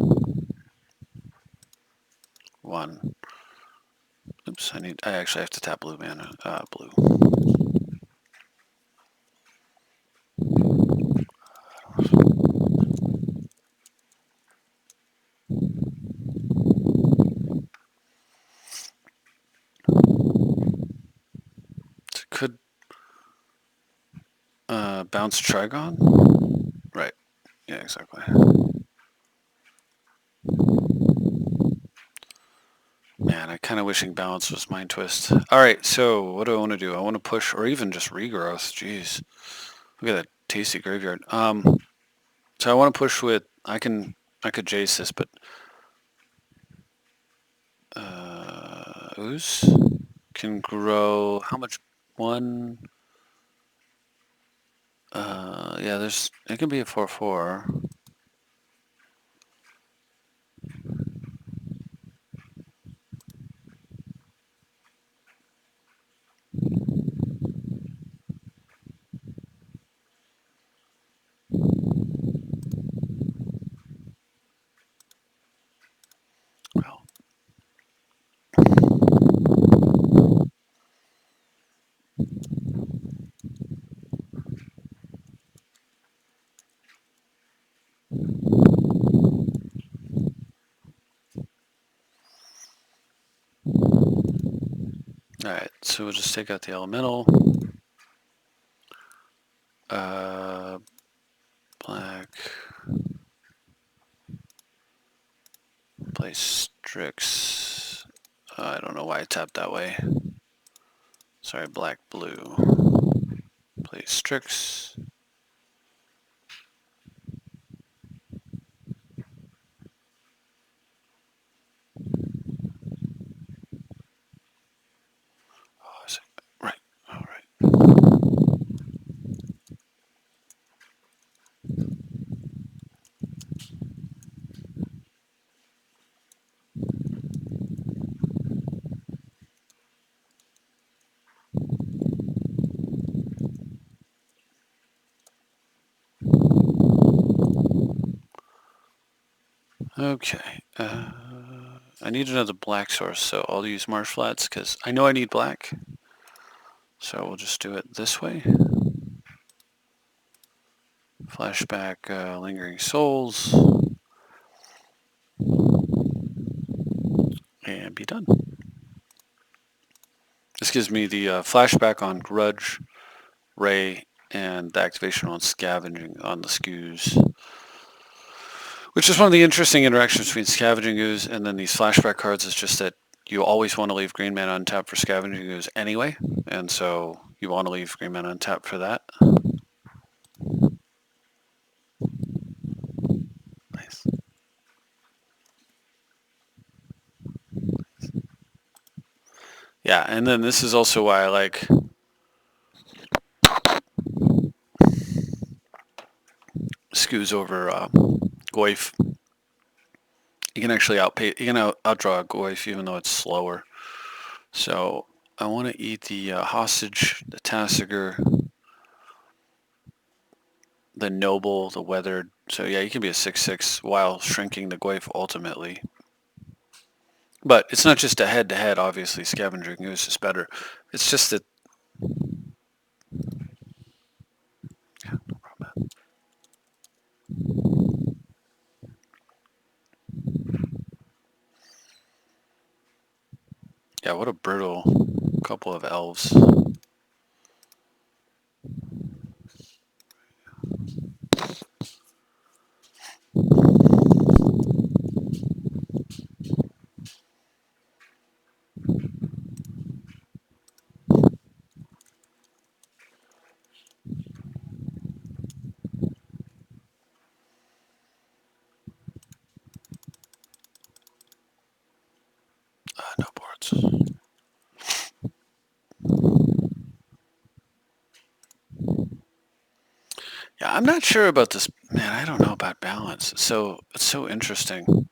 Oops, I actually have to tap blue mana. Blue. Could bounce Trigon? Right. Yeah, exactly. Man, I kind of wishing balance was Mind Twist. Alright, so what do I want to do? I want to push, or even just regrowth. Jeez. Look at that tasty graveyard. So I want to push with, I could Jace this, but Ooze can grow, how much? One? Yeah, it can be a 4/4. Well, Alright, so we'll just take out the elemental. Black. Play Strix. I don't know why I tapped that way. Sorry, black, blue. Play Strix. Oh, is it? Right. All right. Okay. I need another black source, so I'll use marsh flats because I know I need black. So we'll just do it this way. Flashback, lingering souls, and be done. This gives me the flashback on Grudge, Ray, and the activation on Scavenging on the Skews. Which is one of the interesting interactions between Scavenging Ooze and then these flashback cards is just that you always want to leave green mana untapped for Scavenging Ooze anyway, and so you want to leave green mana untapped for that. Nice. Yeah, and then this is also why I like Skews over Goyf. You can actually outdraw Goyf even though it's slower. So I want to eat the Hostage, the Tassiger, the Noble, the Weathered. So yeah, you can be a 6/6 while shrinking the Goyf ultimately. But it's not just a head-to-head, obviously. Scavenging Ooze is better. It's just that... Yeah, no problem. Yeah, what a brutal couple of elves. No boards. Yeah, I'm not sure about this. Man, I don't know about balance. It's so interesting.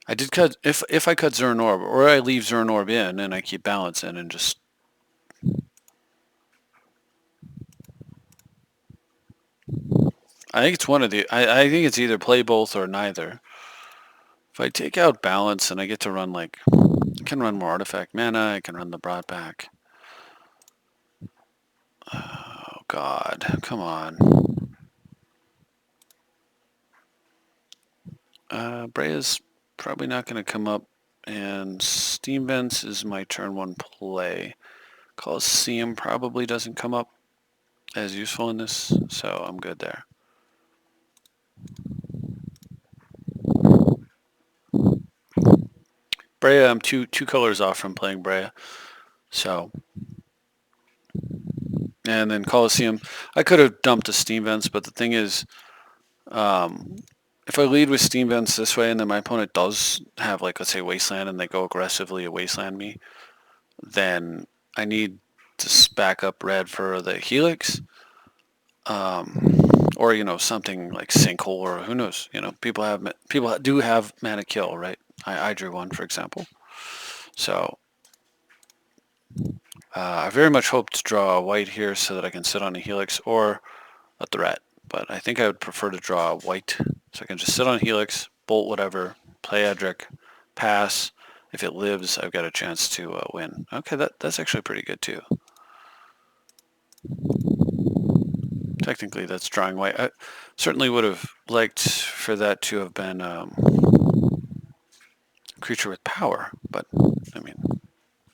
I did cut if I cut Zern Orb or I leave Zern Orb in and I keep balance in and just... I think it's one of the... I think it's either play both or neither. If I take out balance and I get to run like... I can run more artifact mana, I can run the brought back. Oh god, come on. Brea's probably not going to come up, and Steam Vents is my turn one play. Coliseum probably doesn't come up as useful in this, so I'm good there. Brea, I'm two colors off from playing Brea, so... And then Coliseum, I could have dumped the Steam Vents, but the thing is, if I lead with Steam Vents this way and then my opponent does have, like, let's say Wasteland and they go aggressively to Wasteland me, then I need to back up red for the Helix. Or, you know, something like Sinkhole, or who knows, you know, people do have mana kill, right? I drew one, for example. So I very much hope to draw a white here so that I can sit on a Helix or a threat. But I think I would prefer to draw a white so I can just sit on Helix, bolt whatever, play Edric, pass. If it lives, I've got a chance to win. Okay, that's actually pretty good too. Technically, that's drawing white. I certainly would have liked for that to have been a creature with power, but I mean,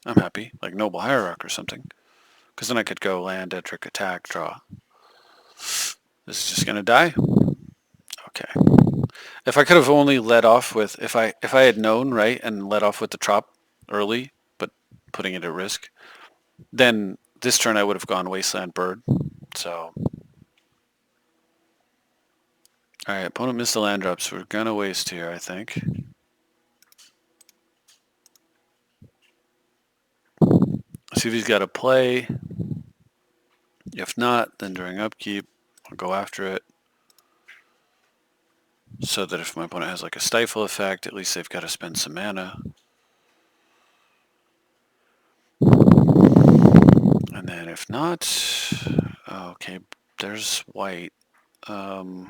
I'm happy. Like Noble Hierarch or something. Because then I could go land, Edric, attack, draw. This is just going to die. Okay. If I could have only led off with, if I had known, right, and led off with the Trop early, but putting it at risk, then this turn I would have gone Wasteland Bird. So, alright, opponent missed the land drops. We're going to waste here, I think. See if he's got a play. If not, then during upkeep, I'll go after it. So that if my opponent has like a stifle effect, at least they've got to spend some mana. And then if not, okay, there's white. So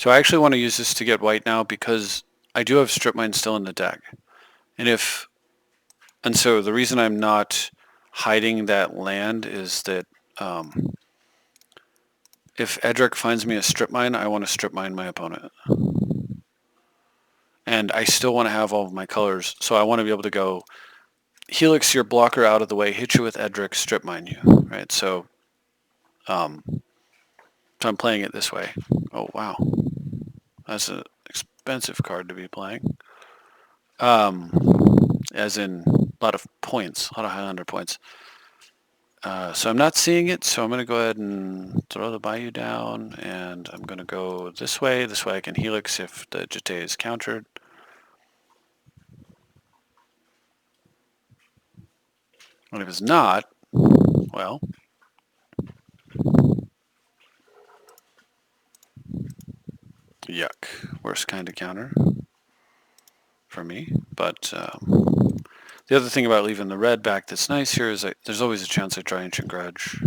I actually want to use this to get white now because I do have Strip Mine still in the deck. And so the reason I'm not hiding that land is that if Edric finds me a Strip Mine, I want to Strip Mine my opponent. And I still want to have all of my colors, so I want to be able to go Helix your blocker out of the way, hit you with Edric, Strip Mine you, right? So I'm playing it this way. Oh, wow. That's an expensive card to be playing. As in a lot of points, a lot of Highlander points. So I'm not seeing it, so I'm going to go ahead and throw the Bayou down, and I'm going to go this way. This way I can Helix if the Jete is countered. And if it's not, well, yuck. Worst kind of counter for me. But the other thing about leaving the red back that's nice here is that there's always a chance I draw Ancient Grudge.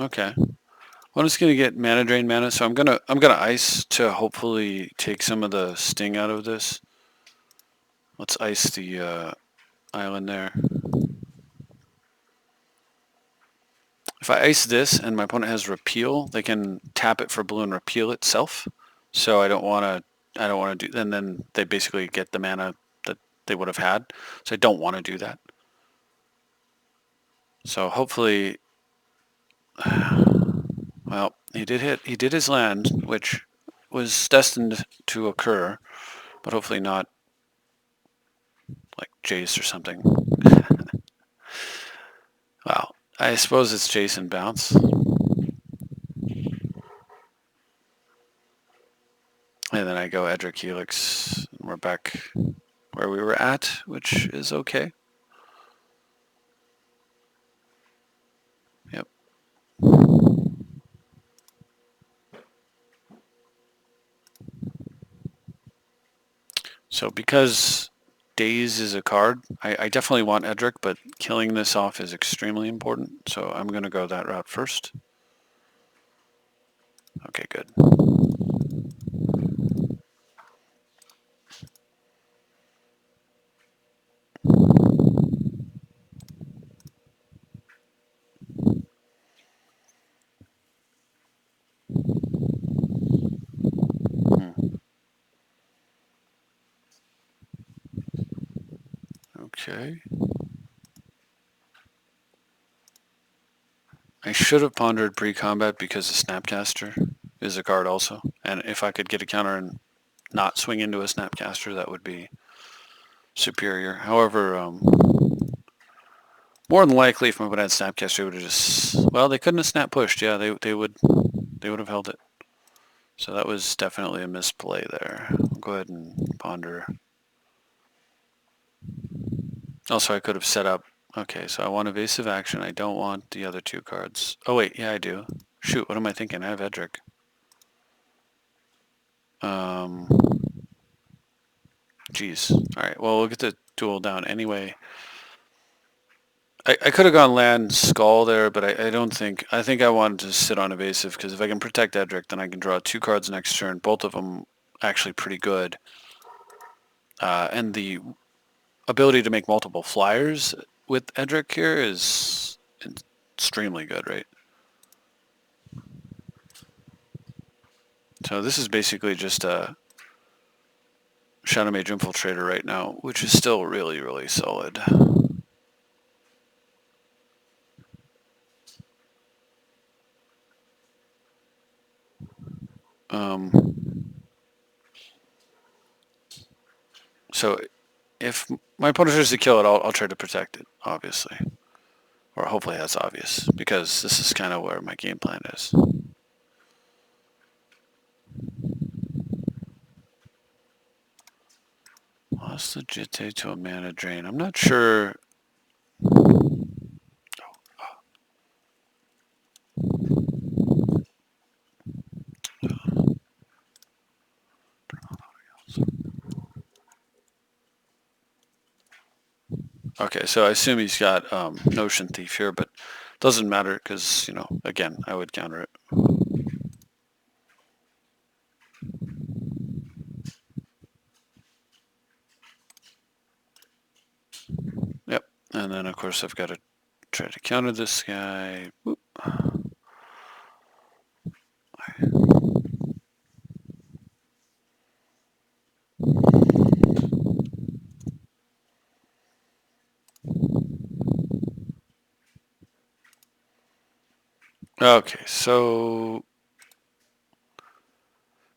Okay. Well, I'm just gonna get mana drain mana, so I'm gonna ice to hopefully take some of the sting out of this. Let's ice the island there. If I ice this and my opponent has repeal, they can tap it for blue and repeal itself. So I don't want to do. And then they basically get the mana that they would have had. So I don't want to do that. So hopefully, well, he did hit. He did his land, which was destined to occur, but hopefully not like Jace or something. Wow. I suppose it's Jason bounce. And then I go Edric Helix. And we're back where we were at, which is okay. Yep. So because Daze is a card, I definitely want Edric, but killing this off is extremely important. So I'm going to go that route first. Okay, good. Okay. I should have pondered pre-combat because the Snapcaster is a card also. And if I could get a counter and not swing into a Snapcaster, that would be superior. However, more than likely, if my opponent had Snapcaster, they would have just... Well, they couldn't have Snap pushed. Yeah, they would have held it. So that was definitely a misplay there. I'll go ahead and ponder. Also, I could have set up... Okay, so I want evasive action. I don't want the other two cards. Oh, wait. Yeah, I do. Shoot, what am I thinking? I have Edric. Jeez. Alright, well, we'll get the duel down anyway. I could have gone land Skull there, but I don't think... I think I wanted to sit on evasive, because if I can protect Edric, then I can draw two cards next turn. Both of them actually pretty good. And the ability to make multiple flyers with Edric here is extremely good, right? So this is basically just a Shadow Mage Infiltrator right now, which is still really, really solid. So if my opponent tries to kill it, I'll try to protect it, obviously. Or hopefully that's obvious, because this is kind of where my game plan is. Lost the Jitte to a mana drain. I'm not sure. Okay, so I assume he's got Notion Thief here, but doesn't matter because, you know, again, I would counter it. Yep, and then of course I've got to try to counter this guy. Whoop. Okay, so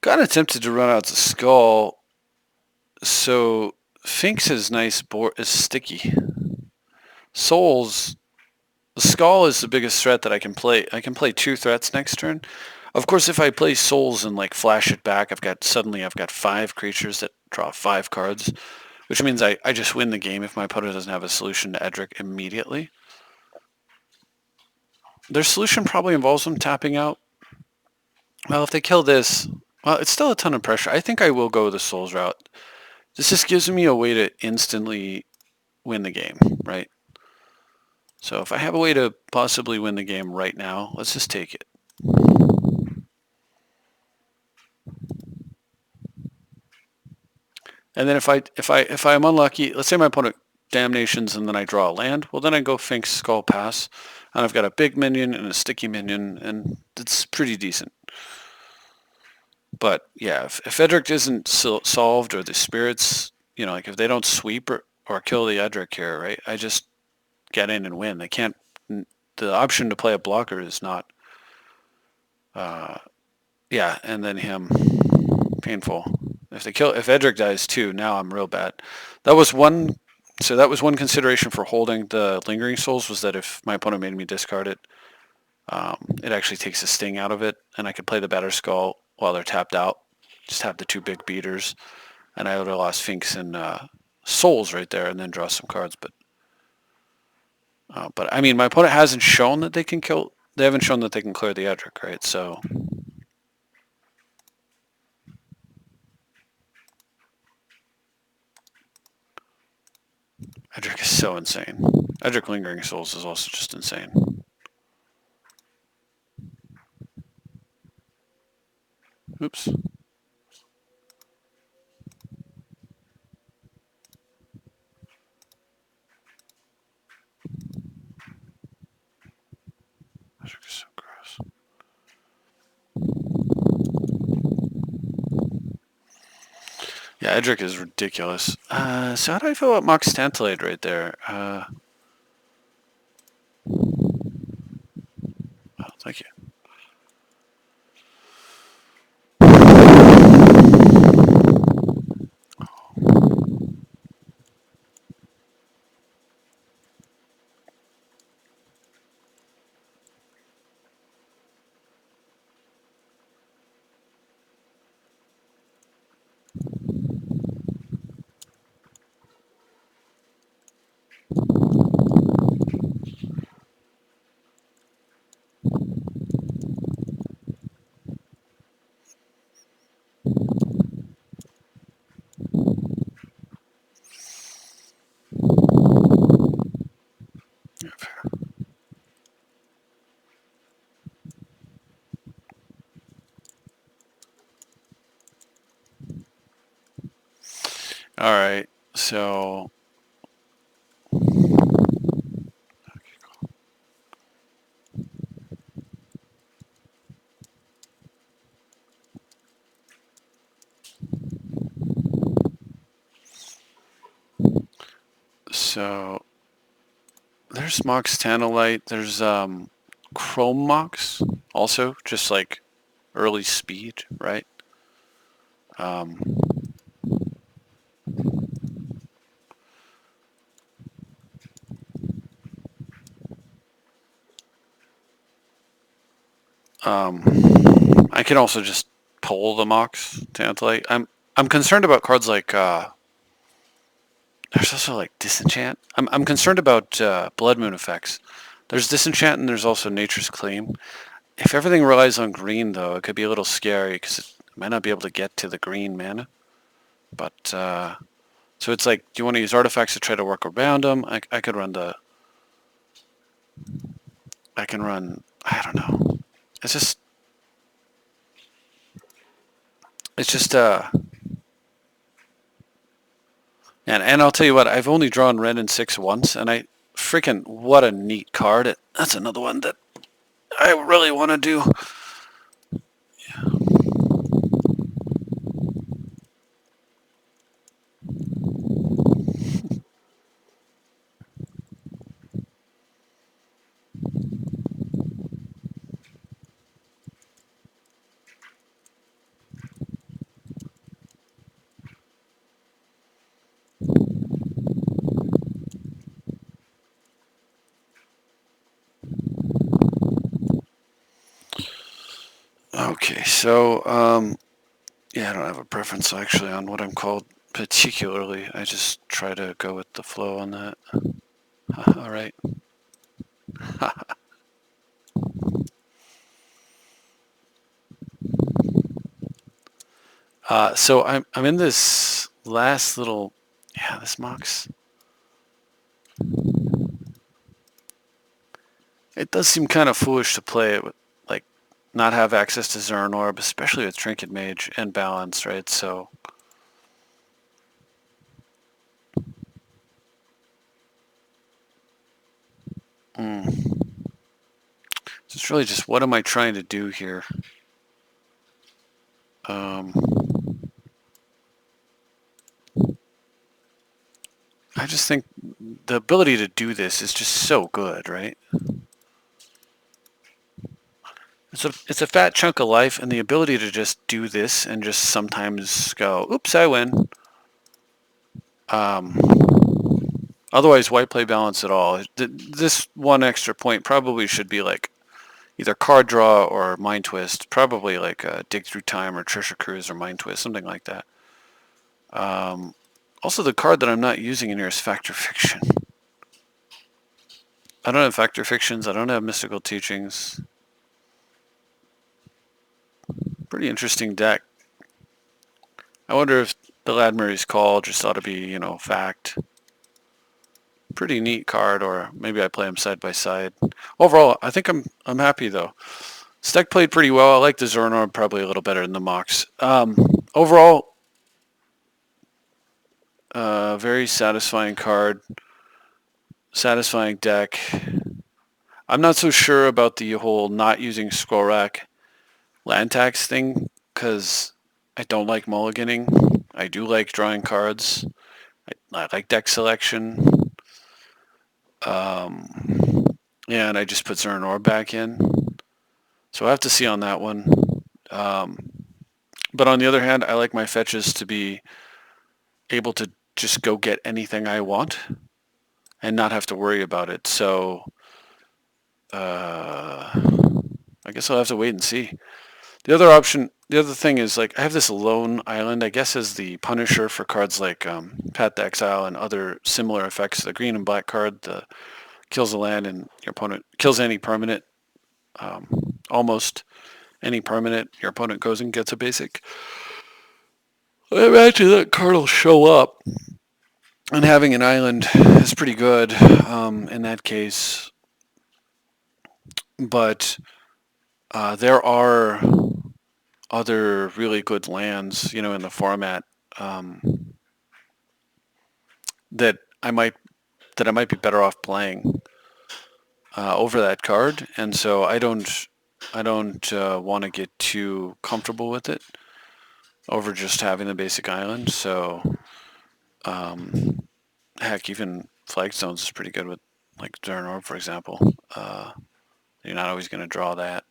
kind of tempted to run out the skull. So Finks' nice board is sticky. Souls, the skull is the biggest threat that I can play. I can play 2 threats next turn. Of course, if I play Souls and like flash it back, I've got 5 creatures that draw 5 cards, which means I just win the game if my opponent doesn't have a solution to Edric immediately. Their solution probably involves them tapping out. Well, if they kill this, well, it's still a ton of pressure. I think I will go the Souls route. This just gives me a way to instantly win the game, right? So if I have a way to possibly win the game right now, let's just take it. And then if I'm unlucky, let's say my opponent damnations and then I draw a land, well then I go Finks, Skull, pass, and I've got a big minion and a sticky minion, and it's pretty decent. But yeah, if Edric isn't solved or the spirits, you know, like if they don't sweep or kill the Edric here, right? I just get in and win. They can't. The option to play a blocker is not. Yeah, and then him, painful. If Edric dies too, now I'm real bad. That was one. So that was one consideration for holding the Lingering Souls, was that if my opponent made me discard it, it actually takes the sting out of it, and I could play the Batter Skull while they're tapped out. Just have the 2 big beaters, and I would have lost Finks and Souls right there, and then draw some cards. But I mean, my opponent hasn't shown that they can kill. They haven't shown that they can clear the Edric, right? So Edric is so insane. Edric Lingering Souls is also just insane. Oops. Edric is so gross. Yeah, Edric is ridiculous. So how do I feel about Mox Tantalite right there? Oh, thank you. All right, so So there's Mox Tantalite. There's Chrome Mox also, just like early speed, right? Um, I can also just pull the Mox Tantalite. I'm concerned about cards like there's also like Disenchant. I'm concerned about Blood Moon effects. There's Disenchant and there's also Nature's Claim. If everything relies on green, though, it could be a little scary because it might not be able to get to the green mana. But so it's like, do you want to use artifacts to try to work around them? I could run the. I can run. I don't know. It's just. It's just. And I'll tell you what. I've only drawn red and 6 once, and I freaking what a neat card. That's another one that I really want to do. Okay, so yeah, I don't have a preference actually on what I'm called particularly. I just try to go with the flow on that. All right. So I'm in this last little, yeah, this Mox. It does seem kind of foolish to play it with, like, not have access to Zern Orb, especially with Trinket Mage and Balance, right? So, mm, it's really just what am I trying to do here? Um, I just think the ability to do this is just so good, right? It's a fat chunk of life, and the ability to just do this and just sometimes go, oops, I win. Um, Otherwise, why play balance at all? This one extra point probably should be like either card draw or mind twist. Probably like dig through time or treasure cruise or mind twist, something like that. Also, the card that I'm not using in here is Factor Fiction. I don't have Factor Fictions. I don't have Mystical Teachings. Pretty interesting deck. I wonder if the Ladmurray's Call just ought to be, fact. Pretty neat card, or maybe I play them side by side. Overall, I think I'm happy though. This deck played pretty well. I like the Zernor probably a little better than the Mox. Overall, very satisfying card, satisfying deck. I'm not so sure about the whole not using Scroll Rack land tax thing because I don't like mulliganing. I do like drawing cards. I like deck selection. Yeah, and I just put Zernor back in. So I have to see on that one. Um, but on the other hand, I like my fetches to be able to just go get anything I want and not have to worry about it. So I guess I'll have to wait and see. The other thing is like I have this lone island, I guess, as the Punisher for cards like Path to Exile and other similar effects. The green and black card kills a land and your opponent kills any permanent, almost any permanent your opponent goes and gets a basic. I imagine that card will show up, and having an island is pretty good in that case. But there are other really good lands, in the format um, that I might be better off playing over that card, and so I don't want to get too comfortable with it over just having the basic island. So heck, even Flagstones is pretty good with, like, Zernorb, for example. You're not always going to draw that.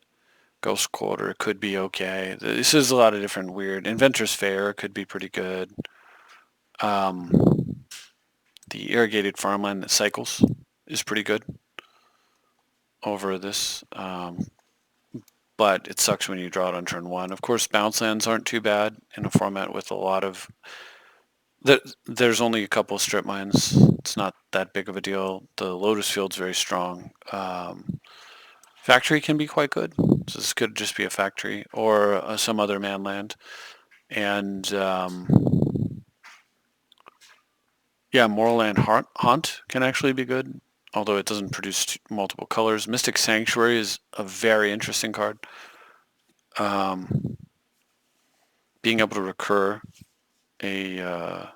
Ghost Quarter could be okay. This is a lot of different weird. Inventor's Fair could be pretty good. Um, the Irrigated Farmland that cycles is pretty good over this. But it sucks when you draw it on turn one. Of course, bounce lands aren't too bad in a format with a lot of... There's only a couple of strip mines. It's not that big of a deal. The Lotus Field's very strong. Factory can be quite good. So this could just be a factory or some other man land. And yeah, Moorland Haunt can actually be good, although it doesn't produce multiple colors. Mystic Sanctuary is a very interesting card. Being able to recur a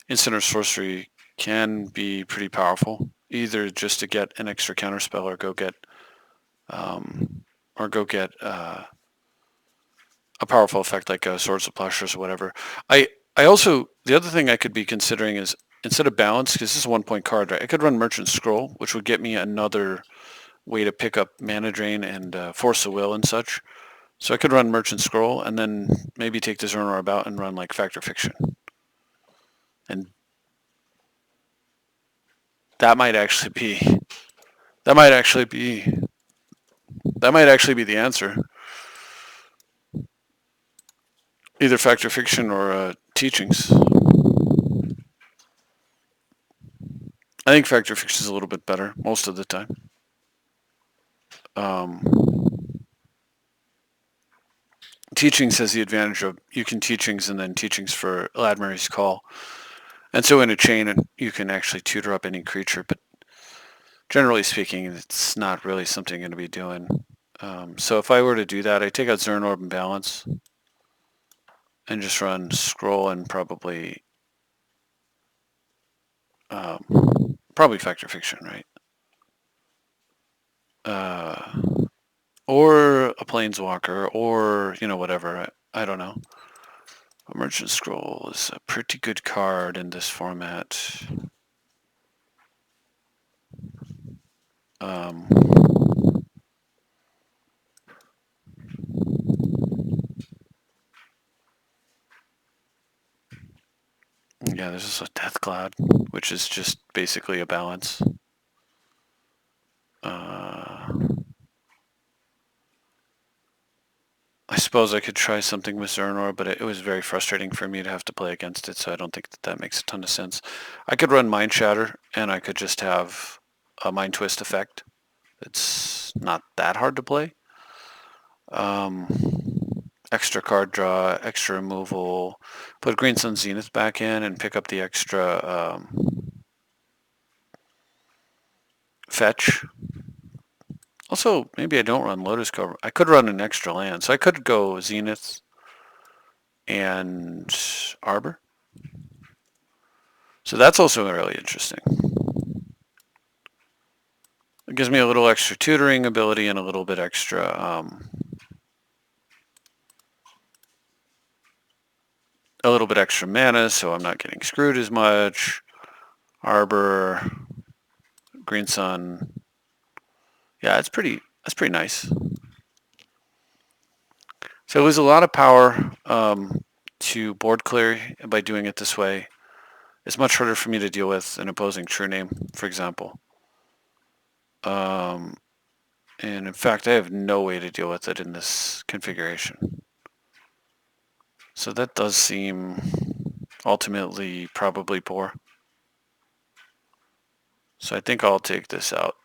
instant or sorcery can be pretty powerful, either just to get an extra counterspell or go get a powerful effect like Swords of Plowshares or whatever. I also, the other thing I could be considering is, instead of Balance, because this is a 1-point card, right, I could run Merchant Scroll, which would get me another way to pick up Mana Drain and Force of Will and such. So I could run Merchant Scroll and then maybe take the Zernorb out and run like Fact or Fiction. And that might actually be the answer. Either Fact or Fiction or Teachings. I think Fact or Fiction is a little bit better most of the time. Teachings has the advantage of you can Teachings and then Teachings for Ladmary's Call. And so in a chain, you can actually tutor up any creature, but generally speaking, it's not really something I'm going to be doing. So if I were to do that, I take out Zernorb and Balance and just run Scroll and probably Fact or Fiction, right? Or a Planeswalker, or, whatever. I don't know. A Merchant Scroll is a pretty good card in this format. Yeah, there's also Death Cloud, which is just basically a balance. I suppose I could try something with Zernor, but it was very frustrating for me to have to play against it, so I don't think that makes a ton of sense. I could run Mind Shatter, and I could just have a Mind Twist effect. It's not that hard to play. Extra card draw, extra removal, put Green Sun Zenith back in and pick up the extra fetch. Also, maybe I don't run Lotus Cobra. I could run an extra land, so I could go Zenith and Arbor. So that's also really interesting. It gives me a little extra tutoring ability and a little bit extra mana, so I'm not getting screwed as much. Arbor, Green Sun. Yeah, that's pretty nice. So it was a lot of power to board clear by doing it this way. It's much harder for me to deal with an opposing True Name, for example. And in fact, I have no way to deal with it in this configuration. So that does seem ultimately probably poor. So I think I'll take this out.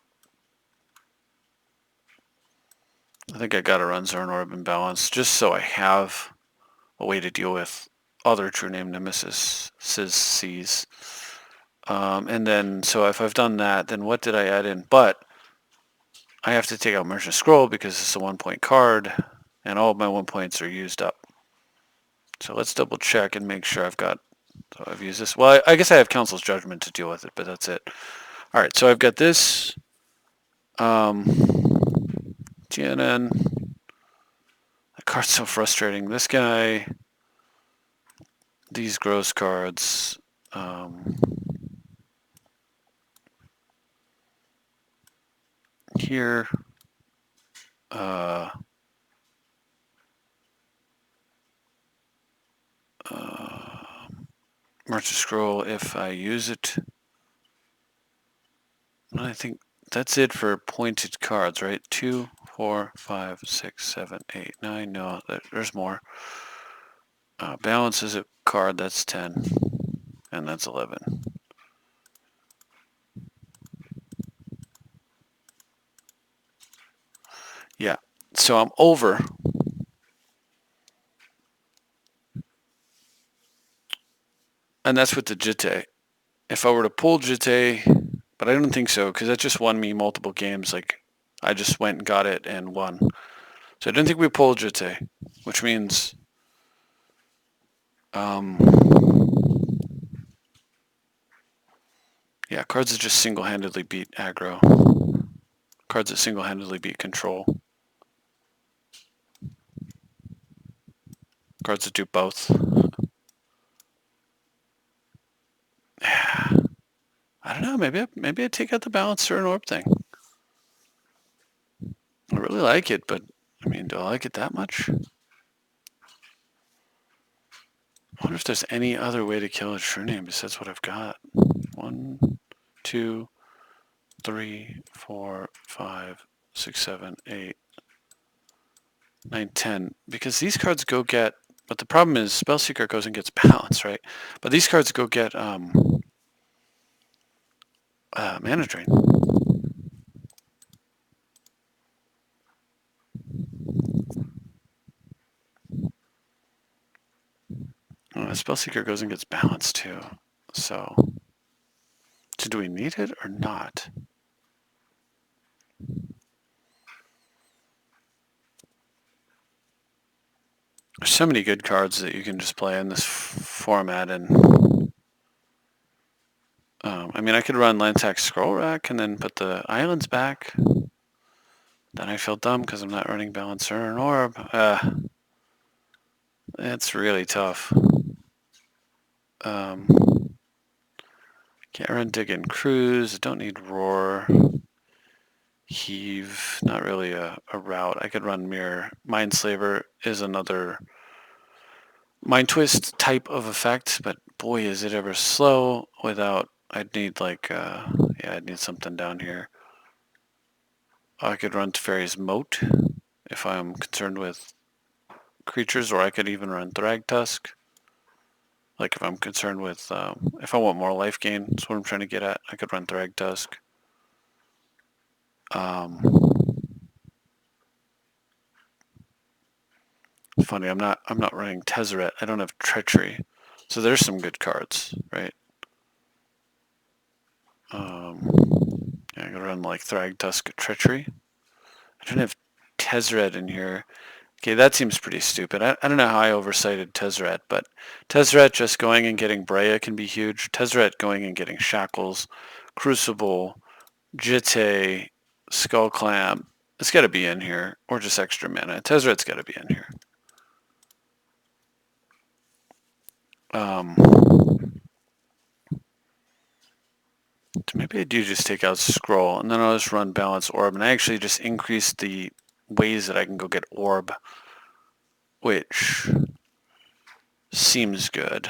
I think I gotta run Zernorb in balance just so I have a way to deal with other True Name Nemesis C's. And then, so if I've done that, then what did I add in? But I have to take out Merchant Scroll because it's a 1-point card, and all of my 1 points are used up. So let's double check and make sure I've used this. Well, I guess I have Council's Judgment to deal with it, but that's it. All right, so I've got this. GNN. That card's so frustrating. This guy. These gross cards. here. March to scroll if I use it. I think that's it for pointed cards, right? 2, 4, 5, 6, 7, 8, 9. No, there's more. Balance is a card, that's 10. And that's 11. Yeah, so I'm over. And that's with the Jitte. If I were to pull Jitte, but I don't think so, because that just won me multiple games. Like, I just went and got it and won. So I don't think we pulled Jitte, which means yeah, cards that just single-handedly beat aggro. Cards that single-handedly beat control. Cards that do both. I don't know, maybe I take out the balancer and orb thing. I really like it, but I mean, do I like it that much? I wonder if there's any other way to kill a true name besides what I've got. 1, 2, 3, 4, 5, 6, 7, 8, 9, 10. Because these cards go get, but the problem is Spellseeker goes and gets balance, right? But these cards go get mana drain. Spellseeker goes and gets balance too. So do we need it or not? There's so many good cards that you can just play in this format, and I mean, I could run Lantax Scroll Rack and then put the islands back. Then I feel dumb because I'm not running Balancer and Orb. It's really tough. Can't run Dig and Cruise. Don't need Roar. Heave. Not really a route. I could run Mirror. Mindslaver is another Mind Twist type of effect, but boy, is it ever slow without... I'd need like... yeah, I'd need something down here. I could run Teferi's Moat if I'm concerned with creatures, or I could even run Thragtusk. Like if I'm concerned with, if I want more life gain, that's what I'm trying to get at. I could run Thragtusk. Funny, I'm not running Tezzeret. I don't have Treachery, so there's some good cards, right? Yeah, I could run like Thragtusk Treachery. I don't have Tezzeret in here. Okay, that seems pretty stupid. I don't know how I oversighted Tezzeret, but Tezzeret just going and getting Breya can be huge. Tezzeret going and getting Shackles, Crucible, Jitte, Skull Clamp. It's got to be in here, or just extra mana. Tezzeret's got to be in here. Maybe I do just take out Scroll, and then I'll just run Balance Orb, and I actually just increase the ways that I can go get Orb, which seems good.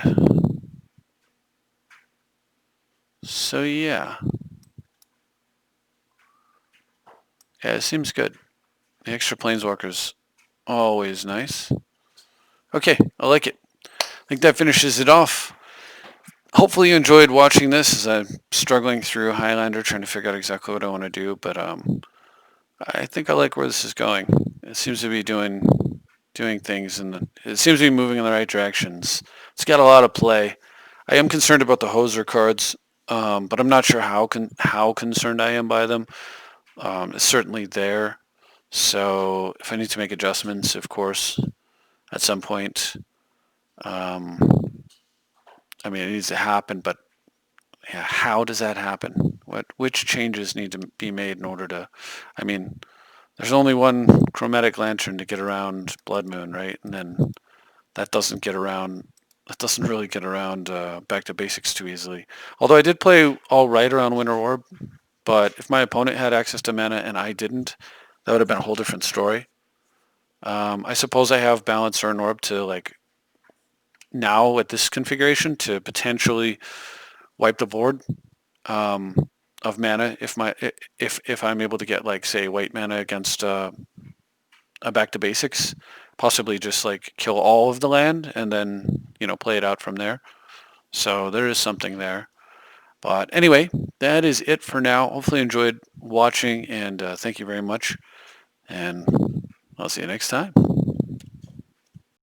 So yeah. Yeah, it seems good. The extra Planeswalker's always nice. Okay, I like it. I think that finishes it off. Hopefully you enjoyed watching this as I'm struggling through Highlander, trying to figure out exactly what I want to do, but I think I like where this is going. It seems to be doing things, and it seems to be moving in the right directions. It's got a lot of play. I am concerned about the Hoser cards, but I'm not sure how concerned I am by them. It's certainly there. So if I need to make adjustments, of course, at some point, I mean, it needs to happen, but yeah, how does that happen? Which changes need to be made in order to, I mean, there's only one chromatic lantern to get around Blood Moon, right? And then that doesn't really get around back to basics too easily. Although I did play all right around Winter Orb. But if my opponent had access to mana and I didn't, that would have been a whole different story. I suppose I have balance or an orb to like now at this configuration to potentially wipe the board um, of mana if I'm able to get like say white mana against a back to basics, possibly just like kill all of the land and then play it out from there. So there is something there. But anyway, that is it for now. Hopefully you enjoyed watching and thank you very much. And I'll see you next time.